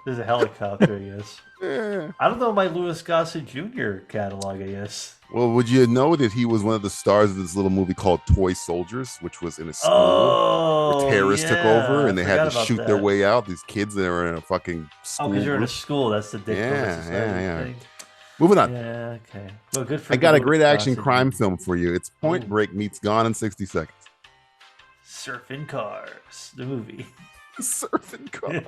There's a helicopter, I guess. Yeah. I don't know my Louis Gossett Jr. catalog, I guess. Well, would you know that he was one of the stars of this little movie called Toy Soldiers, which was in a school where terrorists took over and they had to shoot their way out. These kids that were in a fucking school. Oh, because you're in a group. school. That's the Dick Yeah. thing. Moving on. Yeah, okay. Well, good for I got a Louis great action Gossett crime Jr. film for you. It's Point Break meets Gone in 60 Seconds. Surfing Cars, the movie. Surfing Cars.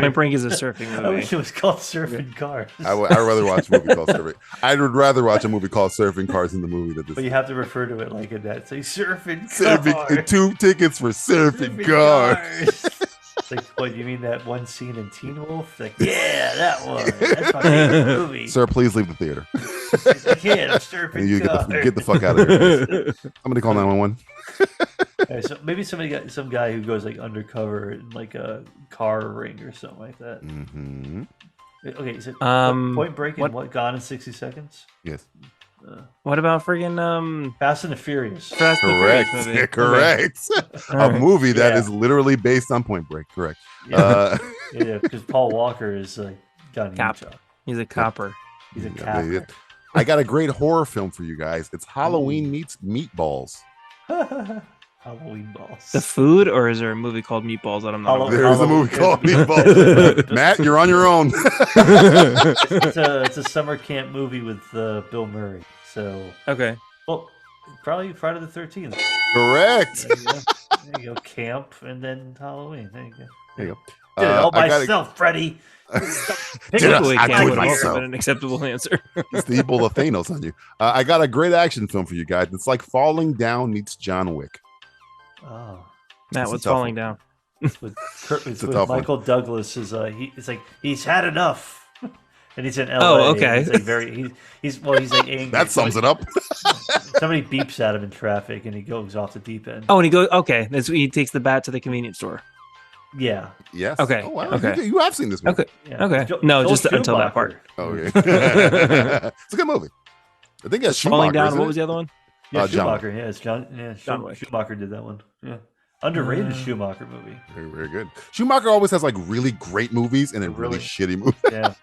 Point Break is a surfing movie. I wish it was called Surfing Cars. I'd rather watch a movie called Surfing. I would rather watch a movie called Surfing Cars than the movie that this. But you have to refer to it like in that. Say Surfing Surfing Cars. 2 tickets for Surfing Cars. It's like, what, you mean that one scene in Teen Wolf? Like, yeah, that one. That's my favorite movie. Sir, please leave the theater. I can't. I'm surfing You cars. get the fuck out of here. Somebody call 911. Okay, so maybe some guy who goes like undercover in like a car ring or something like that. Mm-hmm. Okay, is it Point Break and what? Gone in 60 Seconds? Yes. What about friggin' Fast and the Furious? Fast and the Correct. Furious movie. Correct. All A right. movie that Yeah. is literally based on Point Break. Correct. Yeah, because Paul Walker is got in Cop. Utah. He's a copper. He's a Yeah, copper. I got a great horror film for you guys. It's Halloween meets Meatballs. Halloween balls. The food, or is there a movie called Meatballs that I'm not aware of? There's a movie called Meatballs. Matt, you're on your own. It's a summer camp movie with Bill Murray. So Okay. well, probably Friday the 13th. Correct. There you go. There you go. Camp and then Halloween. There you go. There you go. Did it all I got myself, Freddie. Typically, I Cam do it would offer myself. an acceptable answer. It's the Ebola Thanos on you. I got a great action film for you guys. It's like Falling Down meets John Wick. Oh, Matt, It's a what's tough falling one. down? it's with tough one. Michael Douglas. It's like he's had enough, and he's in LA. Oh, okay. He's like he's like angry. That sums it up. Somebody beeps at him in traffic, and he goes off the deep end. Oh, and he goes, okay. He takes the bat to the convenience store. Yeah. Yes. Okay. Oh, wow. Okay. You have seen this movie. Okay. Yeah. Okay. Joel Just until that part. Schumacher. Oh, yeah. It's a good movie. I think that's Falling Schumacher. down. isn't What it? was the other one? Yeah, John Schumacher. Yeah, it's John. Yeah, John Wick. Schumacher did that one. Yeah, underrated Schumacher movie. Very, very good. Schumacher always has like really great movies and then really shitty movies. Yeah,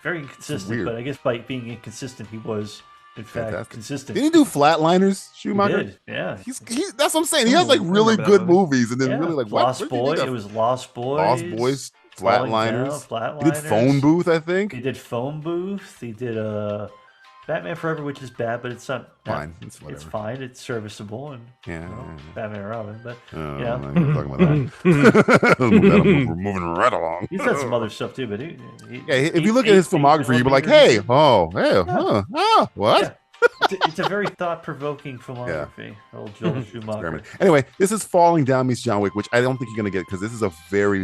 very inconsistent. weird. But I guess by being inconsistent, he was In fact, consistent. Did he do Flatliners, Schumacher? He did, yeah. He's that's what I'm saying. He has like really good movies, and then really like Lost Boys. It was Lost Boys. Flatliners. Flatliners. He did Phone Booth, I think. He did Phone Booth. He did Batman Forever, which is bad, but it's not fine. It's fine. It's serviceable, and Batman and Robin. But I'm not talking about that. We're moving right along. He's done some other stuff too, but if you look at his filmography, you'll be like, what? Yeah. It's a very thought-provoking filmography. Old Joel Schumacher. Anyway, this is Falling Down meets John Wick, which I don't think you're gonna get because this is a very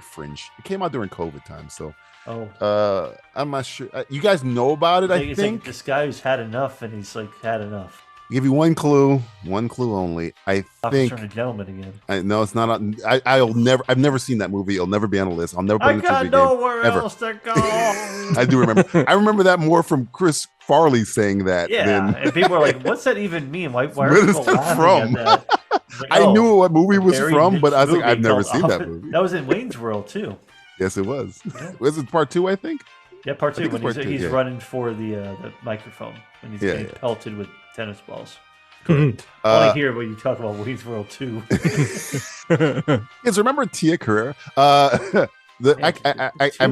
fringe. It came out during COVID time, so I'm not sure. You guys know about it? I think like this guy who's had enough, and he's like had enough. I'll give you one clue only. I think. Officer and a Gentleman again. No, it's not. I've never seen that movie. It'll never be on the list. I'll never put it in a trivia game. I got nowhere else to go. I do remember. I remember that more from Chris Farley saying that. Yeah, and people are like, "What's that even mean? Why are where people laughing from? at that?" Like, I knew what movie it was from, but I was like, I've never seen that movie. That was in Wayne's World too. Yes, it was. Yeah. Was it part 2? I think. Yeah, part 2 when he's running for the microphone when he's getting pelted with tennis balls. I want to hear what you talk about Wayne's World 2. Yes, remember Tia Carrera? I'm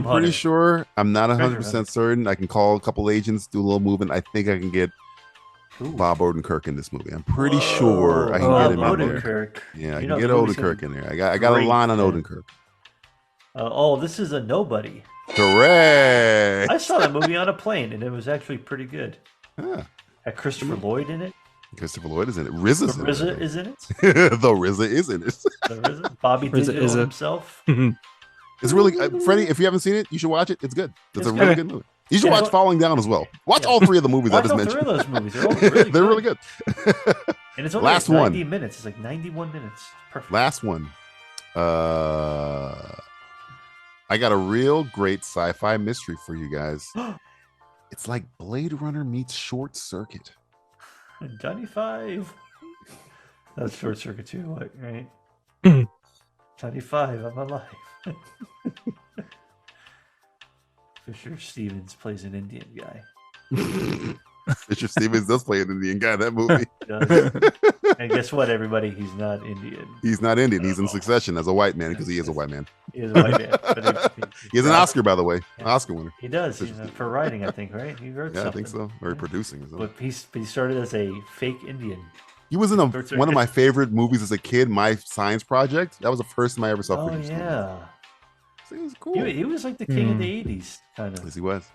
pretty sure. I'm not 100% certain. I can call a couple agents, do a little movement. I think I can get Bob Odenkirk in this movie. I'm pretty sure I can get him in there. Yeah, I can get Odenkirk in there. I got a line on Odenkirk. This is a nobody. Correct. I saw that movie on a plane, and it was actually pretty good. Yeah. Had Christopher Lloyd in it. Christopher Lloyd is in it. RZA's in it. RZA is in it. The RZA is in it. Bobby Digital himself. It's really Freddie. If you haven't seen it, you should watch it. It's good. It's a really good movie. You should watch Falling Down as well. Watch all 3 of the movies I just mentioned. Watch all 3 of those movies. They're really good. And it's only last 90 minutes. It's like 91 minutes. Perfect. Last one. I got a real great sci-fi mystery for you guys. It's like Blade Runner meets Short Circuit. Johnny Five. That's Short Circuit too, right? Johnny Five, I'm alive. Fisher Stevens plays an Indian guy. Fisher Stevens does play an Indian guy in that movie. And guess what, everybody? He's not Indian. He's not Indian. He's in Succession as a white man because he is a white man. He is a white man. He has an Oscar, by the way. Oscar winner. He does. For writing, I think, right? He wrote something. I think so. Or producing. But he started as a fake Indian. He was in one of my favorite movies as a kid, My Science Project. That was the first time I ever saw Fisher Stevens. He was cool. He was like the king of the 80s, kind of. Yes, he was.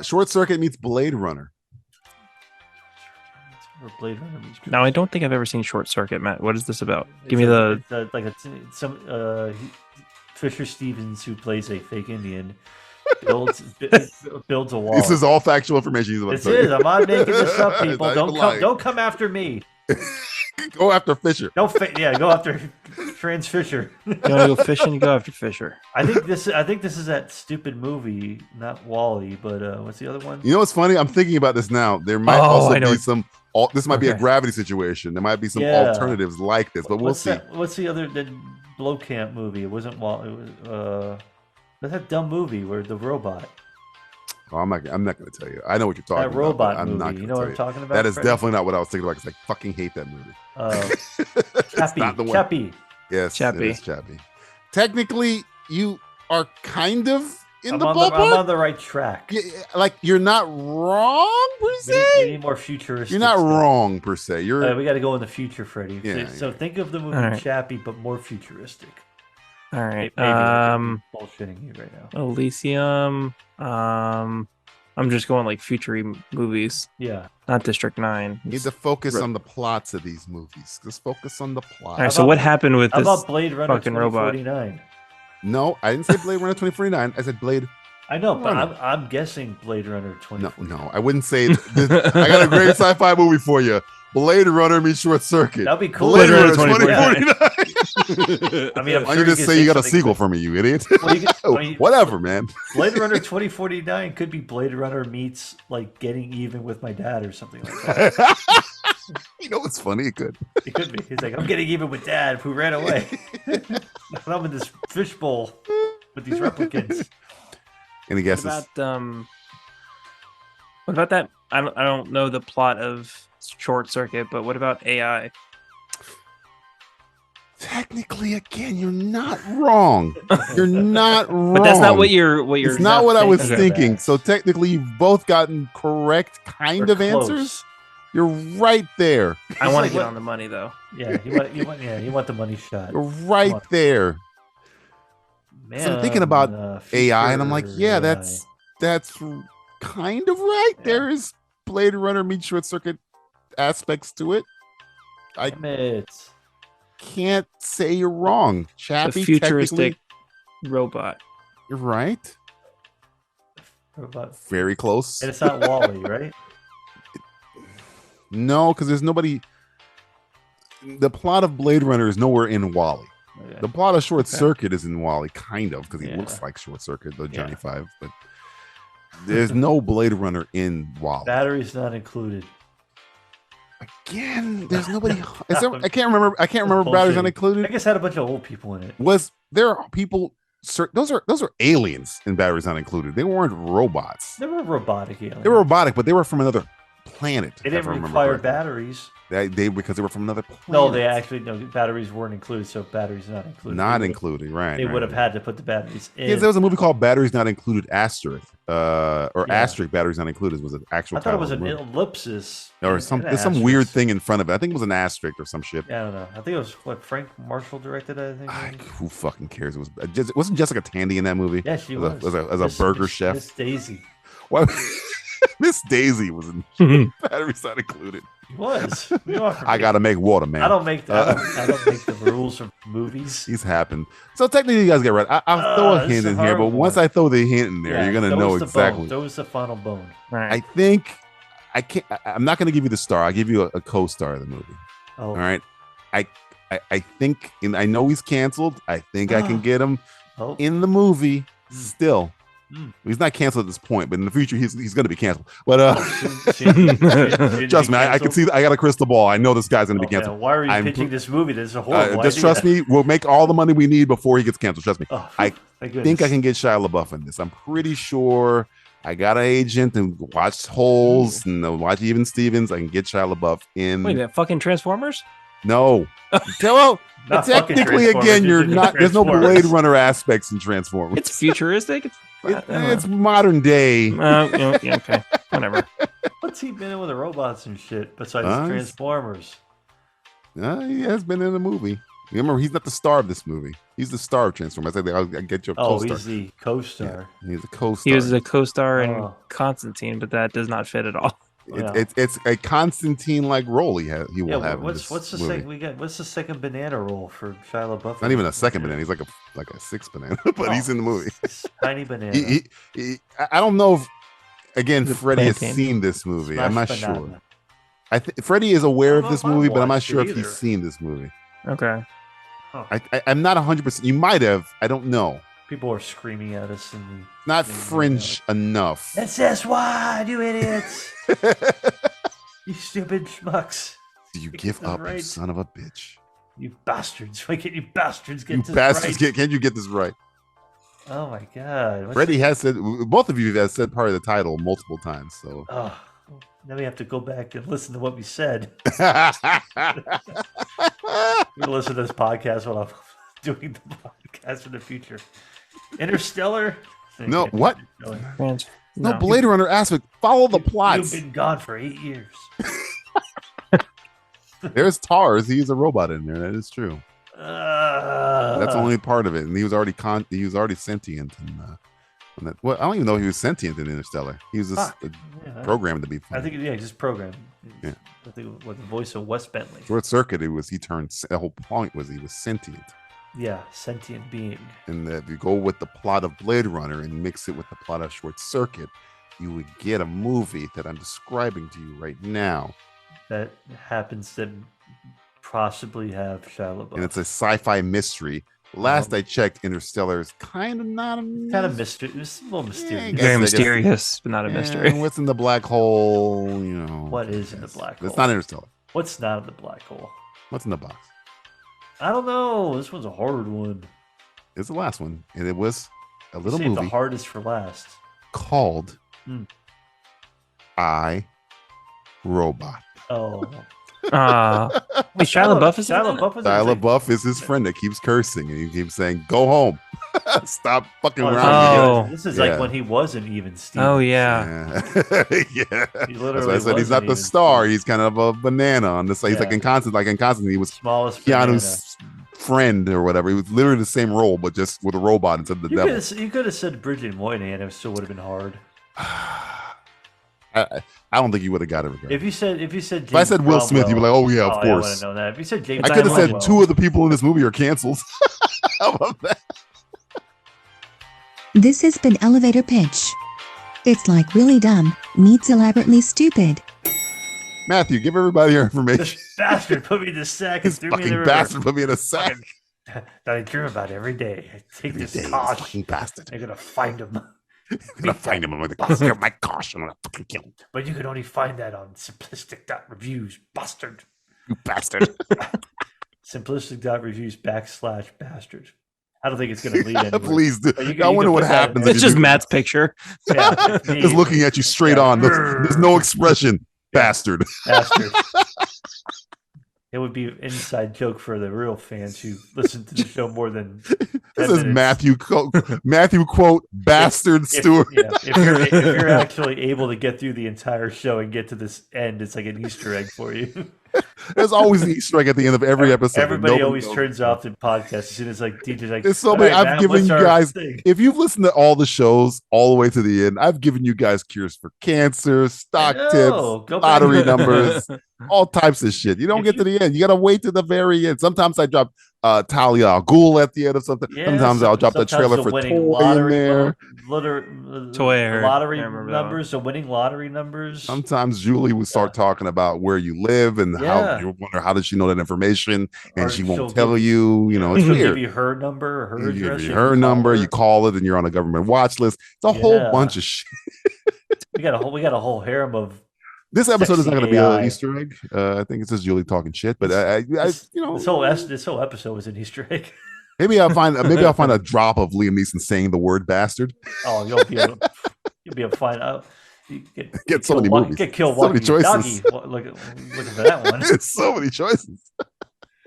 Short Circuit meets Blade Runner. Blade Runner. Now, I don't think I've ever seen Short Circuit, Matt. What is this about? Give me Fisher Stevens, who plays a fake Indian, builds a wall. This is all factual information. This is. I'm not making this up, people. Don't come after me. Go after Fisher. Go after Trans Fisher. You want to go fishing? You go after Fisher. I think this is that stupid movie, not Wall-E, but what's the other one? You know what's funny? I'm thinking about this now. There might also be some. This might be a Gravity situation. There might be some alternatives like this, but we'll see. What's the other Blowcamp movie? It wasn't Wall. It was that dumb movie where the robot. Oh, I'm not going to tell you. I know what you're talking about. That robot I'm movie. Not you know what I'm talking about? That is definitely not what I was thinking about because I fucking hate that movie. Chappie. Yes, Chappie. It is Chappie. Technically, you are kind of in the ballpark. I'm on the right track. Like you're not wrong per se. We need more futuristic. You're not wrong per se. We got to go in the future, Freddie. Yeah, so think of the movie Chappie, but more futuristic. All right. Maybe I'm bullshitting you right now. Elysium. I'm just going like future movies. Yeah. Not District 9. You need to focus on the plots of these movies. Just focus on the plot. All right. So what happened with this about Blade Runner fucking robot? 2049? No, I didn't say Blade Runner 2049. I said Blade. I know, but I'm guessing Blade Runner 2049. No, I wouldn't say. I got a great sci-fi movie for you. Blade Runner meets Short Circuit. That'd be cool. Blade Runner 2049. I mean, I'm just say you got a sequel for me, you idiot. Whatever, man. Blade Runner 2049 could be Blade Runner meets like Getting Even with My Dad or something like that. You know what's funny? It could. It could be. He's like, I'm getting even with Dad who ran away. I'm in this fishbowl with these replicants. Any guesses? What about that I don't know the plot of Short Circuit, but what about AI? Technically, again, you're not wrong. You're not wrong. But that's not what you're. It's not what I was thinking. So technically, you've both gotten correct kind of answers. You're right there. I want to get on the money though. Yeah, you want the money shot. You're right there. Man, So I'm thinking about AI, and I'm like, yeah, that's kind of right. Yeah. There is Blade Runner meets Short Circuit aspects to it. I can't say you're wrong. Chappie, a futuristic robot. You're right. Robot. Very close. And it's not Wall-E, right? No, because there's nobody. The plot of Blade Runner is nowhere in Wall-E. Okay. The plot of Short Circuit is in Wall-E, kind of, because he looks like Short Circuit, though Johnny Five. But there's no Blade Runner in Wall-E. Batteries not included. Again, there's nobody. Is there, I can't remember. Batteries not included. I guess it had a bunch of old people in it. Was there people? Those are aliens in Batteries Not Included. They weren't robots. They were robotic aliens. They were robotic, but they were from another planet. They didn't require batteries. Because they were from another planet. No, batteries weren't included, so batteries not included. Not included, right. They would have had to put the batteries in. Yeah, there was a movie called Batteries Not Included, Asterisk. Asterisk, Batteries Not Included was an actual I thought it was an ellipsis. Or there's some weird thing in front of it. I think it was an asterisk or some shit. Yeah, I don't know. I think it was Frank Marshall directed it, I think. Who fucking cares? Wasn't Jessica Tandy in that movie? Yeah, she was. As a burger chef. Miss Daisy. What? Miss Daisy was in Batteries Not Included. He was. I gotta make water, man. I don't make the rules of movies. These happen. So technically, you guys get right. I'll throw a hint in here, but once I throw the hint in there, you're gonna know exactly. That was the final bone. Right. I think I can't. I'm not gonna give you the star. I'll give you a co-star of the movie. Oh. All right. I think, and I know he's canceled. I think I can get him in the movie still. He's not canceled at this point, but in the future he's going to be canceled. But trust me, I can see. I got a crystal ball. I know this guy's going to be canceled. Man, why are you pitching this movie? This is a horrible. Just trust me. We'll make all the money we need before he gets canceled. Trust me. I think I can get Shia LaBeouf in this. I'm pretty sure. I got an agent and watched Holes and watch Even Stevens. I can get Shia LaBeouf in. Wait, that fucking Transformers? No. Technically, again, you're not. There's no Blade Runner aspects in Transformers. It's futuristic. It's modern day. Okay, whatever. What's he been in with the robots and shit besides Transformers? He has been in a movie. Remember, he's not the star of this movie. He's the star of Transformers. I'll get you a co-star. He's the co-star. Yeah, he's a co-star. He was a co-star in Constantine, but that does not fit at all. It's a Constantine-like role he will have. What's the second we got? What's the second banana role for Shia LaBeouf? Not even a second banana. He's like a sixth banana, but he's in the movie. Tiny banana. I don't know if Freddie has seen this movie. I'm not sure. Freddie is aware of this movie, but I'm not sure if he's seen this movie. Okay. I'm not 100%. You might have. I don't know. People are screaming at us not fringe enough. SSY, you idiots! You stupid schmucks! Do you give up, you son of a bitch? You bastards! Why can't you bastards get this bastards right? Can't you get this right? Oh my god! Freddie has said. Both of you have said part of the title multiple times. So. Now we have to go back and listen to what we said. We listen to this podcast while I'm doing the podcast in the future. Interstellar? No, what? No, Blade Runner aspect. Follow the plots. You've been gone for 8 years. There's Tars. He's a robot in there. That is true. That's only part of it. And he was already sentient. Well, I don't even know if he was sentient in Interstellar. He was just programmed to be. I think, just programmed. Yeah. I think with the voice of Wes Bentley. Short Circuit. The whole point was he was sentient. Yeah, sentient being. And if you go with the plot of Blade Runner and mix it with the plot of Short Circuit, you would get a movie that I'm describing to you right now. That happens to possibly have Shia LaBeouf. And it's a sci-fi mystery. Last I checked, Interstellar is kind of not a mystery. Kind of mystery. It's a little mysterious. Very mysterious, but not a mystery. What's in the black hole? What is in the black hole? It's not Interstellar. What's not in the black hole? What's in the box? I don't know. This one's a hard one. It's the last one, and it was a little movie. The hardest for last. Called I robot. Oh. Wait, Shia LaBeouf is Shia LaBeouf was Shia LaBeouf is his friend that keeps cursing and he keeps saying, "Go home, stop fucking around." This is like when he wasn't even Steve. Oh yeah. Yeah. He That's literally why I said he's not the star. He's kind of a banana on this. He's like in Constantine. He was smallest Keanu's friend or whatever. He was literally the same role, but just with a robot instead of the devil. You could have said Bridget Moynihan. It still would have been hard. I don't think you would have got it. If you said James if I said Will Smith, you'd be like, "Oh yeah, of course." I would have known that. If you said James, I could have said 2 of the people in this movie are canceled. How about that? This has been Elevator Pitch. It's like really dumb meets elaborately stupid. Matthew, give everybody your information. This bastard put me in the sack and This threw me in the fucking river. bastard put me in a sack. That I dream about every day. I take Every this day, Kosh. fucking bastard. I'm gonna find him. I'm gonna find him. I'm gonna steal my Kosh. I'm gonna fucking kill him. But you can only find that on Simplistic.Reviews, bastard. You bastard. Simplistic.Reviews / bastard. I don't think it's going to lead anywhere. Please do. But you I wonder can what put that- happens. It's just Matt's picture. Yeah, Just looking at you straight on. There's no expression. Bastard. Bastard. It would be an inside joke for the real fans who listen to the show more than 10 This is minutes. Matthew quote bastard Stewart. If you're actually able to get through the entire show and get to this end, it's like an Easter egg for you. There's always an Easter egg at the end of every episode. Everybody always turns off the podcast as soon as like DJ's like. There's so "All many. right, I've Matt, given what's you our guys. thing?" If you've listened to all the shows all the way to the end, I've given you guys cures for cancer, stock I know. tips, Go back. lottery numbers, all types of shit. You don't get to the end. You gotta wait to the very end. Sometimes I drop Talia al Ghul at the end of something. Yeah, Sometimes I'll drop the sometimes trailer the for winning Toy in lottery there. Toy, I heard. lottery I remember that numbers, the winning lottery numbers. Sometimes Julie would start talking about where you live and how Yeah. you wonder how does she know that information, and Or she she'll won't tell give- you. You know, it's She'll weird. give you her number or her You give address. you you her can call number, her. you call it, and you're on a government watch list. It's a whole Yeah. bunch of shit. We got a whole harem of. This episode is not going to be AI. an Easter egg. I think it's just Julie talking shit. But I you know, This whole episode was an Easter egg. maybe I'll find a drop of Liam Neeson saying the word bastard. Oh, you'll be able to find out. You Get so many Kill movies. Get Kill So many choices. Doggy. Looking for that one. It's so many choices.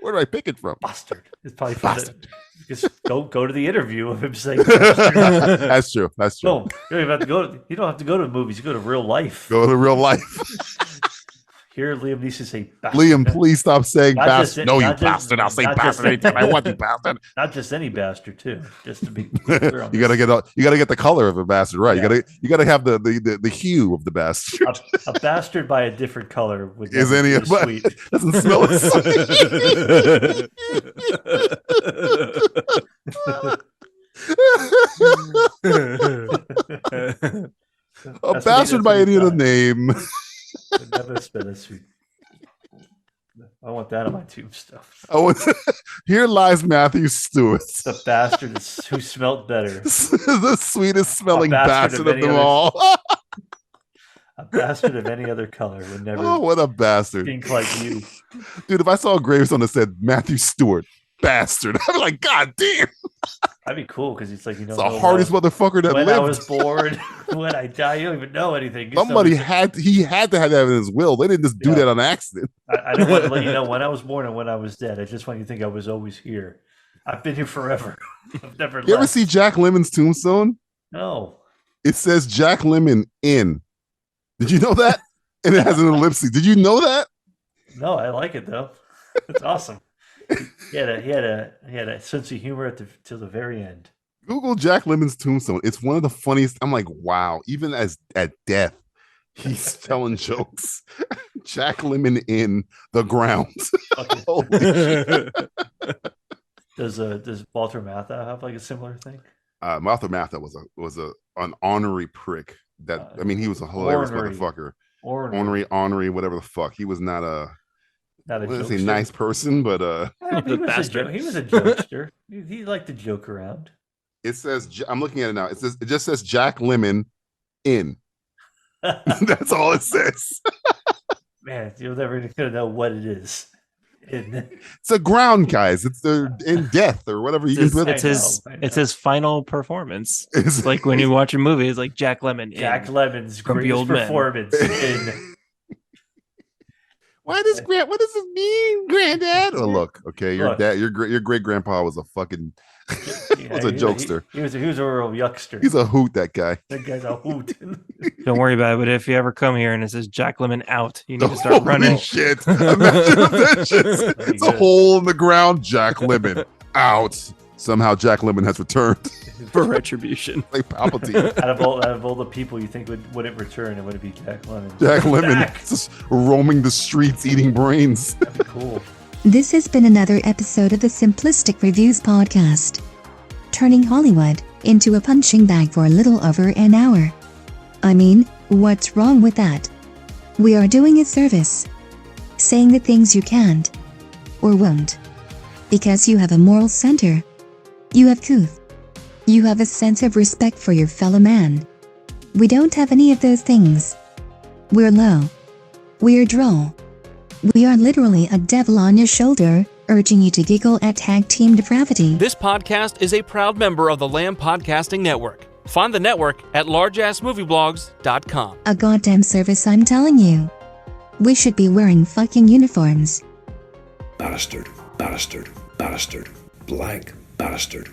Where do I pick it from? Bastard. It's probably from just go to the interview of him saying bastard. That's true. That's true. No, you don't even have to go. You don't have to go to the movies. You go to real life. Go to real life. Hear Liam Neeson say bastard. Liam, please stop saying Not just- bastard. No, you not just- bastard. I'll say not just- bastard anytime I want, you bastard. Not just any bastard too. Just to be clear on You gotta get the color of a bastard right. Yeah. You gotta have the hue of the bastard. a bastard by a different color would Is never any be sweet. doesn't smell as A That's bastard by any other name. Would never smell as sweet. I want that on my tombstone. Here lies Matthew Stewart, The bastard who smelled better. the sweetest smelling A bastard bastard of of them any other- all. A bastard of any other color would never Oh, what a bastard. think like you. Dude, if I saw a gravestone that said Matthew Stewart, bastard, I'd be like, God damn. That'd be cool because it's like, you know, It's the hardest motherfucker that when lived. I was born, when I die, you don't even know anything. You Somebody just know- he had to have that in his will. They didn't just do Yeah. that on accident. I don't want to let you know when I was born and when I was dead. I just want you to think I was always here. I've been here forever. I've never You ever left. see Jack Lemmon's tombstone? No. It says Jack Lemmon in. Did you know that? And it has an ellipsis. Did you know that? No, I like it though. It's awesome. He had a sense of humor till the very end. Google Jack Lemmon's tombstone. It's one of the funniest. I'm like, wow. Even at death, he's telling jokes. Jack Lemmon in the ground. Holy shit. Does Walter Matthau have like a similar thing? Walter Matthau was an ornery prick. That I mean, he was a hilarious ornery. motherfucker. Ornery. Whatever the fuck. He was not a jokester. nice person, but Yeah, he was a jokester. He liked to joke around. it says I'm looking at it now. It just says Jack Lemmon in. That's all it says. Man, you're never gonna know what it is. It's a ground, guys. It's in death or whatever you can put it. It's his final performance. It's like when you watch a movie, it's like Jack Lemmon. Jack Lemmon's Grumpy greatest Old Men. performance in What does this mean, Granddad? Oh, look, okay, your great grandpa was a fucking was a jokester. He was a real yuckster. He's a hoot, that guy. That guy's a hoot. Don't worry about it. But if you ever come here and it says Jack Lemmon out, you need to start running. Shit. Imagine it's a hole in the ground. Jack Lemmon out. Somehow Jack Lemmon has returned for retribution. Like Palpatine. out of all the people you think wouldn't return, it would be Jack Lemmon. Jack Lemmon just roaming the streets eating brains. That'd be cool. This has been another episode of the Simplistic Reviews Podcast, turning Hollywood into a punching bag for a little over an hour. I mean, what's wrong with that? We are doing a service, saying the things you can't or won't, because you have a moral center, you have couth, you have a sense of respect for your fellow man. We don't have any of those things. We're low, we're droll. We are literally a devil on your shoulder, urging you to giggle at tag team depravity. This podcast is a proud member of the Lamb Podcasting Network. Find the network at largeassmovieblogs.com. A goddamn service, I'm telling you. We should be wearing fucking uniforms. Bastard, bastard, bastard, black bastard.